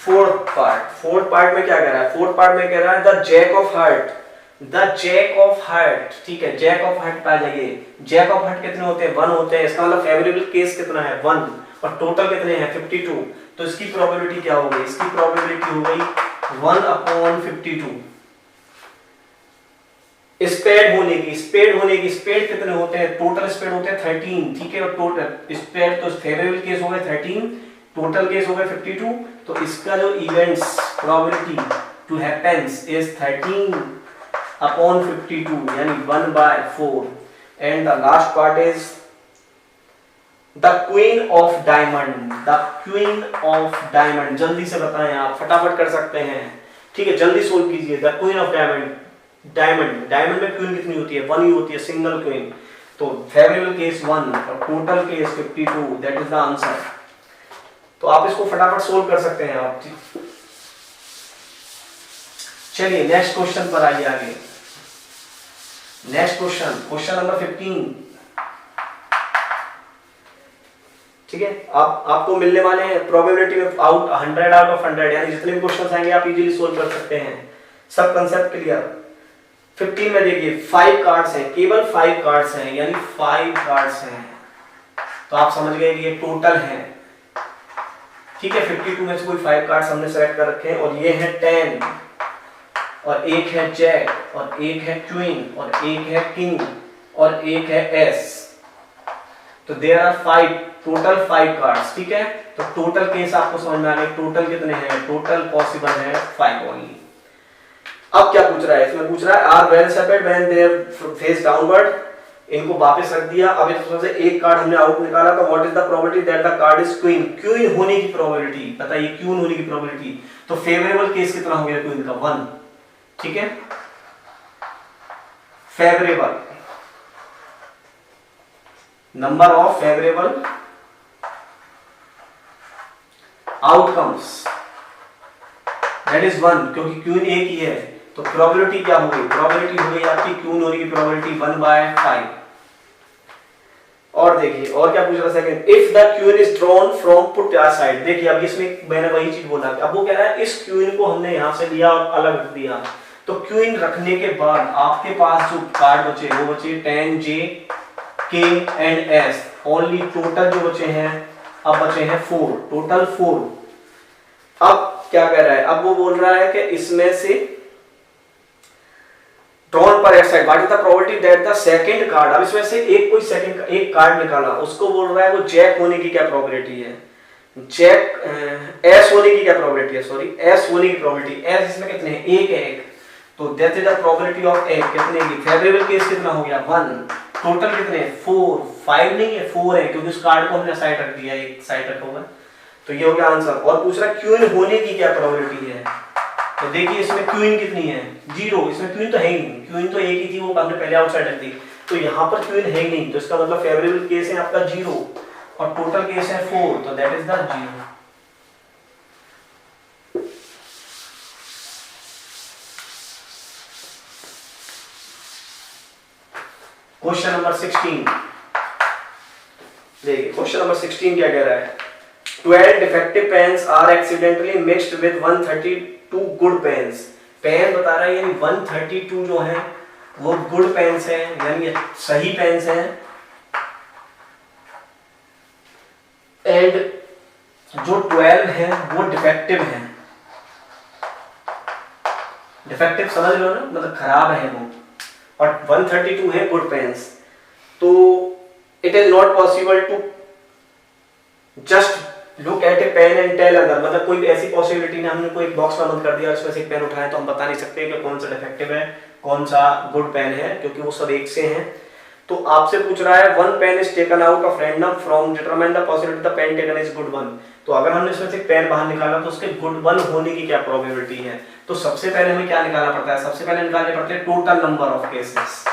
फोर्थ पार्ट में क्या कह रहा है? फोर्थ पार्ट में कह रहा है the jack of heart, the jack of heart, ठीक है, जैक ऑफ हार्ट पे आ जाइए। जैक ऑफ हार्ट कितने होते हैं? 1 होते हैं। इसका मतलब फेवरेबल केस कितना है? 1। और टोटल कितने हैं? 52। तो इसकी प्रोबेबिलिटी क्या हो गई? इसकी प्रोबेबिलिटी हो गई 1/52। स्पेड होने की स्पेड कितने होते हैं? टोटल स्पेड होते हैं 13, ठीक है। और टोटल स्पेड तो फेवरेबल केस हो गए 13, टोटल केस हो गए 52। तो इसका जो events probability to happens is 13/52 यानी 1/4। And the last part is the queen of diamond. The queen of diamond, जल्दी से बताएं, आप फटाफट कर सकते हैं, ठीक है, जल्दी सोल्व कीजिए। The queen of diamond, diamond में क्वीन कितनी होती है? 1 ही होती है, सिंगल क्वीन। तो फेवरेबल केस 1 और total case 52, that is the answer. तो आप इसको फटाफट सोल्व कर सकते हैं आप। चलिए नेक्स्ट क्वेश्चन पर आइए आगे। नेक्स्ट क्वेश्चन नंबर 15, ठीक है। आपको मिलने वाले हैं प्रोबेबिलिटी में 100 आउट ऑफ 100, यानी जितने भी क्वेश्चंस आएंगे आप इजीली सोल्व कर सकते हैं। सब कंसेप्ट क्लियर। 15 में देखिए 5 कार्ड्स हैं, केवल 5 कार्ड्स हैं, यानी 5 कार्ड्स हैं। तो आप समझ गए कि ये टोटल है, ठीक है। 52 में से कोई 5 कार्ड्स हमने सेलेक्ट कर रखे हैं और ये है 10, और एक है जैक, और एक है क्वीन, और एक है किंग, और एक है एस। तो देयर आर 5, टोटल 5 कार्ड्स, ठीक है। तो टोटल केस आपको समझ में आ गया, टोटल कितने हैं? टोटल पॉसिबल है 5 ओनली। अब क्या पूछ रहा है? इसमें पूछ रहा है are well separate when their face downward. इनको वापस रख दिया। अब इसमें से एक कार्ड हमने आउट निकाला, तो what is the probability that the card is queen? Queen होने की प्रोबेबिलिटी बताइए, क्वीन होने की प्रोबेबिलिटी। तो फेवरेबल केस कितना हो गया क्वीन का? 1, ठीक है। Favourable number of favourable outcomes that is 1, क्योंकि क्वीन एक ही है। तो प्रोबेबिलिटी क्या हो गई? प्रोबेबिलिटी हो गई आपकी क्वीन होने की प्रोबेबिलिटी 1/5। और देखिए और क्या पूछ रहा है second, if the queen is drawn from put side. देखिए अब इसमें मैंने वही चीज बोला, अब वो कह रहा है इस क्वीन को हमने यहां से लिया और अलग रख दिया। तो क्वीन रखने के बाद आपके पास जो कार्ड बचे वो बचे 10, J, K and S। Only total जो बचे हैं अब बचे हैं 4, टोटल 4। अब क्या कह रहा है? अब वो बोल रहा है कि इसमें से ड्रॉन पर एक side what is the probability that the second card. अब इसमें से एक कार्ड निकाला, उसको बोल रहा है वो जैक होने की क्या प्रोबेबिलिटी है? जैक एस होने की क्या प्रोबेबिलिटी है? सॉरी, एस होने की प्रोबेबिलिटी। एस इसमें कितने हैं? एक है एक। तो that is the probability of एक कितने की? फेवरेबल केस कितना हो गया? 1। टोटल कितने? 4, 5 नहीं है 4 है, क्योंकि उस कार्ड को हमने साइड रख दिया, एक साइड रखा हुआ है। तो ये हो गया आंसर। और पूछ रहा है क्वीन होने की क्या प्रोबेबिलिटी है? तो देखिए इसमें क्वीन कितनी है? 0। इसमें क्वीन तो है ही नहीं, क्वीन तो एक ही थी, वो हमने पहले आउटसाइड रख दी। तो यहाँ पर क्वीन है ही नहीं, तो इसका मतलब फेवरेबल केस है आपका 0 और टोटल केस है 4, तो that is the 0। Question number 16 देखिए, क्वेश्चन नंबर 16 क्या कह रहा है? 12 defective pens are accidentally mixed with 132 good pens। Pen बता रहा है यानी 132 जो है वो गुड पेन्स हैं, यानी सही पेन्स हैं, एंड जो 12 हैं वो डिफेक्टिव हैं। डिफेक्टिव समझ लो ना, मतलब खराब है वो, और 132 है गुड पेन्स। तो it is not possible to just look at a pen and tell other, मतलब कोई ऐसी पॉसिबिलिटी नहीं, हमने कोई एक बॉक्स में बंद कर दिया उसमें से एक पेन उठाया तो हम बता नहीं सकते कि कौन सा डिफेक्टिव है कौन सा गुड पेन है, क्योंकि वो सब एक से हैं। तो आपसे पूछ रहा है one pen is taken out of random from determine the possibility the pen taken is good one. तो अगर हमने इसमें से पेन बाहर निकाला तो उसके गुड वन होने की क्या प्रोबेबिलिटी है? तो सबसे पहले हमें क्या निकालना पड़ता है? सबसे पहले निकालने पड़ते हैं total number of cases,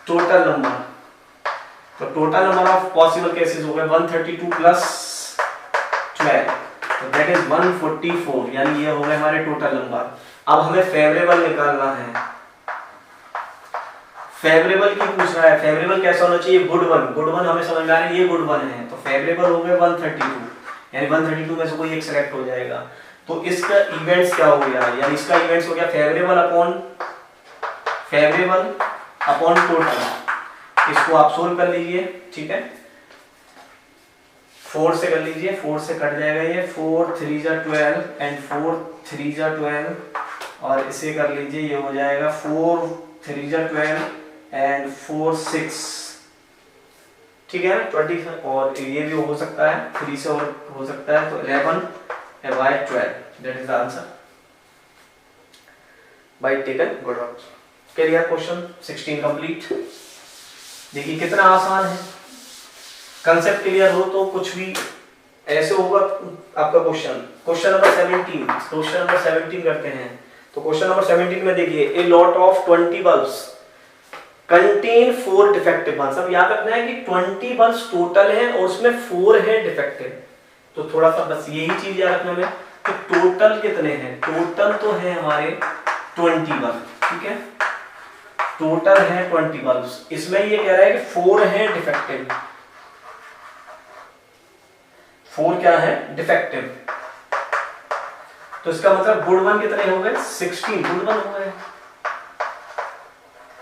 total number. तो total number of possible cases हो गए 132 प्लस 12, तो दैट इज 144, यानी ये हो गए हमारे टोटल नंबर। अब हमें फेवरेबल निकालना है। फेवरेबल की पूछ रहा है, फेवरेबल कैसा होना चाहिए? Good one. गुड वन हमें समझ में आ रहा है ये गुड वन है, तो फेवरेबल हो गए 132, यानी 132 में से कोई एक सेलेक्ट हो जाएगा। तो इसका इवेंट्स क्या हो गया? यानी इसका इवेंट्स हो गया favourable upon favourable upon total, इसको आप सोल्व कर लीजिए, ठीक है। 4 से कर लीजिए, 4 से कट जाएगा ये, 4 3 जा 12 एंड 4 3 जा 12, और इसे कर लीजिए, ये हो जाएगा 4 3 जा 12 एंड 4 6, ठीक है 20, और ये भी हो सकता है 3 से और हो सकता है, तो 11 by 12, that is the answer by taken good work. Clear, question 16 complete. देखिए कितना आसान है, कंसेप्ट क्लियर हो तो कुछ भी ऐसे होगा आपका question. Question number 17, question number 17 करते हैं। तो क्वेश्चन नंबर 17 में देखिए, a lot of 20 bulbs contain 4 defective bulbs. अब याद रखना है कि 20 बल्ब्स टोटल है और उसमें 4 है डिफेक्टिव, तो थोड़ा सा बस यही चीज याद रखना है कि टोटल कितने हैं। टोटल तो है हमारे 20 बल्ब, ठीक है, टोटल है 20 बल्ब्स। इसमें ये कह रहा है कि 4 है डिफेक्टिव, 4 क्या है डिफेक्टिव, तो इसका मतलब गुड वन कितने हो गए 16 गुड वन हो गए।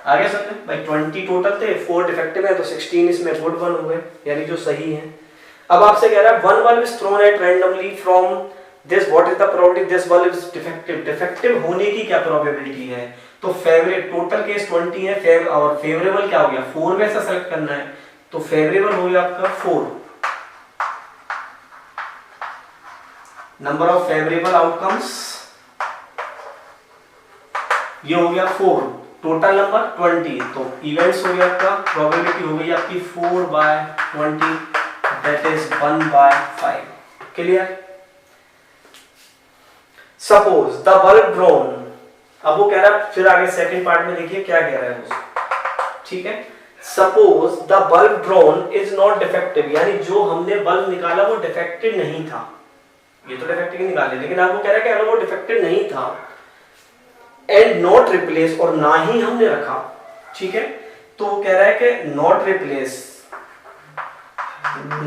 आगे समझे भाई, 20 टोटल थे, 4 डिफेक्टिव है, तो 16 इसमें गुड वन हो गए, यानी जो सही है। अब आपसे कह रहा है one bulb is thrown at randomly from this, what is the probability this bulb is defective. Defective होने की क्या प्रोबेबिलिटी है, तो फेवरेट टोटल केस 20 है, और फेवरेबल क्या हो गया 4 में से सेलेक्ट करना है, तो फेवरेबल हो गया आपका 4। नंबर ऑफ फेवरेबल आउटकम्स ये हो गया 4, टोटल नंबर 20, तो इवेंट्स हो गया आपका, प्रोबेबिलिटी हो गई आपकी 4/20, that is 1/5। Clear. Suppose the bulb drone, अब वो कह रहा है, फिर आगे सेकंड पार्ट में देखिए क्या कह रहा है वो, ठीक है। Suppose the bulb drone is not defective, यानी जो हमने बल्ब निकाला वो डिफेक्टिव नहीं था, ये तो डिफेक्टिव निकाले, लेकिन आपको कह रहा है कि अगर वो डिफेक्टिव नहीं था एंड नॉट रिप्लेस, और ना ही हमने रखा, ठीक है, तो वो कह रहा है कि नॉट रिप्लेस,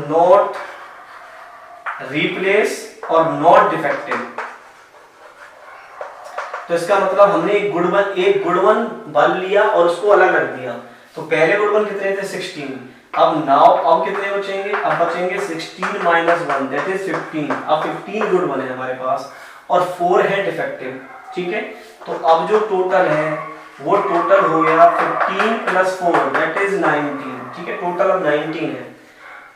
नॉट रिप्लेस और नॉट डिफेक्टिव, तो इसका मतलब हमने एक गुड वन बल्ब लिया और उसको अलग रख दिया, तो पहले गुड वन कितने थे 16, अब कितने बचेंगे, अब बचेंगे 16 - 1 दैट इज 15, अब 15 गुड वन है हमारे पास और 4 है डिफेक्टिव, ठीक है। तो अब जो टोटल है वो टोटल हो गया 15 + 4 दैट इज 19, ठीक है, टोटल अब 19 है।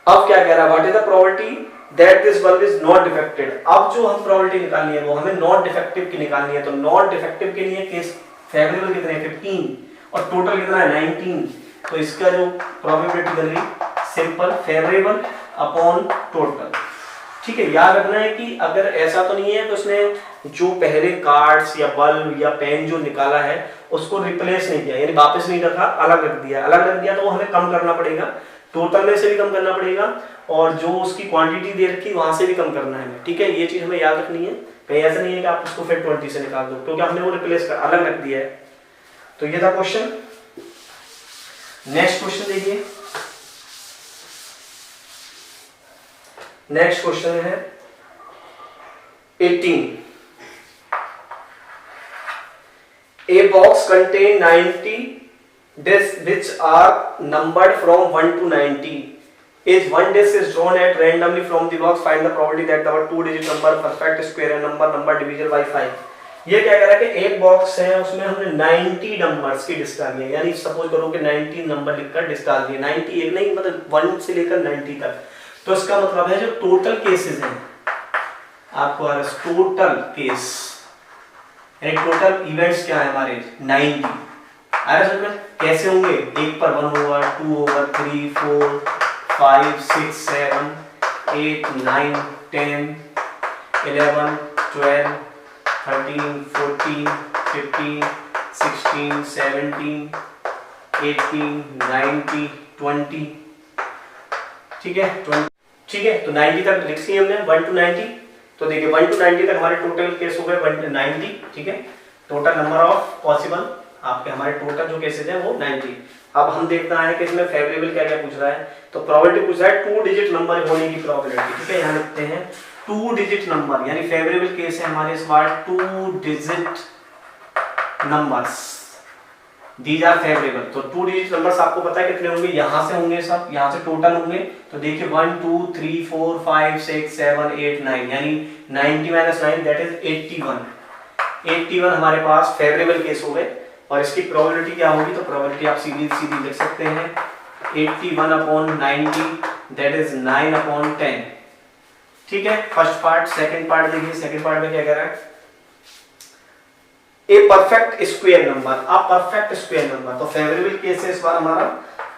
अब क्या कह रहा है, what is the probability that this bulb is not defected. अब जो हम प्रोबेबिलिटी निकालनी है वो हमें नॉट डिफेक्टिव की निकालनी है, तो नॉट डिफेक्टिव के लिए केस फेवरेबल कितने हैं 15 और टोटल कितना है 19, तो इसका जो प्रोबेबिलिटी बन गई सिंपल फेवरेबल अपॉन टोटल, ठीक है। याद रखना है कि अगर ऐसा तो नहीं है तो उसने जो पहले कार्ड्स या बल्ब या पेन जो निकाला है उसको रिप्लेस नहीं किया, यानी वापस नहीं रखा, अलग रख दिया, तो वो हमें कम करना पड़ेगा, टोटल में से भी कम करना पड़ेगा और जो उसकी क्वांटिटी दे रखी वहां से भी कम करना है, ठीक है। ये चीज हमें याद रखनी है, कहीं ऐसा नहीं है कि आप उसको फिर 20 से निकाल दो, क्योंकि हमने वो रिप्लेस कर अलग रख दिया है। तो ये था क्वेश्चन। नेक्स्ट क्वेश्चन देखिए, नेक्स्ट क्वेश्चन है 18। A box contain 90 discs which are numbered from 1 to 90. If one disc is drawn at randomly from the box, find the probability that our 2-digit number perfect square and number divisible by 5. ये क्या कह रहा है कि एक box है उसमें हमने 90 नंबर्स की डिस्क डाली है, यानी सपोज करो कि 90 नंबर लिखकर डिस्क डाल दिए, 90 एक नहीं मतलब 1 से लेकर 90 तक, तो इसका मतलब है जो टोटल केसेस हैं आपको टोटल केस यानी टोटल इवेंट्स क्या है हमारे 90, आया समझ में कैसे होंगे, एक पर 1 होगा, 2 होगा, 3 4 5 6 7 8 9 10 11 12 13 14 15 16 17 18 19 20, ठीक है 20, ठीक है। तो 90 तक लिख सी हमने 1 to 90, तो देखिए 1 to 90 तक हमारे टोटल केस हो गए 1 to 90, ठीक है। टोटल नंबर ऑफ पॉसिबल आपके हमारे टोटल जो केसेस हैं वो 90। अब हम देखना है कि इसमें फेवरेबल क्या क्या पूछ रहा है, तो प्रोबेबिलिटी पूछ रहा है 2 डिजिट नंबर होने की प्रोबेबिलिटी, ठीक है। यहाँ लिखते हैं 2 डिजिट नंबर, यानी फेवरेबल केस है हमारे इस बार 2 digit numbers, these are favourable. तो 2 डिजिट नंबर्स आपको पता है कितने होंगे, यहाँ से होंगे सब, यहाँ से टोटल होंगे। तो देखिए 1 2 3 4 5 6 7 8 9, यानी 90 - 9 दैट इज 81। 81 हमारे पास फेवरेबल केस हो गए। और इसकी प्रोबेबिलिटी क्या होगी, तो प्रोबेबिलिटी आप सीधी सीधी लिख सकते हैं 81/90 दैट इज 9/10। ठीक है, फर्स्ट पार्ट। सेकंड पार्ट देखिए, सेकंड पार्ट में क्या कह रहा है, ए परफेक्ट स्क्वायर नंबर। अब परफेक्ट स्क्वायर नंबर, तो फेवरेबल केस है इस बार हमारा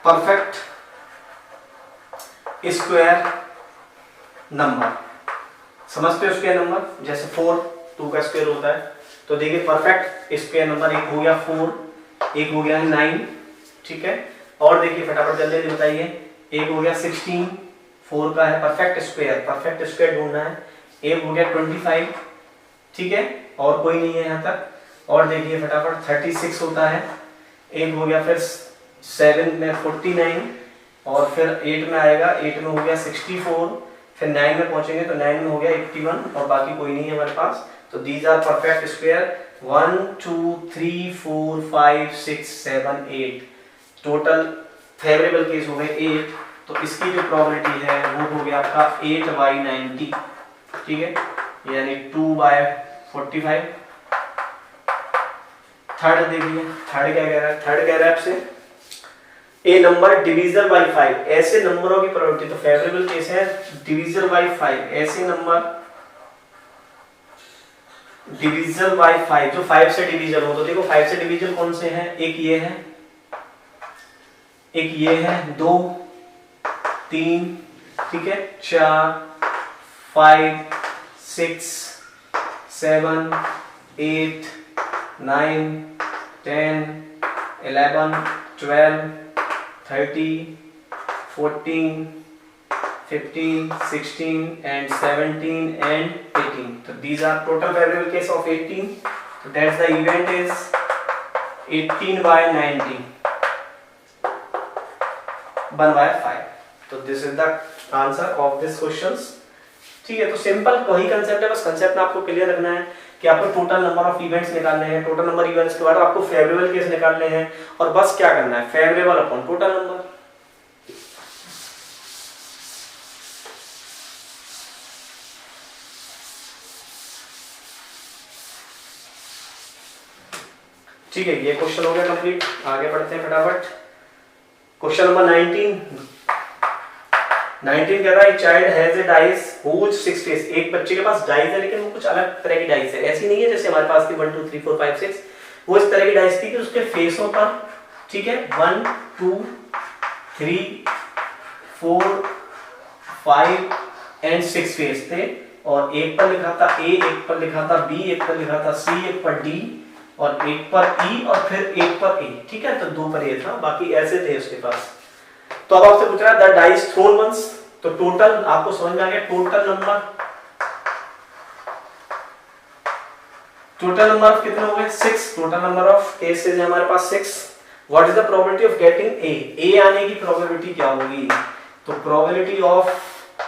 परफेक्ट स्क्वायर नंबर। समझते हो स्क्वायर नंबर, जैसे 4 2 का स्क्वायर होता है। तो देखिए परफेक्ट स्क्वायर नंबर एक हो गया 4, एक हो गया 9, ठीक है। और देखिए फटाफट जल्दी बताइए, एक हो गया 16 4 का है परफेक्ट स्क्वायर ढूंढना है। एक हो गया 25, ठीक है, और कोई नहीं है यहाँ तक। और देखिए फटाफट 36 होता है। एक हो गया फिर 7 में 49, और फिर 8 में आएगा, 8 में हो गया 64, फिर 9 में पहुंचेंगे तो 9 में हो गया 81, और बाकी कोई नहीं है हमारे पास। तो these are perfect square 1 2 3 4 5 6 7 8। Total favourable case हो गए 8। तो इसकी जो प्रोबेबिलिटी है वो हो गया आपका 8/90, ठीक है, यानी 2/45। थर्ड देखिए, थर्ड क्या कह रहा है, थर्ड कह रहा है आपसे ए नंबर डिविजल बाय 5। ऐसे नंबरों की प्रोबेबिलिटी, तो फेवरेबल केस है डिविजल बाय 5, ऐसे नंबर डिविजल बाय 5 जो 5 से डिविजल हो। तो देखो 5 से डिविजल कौन से हैं, एक ये है, एक ये है, 2 3, ठीक है, 4 5 6 7 8 9 10 11 12 13 14 15 16 and 17 and 18. So these are total favorable case of 18. So that's the event is 18/90 1/5. So this is the answer of this questions. ठीक है, तो सिंपल वही कंसेप्ट है, बस कंसेप्ट में आपको क्लियर रखना है कि आपको टोटल नंबर ऑफ इवेंट्स निकालने हैं। टोटल नंबर इवेंट्स के बाद आपको फेवरेबल केस निकालने हैं, और बस क्या करना है, फेवरेबल अपॉन टोटल नंबर। ठीक है, ये क्वेश्चन हो गया कंप्लीट। आगे बढ़ते हैं फटाफट। क्वेश्चन नंबर 19 कह रहा है child has a dice whose 6 face. एक बच्चे के पास डाइस है, लेकिन वो कुछ अलग तरह की डाइस है, ऐसी नहीं है जैसे हमारे पास थी 1 2 3 4 5 6। वो इस तरह की डाइस थी कि उसके फेसों पर, ठीक है, 1 2 3 4 5 एंड 6 फेस थे, और एक पर लिखा था ए, एक पर लिखा था बी, एक पर लिखा था सी, एक पर डी, और एक पर ई, और फिर एक पर ए, ठीक है। तो 2 पर ए था, बाकी ऐसे थे उसके पास। तो अब आपसे पूछ रहा है द डाइस थ्रोन वंस। तो टोटल आपको समझ में आ गया, टोटल नंबर कितने हो गए, 6। टोटल नंबर ऑफ केसेस है हमारे पास 6। What is the probability of getting a आने की प्रोबेबिलिटी क्या होगी, तो प्रोबेबिलिटी ऑफ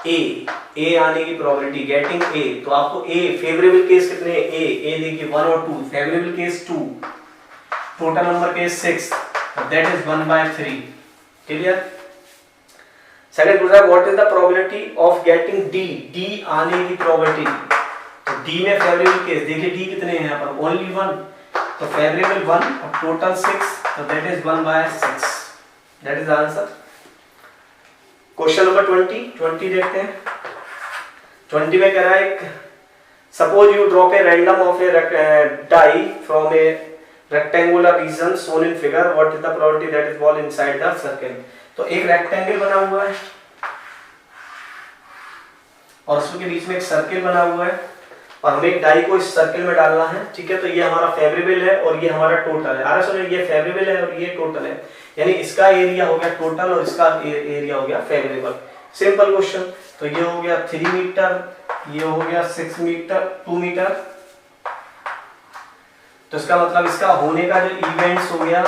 ए आने की प्रोबेबिलिटी गेटिंग ए। तो आपको ए फेवरेबल केस कितने, ए देखिए 1 और 2, favourable case 2, total number case 6, that is 1/3। Clear. Second पूछ रहा है what is the probability of getting D आने की प्रोबेबिलिटी। तो डी में फेवरेबल केस देखिए, डी कितने हैं यहाँ पर, ओनली 1, तो फेवरेबल 1 और टोटल 6, तो that is 1/6, that is answer. Question number 20 देखते हैं। 20 में कह रहा है suppose you drop a random off a die from a rectangular region shown in figure, what is the probability that is fall inside the circle। तो एक rectangle बना हुआ है और उसके बीच में एक सर्किल बना हुआ है, और हमें एक डाई को इस सर्किल में डालना है, ठीक है। तो ये हमारा फेवरेबल है और ये हमारा टोटल है। अरे सुनिए, ये फेवरेबल है और ये टोटल है, यानी इसका एरिया हो गया टोटल और इसका एरिया हो गया फेवरेबल। Simple question. तो ये हो गया 3 मीटर, ये हो गया 6 मीटर 2 मीटर। तो इसका मतलब इसका होने का जो इवेंट्स हो गया,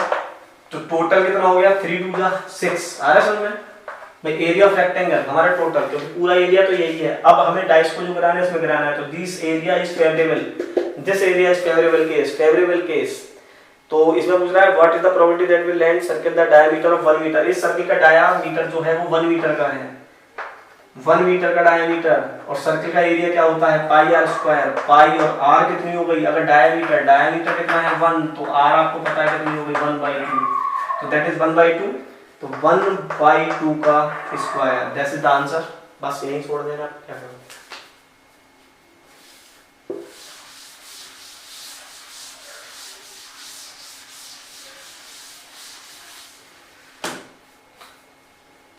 तो टोटल कितना हो गया 3 2 6। आ रहा है समझ में भाई, एरिया ऑफ रेक्टेंगल हमारा टोटल, क्योंकि पूरा एरिया तो यही है। अब हमें डाइस को जो कराना है उसमें कराना है, तो this area is favourable, this area is favourable case तो इसमें पूछ रहा है what is the probability that will land circle the diameter of 1 metre. इस सर्किल का डायमीटर जो है वो 1 मीटर का है, 1 मीटर का डायमीटर, और सर्किल का एरिया क्या होता है पाई आर स्क्वायर। पाई और आर कितनी हो गई, अगर डायमीटर कितना है 1, तो आर आपको पता है कितनी हो गई 1/2, तो दैट इज 1/2, तो 1/2 का square, that is the answer. बस यही छोड़ देना, क्या करूं।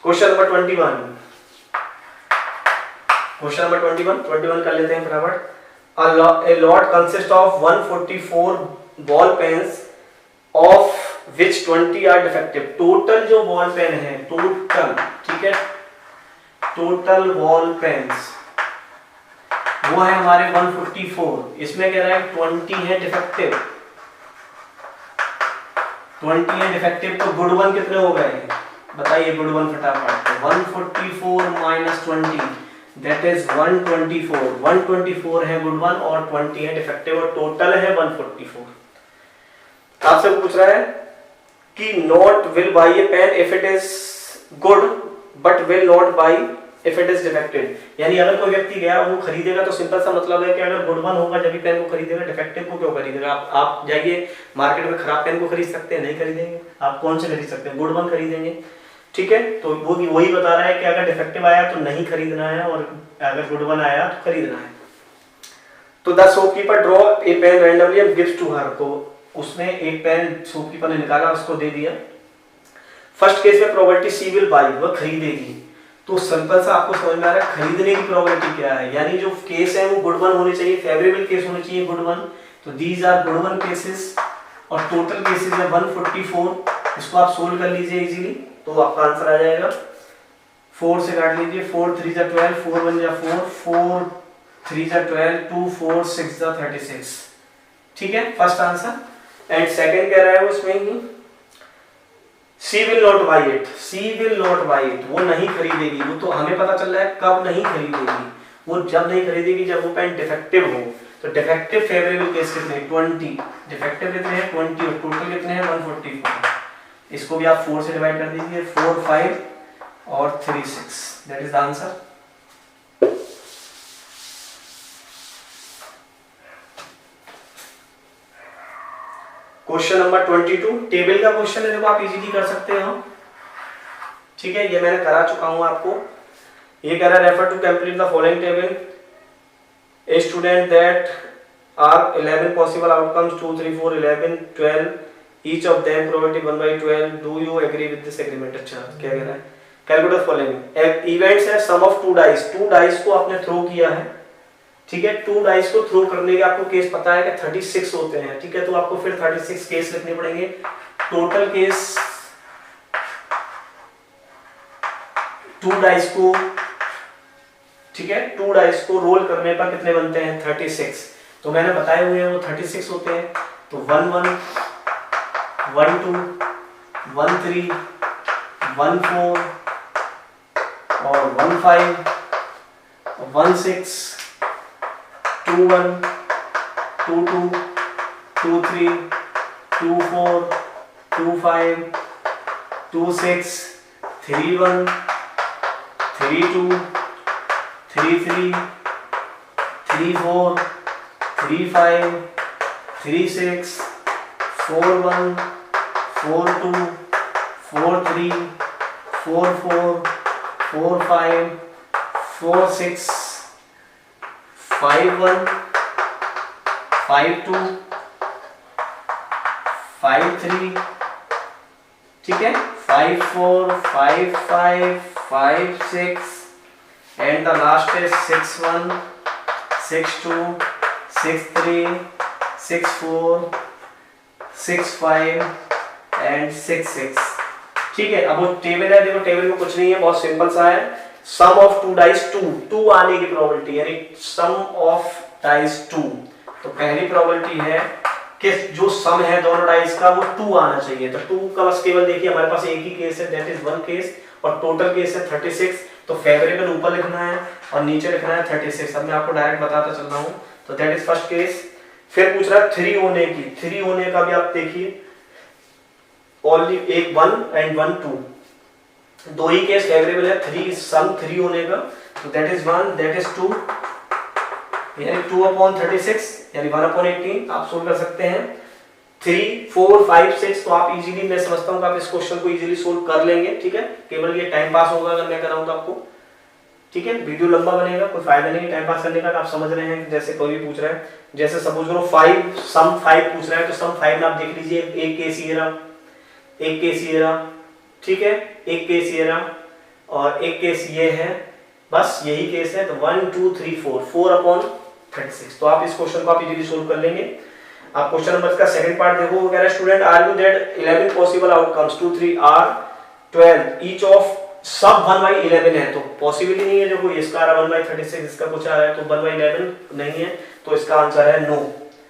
क्वेश्चन नंबर 21, क्वेश्चन नंबर 21 कर लेते हैं फटाफट। A lot consists of 144 ball pens of which 20 are defective। Total जो बॉल पेन है, टोटल, ठीक है, टोटल बॉल पेन्स वो है हमारे 144। इसमें कह रहा है 20 है डिफेक्टिव, 20 है डिफेक्टिव, तो गुड वन कितने हो गए बताइए, गुड वन फटाफट। तो 144 माइनस 20 दैट इज 124, 124 है गुड वन और 20 है डिफेक्टिव, और टोटल है 144। आपसे पूछ रहा है कि not will by A pen if it is good but will not by if it is defective. यानी अगर कोई व्यक्ति गया वो खरीदेगा, तो सिंपल सा मतलब है कि अगर गुड वन होगा जब भी पेन को खरीदेगा, डिफेक्टिव को क्यों खरीदेगा। आप जाइए मार्केट में खराब पेन को खरीद सकते हैं, नहीं खरीदेंगे। आप कौन से खरीद सकते हैं, गुड वन खरीदेंगे, ठीक है। तो वो वही बता रहा है कि अगर डिफेक्टिव आया तो नहीं खरीदना है, और अगर गुड वन आया तो खरीदना है। तो the shopkeeper draw a pen randomly and gives to her. तो उसने एक पेन शॉपकीपर ने निकाला, उसको दे दिया। फर्स्ट केस में प्रोबेबिलिटी सी विल बाई, वो खरीदेगी। तो सिंपल सा आपको समझ में आ रहा है खरीदने की प्रोबेबिलिटी क्या है, यानी जो केस है वो गुड वन होनी चाहिए, फेवरेबल केस होनी चाहिए गुड वन। तो these are good one cases, और टोटल केसेस है 144। इसको आप सोल्व कर लीजिए इजीली, तो आपका आंसर आ जाएगा। 4 से काट लीजिए, 4 3 जा 12, 4 1 जा 4, 4 3 जा 12, 2 4 6 जा 36, ठीक है, फर्स्ट आंसर। एंड सेकंड कह रहा है वो उसमें ही she will not buy it, she will not buy it, वो नहीं खरीदेगी। वो तो हमें पता चल रहा है कब नहीं खरीदेगी, वो जब नहीं खरीदेगी जब वो पेन डिफेक्टिव हो। तो डिफेक्टिव फेवरेबल केस कितने 20, डिफेक्टिव कितने हैं 20, और टोटल कितने हैं 144। इसको भी आप 4 से डिवाइड कर दीजिए, 4 5 और 3 6, that is the answer. Question number 22 table का क्वेश्चन है, देखो आप इजीली कर सकते हो, ठीक है, ये मैंने करा चुका हूं आपको। ये कह रहा है refer to complete the following table, a student that are 11 possible outcomes 2 3 4 11 12 each of them probability 1/12, do you agree with this agreement। अच्छा क्या कह रहा है, कैलकुलेट द फॉलोइंग इवेंट्स है, सम ऑफ 2 डाइस, 2 डाइस को आपने थ्रो किया है, ठीक है। 2 डाइस को थ्रो करने के आपको केस पता है कि 36 होते हैं, ठीक है। तो आपको फिर 36 केस लिखने पड़ेंगे। टोटल केस 2 डाइस को, ठीक है, 2 डाइस को रोल करने पर कितने बनते हैं 36। तो मैंने बताए हुए हैं वो 36 होते हैं। तो 1 1 1 2 1 3 1 4 और 1 5 1 6 2 1 2 2 2 3 2 4 2 5 2 6 3 1 3 2 3 3 3 4 3 5 3 6 4 1 4 2 4 3 4 4 4 5 4 6 5 1 5 2 5 3, ठीक है, 5 4 5 5 5 6 and the last is 6 1 6 2 6 3 6 4 6 5 and 6 6, ठीक है। अब वो टेबल है, देखो टेबल में कुछ नहीं है, बहुत सिंपल सा है। सम ऑफ 2 डाइस 2 आने की प्रोबेबिलिटी, यानी सम ऑफ डाइस 2। तो पहली प्रोबेबिलिटी है कि जो सम है दोनों डाइस का वो 2 आना चाहिए। तो 2 का बस केवल देखिए हमारे पास एक ही केस है, दैट इज 1 केस, और टोटल केस है 36। तो फेवरेबल ऊपर लिखना है और नीचे लिखना है 36। अब मैं आपको डायरेक्ट बताता चल रहा हूँ। तो दैट इज फर्स्ट केस, फिर पूछ रहा है 3 होने की, 3 होने का भी आप देखिए ओनली एक 1 एंड 1 2, दो ही केस फेवरेबल है, 3 सम 3 होने का, तो दैट इज 1 दैट इज 2, यानी 2/36 यानी 1/18 आप सोल्व कर सकते हैं। 3 4 5 6 तो आप इजीली, मैं समझता हूँ कि आप इस क्वेश्चन को इजीली सोल्व कर लेंगे, ठीक है। केवल ये टाइम पास होगा अगर मैं कराऊँ तो आपको, ठीक है। वीडियो लंबा बनेगा, कोई फायदा नहीं टाइम पास करने का। आप समझ रहे हैं जैसे कोई भी पूछ रहा है, जैसे सपोज करो 5 सम 5 पूछ रहा है, तो सम 5 में आप देख लीजिए एक केस ये रहा, एक केस ये रहा, ठीक है, एक केस ये रहा और एक केस ये है, बस यही केस है। तो 1 2 3 4 4/36, तो आप इस क्वेश्चन को आप इजीली सोल्व कर लेंगे। आप क्वेश्चन नंबर का सेकंड पार्ट देखो, वो कह रहा है student argue that 11 possible outcomes 2 3 are 12 each of सब 1/11 है, तो पॉसिबल ही नहीं है। देखो इसका आ रहा 1/36, इसका कुछ आ रहा है, तो 1/11 नहीं है, तो इसका आंसर है नो,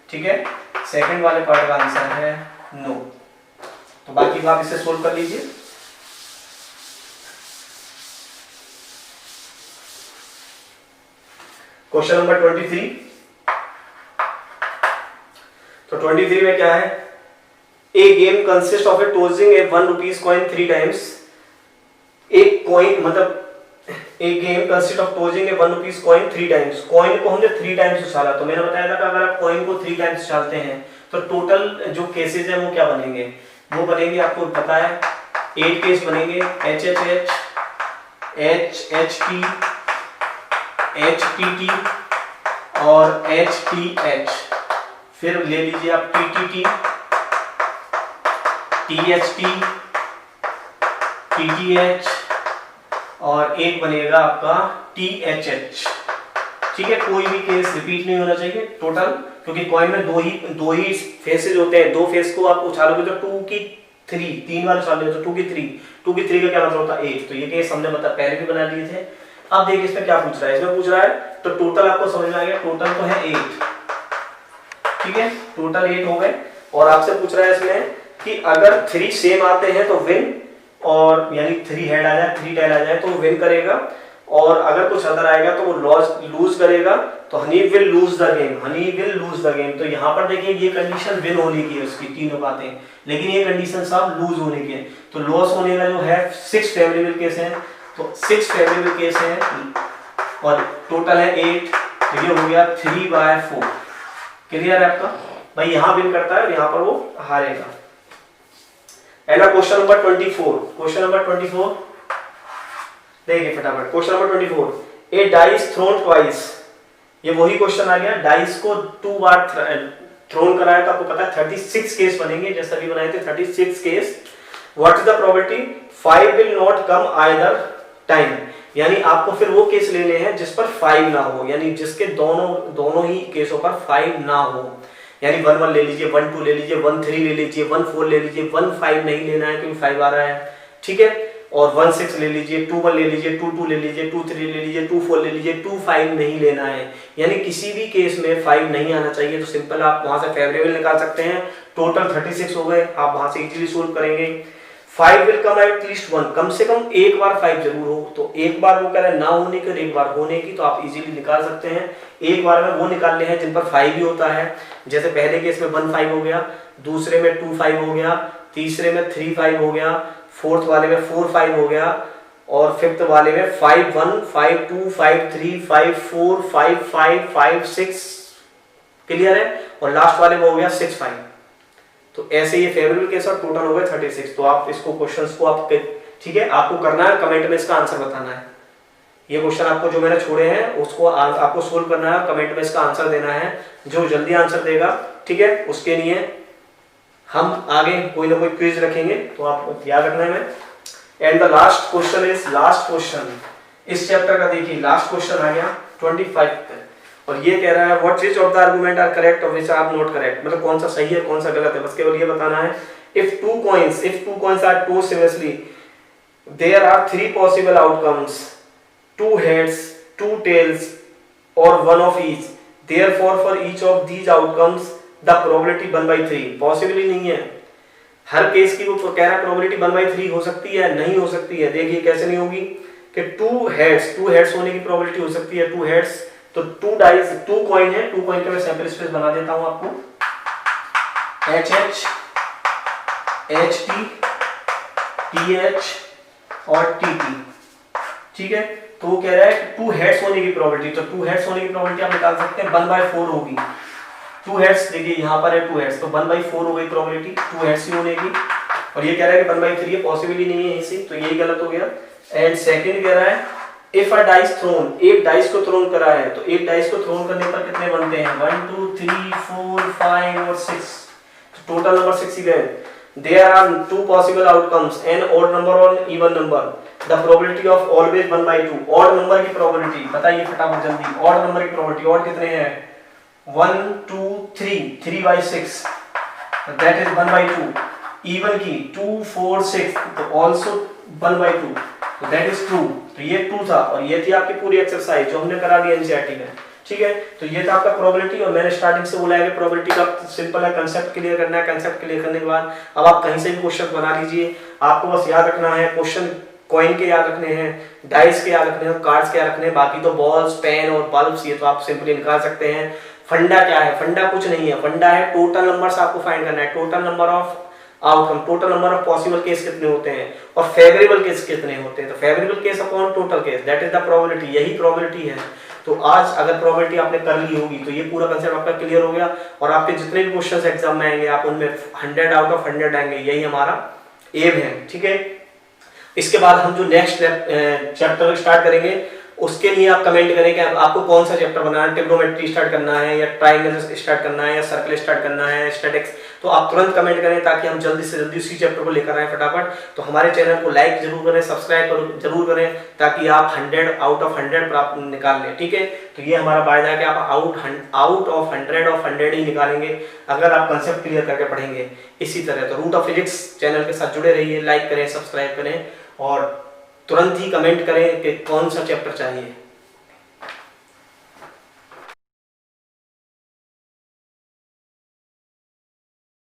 ठीक है। सेकंड वाले पार्ट का आंसर है नो। तो बाकी आप इसे सोल्व कर लीजिए। क्वेश्चन नंबर 23, तो 23 में क्या है, a game consist of a tossing a 1 rupees coin 3 times. एक कॉइन मतलब एक game consist of tossing a 1 rupees coin 3 times. Coin को हमने 3 टाइम्स उछाला, तो मैंने बताया था कि अगर आप कॉइन को 3 टाइम्स उछालते हैं तो टोटल जो केसेस हैं वो क्या बनेंगे, वो बनेंगे आपको पता है 8 केस बनेंगे, H H H H H T H T T और एच टी एच। फिर ले लीजिए आप T T T, T H T, T T H और एक बनेगा आपका टी एच एच, ठीक है। कोई भी केस रिपीट नहीं होना चाहिए टोटल, क्योंकि कॉइन में दो ही फेसेस होते हैं। दो फेस को आप उछालोगे तो 2 की 3 3 बार उछालोगे तो 2 की 3, 2 की 3 का क्या मतलब होता है 8। तो ये केस हमने पहले भी बना लिए थे। अब देखिए इसमें क्या पूछ रहा है, इसमें पूछ रहा है तो टोटल आपको समझ में आ गया, टोटल तो है 8, ठीक है, टोटल 8 हो गए। और आपसे पूछ रहा है इसमें कि अगर 3 सेम आते हैं तो विन, और यानी 3 हेड आ जाए 3 टेल आ जाए तो विन करेगा, और अगर कुछ अदर आएगा तो वो लूज करेगा। तो Honey will lose the game, Honey will lose the game. तो यहाँ पर देखिए ये कंडीशन विन होने की है उसकी, तीनों बातें, लेकिन ये कंडीशन सब लूज होने की है। तो लॉस होने का जो है 6 फेवरेबल केस है, तो 6 फेवरेबल केस है और टोटल है 8, तो ये हो गया 3/4। क्लियर है आपका भाई, यहाँ विन करता है और यहाँ पर वो हारेगा। And question number 24, question number 24 देखिए फटाफट। क्वेश्चन नंबर 24, ए डाइस थ्रोन ट्वाइस। ये वही क्वेश्चन आ गया, डाइस को 2 बार थ्रोन कराया तो आपको पता है 36 केस बनेंगे, जैसा भी बनाए थे 36 case. What is the probability 5 will not come either time, यानी आपको फिर वो केस लेने हैं जिस पर 5 ना हो, यानी जिसके दोनों ही केसों पर 5 ना हो। यानी 1 1 ले लीजिए, 1 2 ले लीजिए, 1 3 ले लीजिए, 1 4 ले लीजिए, 1 5 नहीं लेना है क्योंकि 5 आ रहा है, ठीक है। और 1 6 ले लीजिए, 2 1 ले लीजिए, 2 2 ले लीजिए, 2 3 ले लीजिए, 2 4 ले लीजिए, 2 5 नहीं लेना है। यानी किसी भी केस में 5 नहीं आना चाहिए। तो सिंपल आप वहां से फेवरेबल निकाल सकते हैं। टोटल 36 हो गए, आप वहां से इजीली सोल्व करेंगे। 5 विल कम एट लीस्ट 1, कम से कम एक बार 5 जरूर हो। तो एक बार वो कह रहे हैं ना होने की और एक बार होने की, तो आप इजीली निकाल सकते हैं। एक बार में वो निकालने हैं जिन पर 5 भी होता है, जैसे पहले केस में 1 5 हो गया, दूसरे में 2 5 हो गया, तीसरे में 3 5 हो गया, फोर्थ वाले में 4 5 हो गया, और फिफ्थ वाले में 5 1 5 2 5 3 5 4 5 5 5 6। क्लियर है। और लास्ट वाले में हो गया 6 5। तो ऐसे ये फेवरेबल केस और टोटल हो गए 36। तो आप इसको क्वेश्चंस को आप, ठीक है, आपको करना है कमेंट में इसका आंसर बताना है। ये क्वेश्चन आपको जो मैंने छोड़े हैं उसको आपको सोल्व करना है, कमेंट में इसका आंसर देना है। जो जल्दी आंसर देगा, ठीक है, उसके लिए हम आगे कोई ना कोई क्विज रखेंगे, तो आप याद रखना है। And the last question is, last question इस चैप्टर का देखिए, लास्ट क्वेश्चन आ गया 25 पे, और ये कह रहा है what which of the argument are correct और विच आर नॉट करेक्ट, मतलब कौन सा सही है कौन सा गलत है, बस केवल ये बताना है। If two coins are tossed similarly there are 3 possible outcomes, 2 heads 2 tails or 1 of each, therefore for each of these outcomes the probability 1/3। Possible ही नहीं है, हर केस की वो कह रहा है प्रोबेबिलिटी 1/3 हो सकती है, नहीं हो सकती है। देखिए कैसे नहीं होगी कि 2 heads होने की प्रोबेबिलिटी हो सकती है, 2 heads तो टू कॉइन है, टू कॉइन का मैं सैंपल स्पेस बना देता हूं आपको, HH, HT, TH और TT, ठीक है। तो वो कह रहा है टू हेड्स होने की प्रोबेबिलिटी, तो टू हेड्स होने की प्रोबेबिलिटी आप निकाल सकते हैं 1/4 होगी। टू हेड्स देखिए यहाँ पर है टू हेड्स, तो 1/4 हो गई प्रोबेबिलिटी टू हेड्स ही होने की, और ये कह रहा है कि 1/3 है, पॉसिबल ही नहीं है इसी, तो यही गलत हो गया। एंड सेकंड कह रहा है इफ अ डाइस थ्रोन, एक डाइस को थ्रोन करा है, तो एक डाइस को थ्रोन करने पर कितने बनते हैं 1 2 3 4 5 और 6, टोटल नंबर 6 ही गए। There are two possible outcomes, an odd number or even number. The probability of always 1/2. Odd number की probability बताइए फटाफट जल्दी, odd number की probability, odd कितने हैं 1 2 3, 3/6, that is 1/2. Even की 2 4 6, तो also 1/2, तो that is true। तो ये 2 था और ये थी आपकी पूरी एक्सरसाइज जो हमने करा दी एनसीईआरटी में, ठीक है। तो ये था आपका प्रोबेबिलिटी, और मैंने स्टार्टिंग से बोला है कि प्रोबेबिलिटी का सिंपल है, कंसेप्ट क्लियर करना है, कंसेप्ट क्लियर करने के बाद अब आप कहीं से भी क्वेश्चन बना लीजिए, आपको बस याद रखना है क्वेश्चन कॉइन के याद रखने हैं, डाइस के याद रखने हैं, कार्ड्स के याद रखने हैं, बाकी तो बॉल्स पेन और बल्ब्स ये तो आप सिंपली निकाल सकते हैं। फंडा क्या है, फंडा कुछ नहीं है, फंडा है टोटल नंबर्स आपको फाइंड करना है, total number of outcome, total number of possible case कितने होते हैं और फेवरेबल केस कितने होते हैं, तो favourable case upon total case, that is the probability, यही प्रोबेबिलिटी है। तो आज अगर प्रोबेबिलिटी आपने कर ली होगी तो ये पूरा कंसेप्ट आपका क्लियर हो गया, और आपके जितने भी क्वेश्चंस एग्जाम में आएंगे आप उनमें 100 आउट ऑफ 100 आएंगे, यही हमारा एम है, ठीक है। इसके बाद हम जो नेक्स्ट चैप्टर स्टार्ट करेंगे उसके लिए आप कमेंट करें कि आपको कौन सा चैप्टर बनाना है, ट्रिग्नोमेट्री स्टार्ट करना है या ट्रायंगल स्टार्ट करना है या सर्कल स्टार्ट करना है, स्टैटिक्स, तो आप तुरंत कमेंट करें ताकि हम जल्दी से जल्दी उसी चैप्टर को लेकर आए फटाफट। तो हमारे चैनल को लाइक जरूर करें, सब्सक्राइब जरूर करें ताकि आप 100 आउट ऑफ 100 प्राप्त निकाल लें, ठीक है। तो ये हमारा वायदा है कि आप आउट ऑफ 100 ही निकालेंगे अगर आप कंसेप्ट क्लियर करके पढ़ेंगे इसी तरह। तो रूट ऑफ फिजिक्स चैनल के साथ जुड़े रहिए, लाइक करें, सब्सक्राइब करें और तुरंत ही कमेंट करें कि कौन सा चैप्टर चाहिए।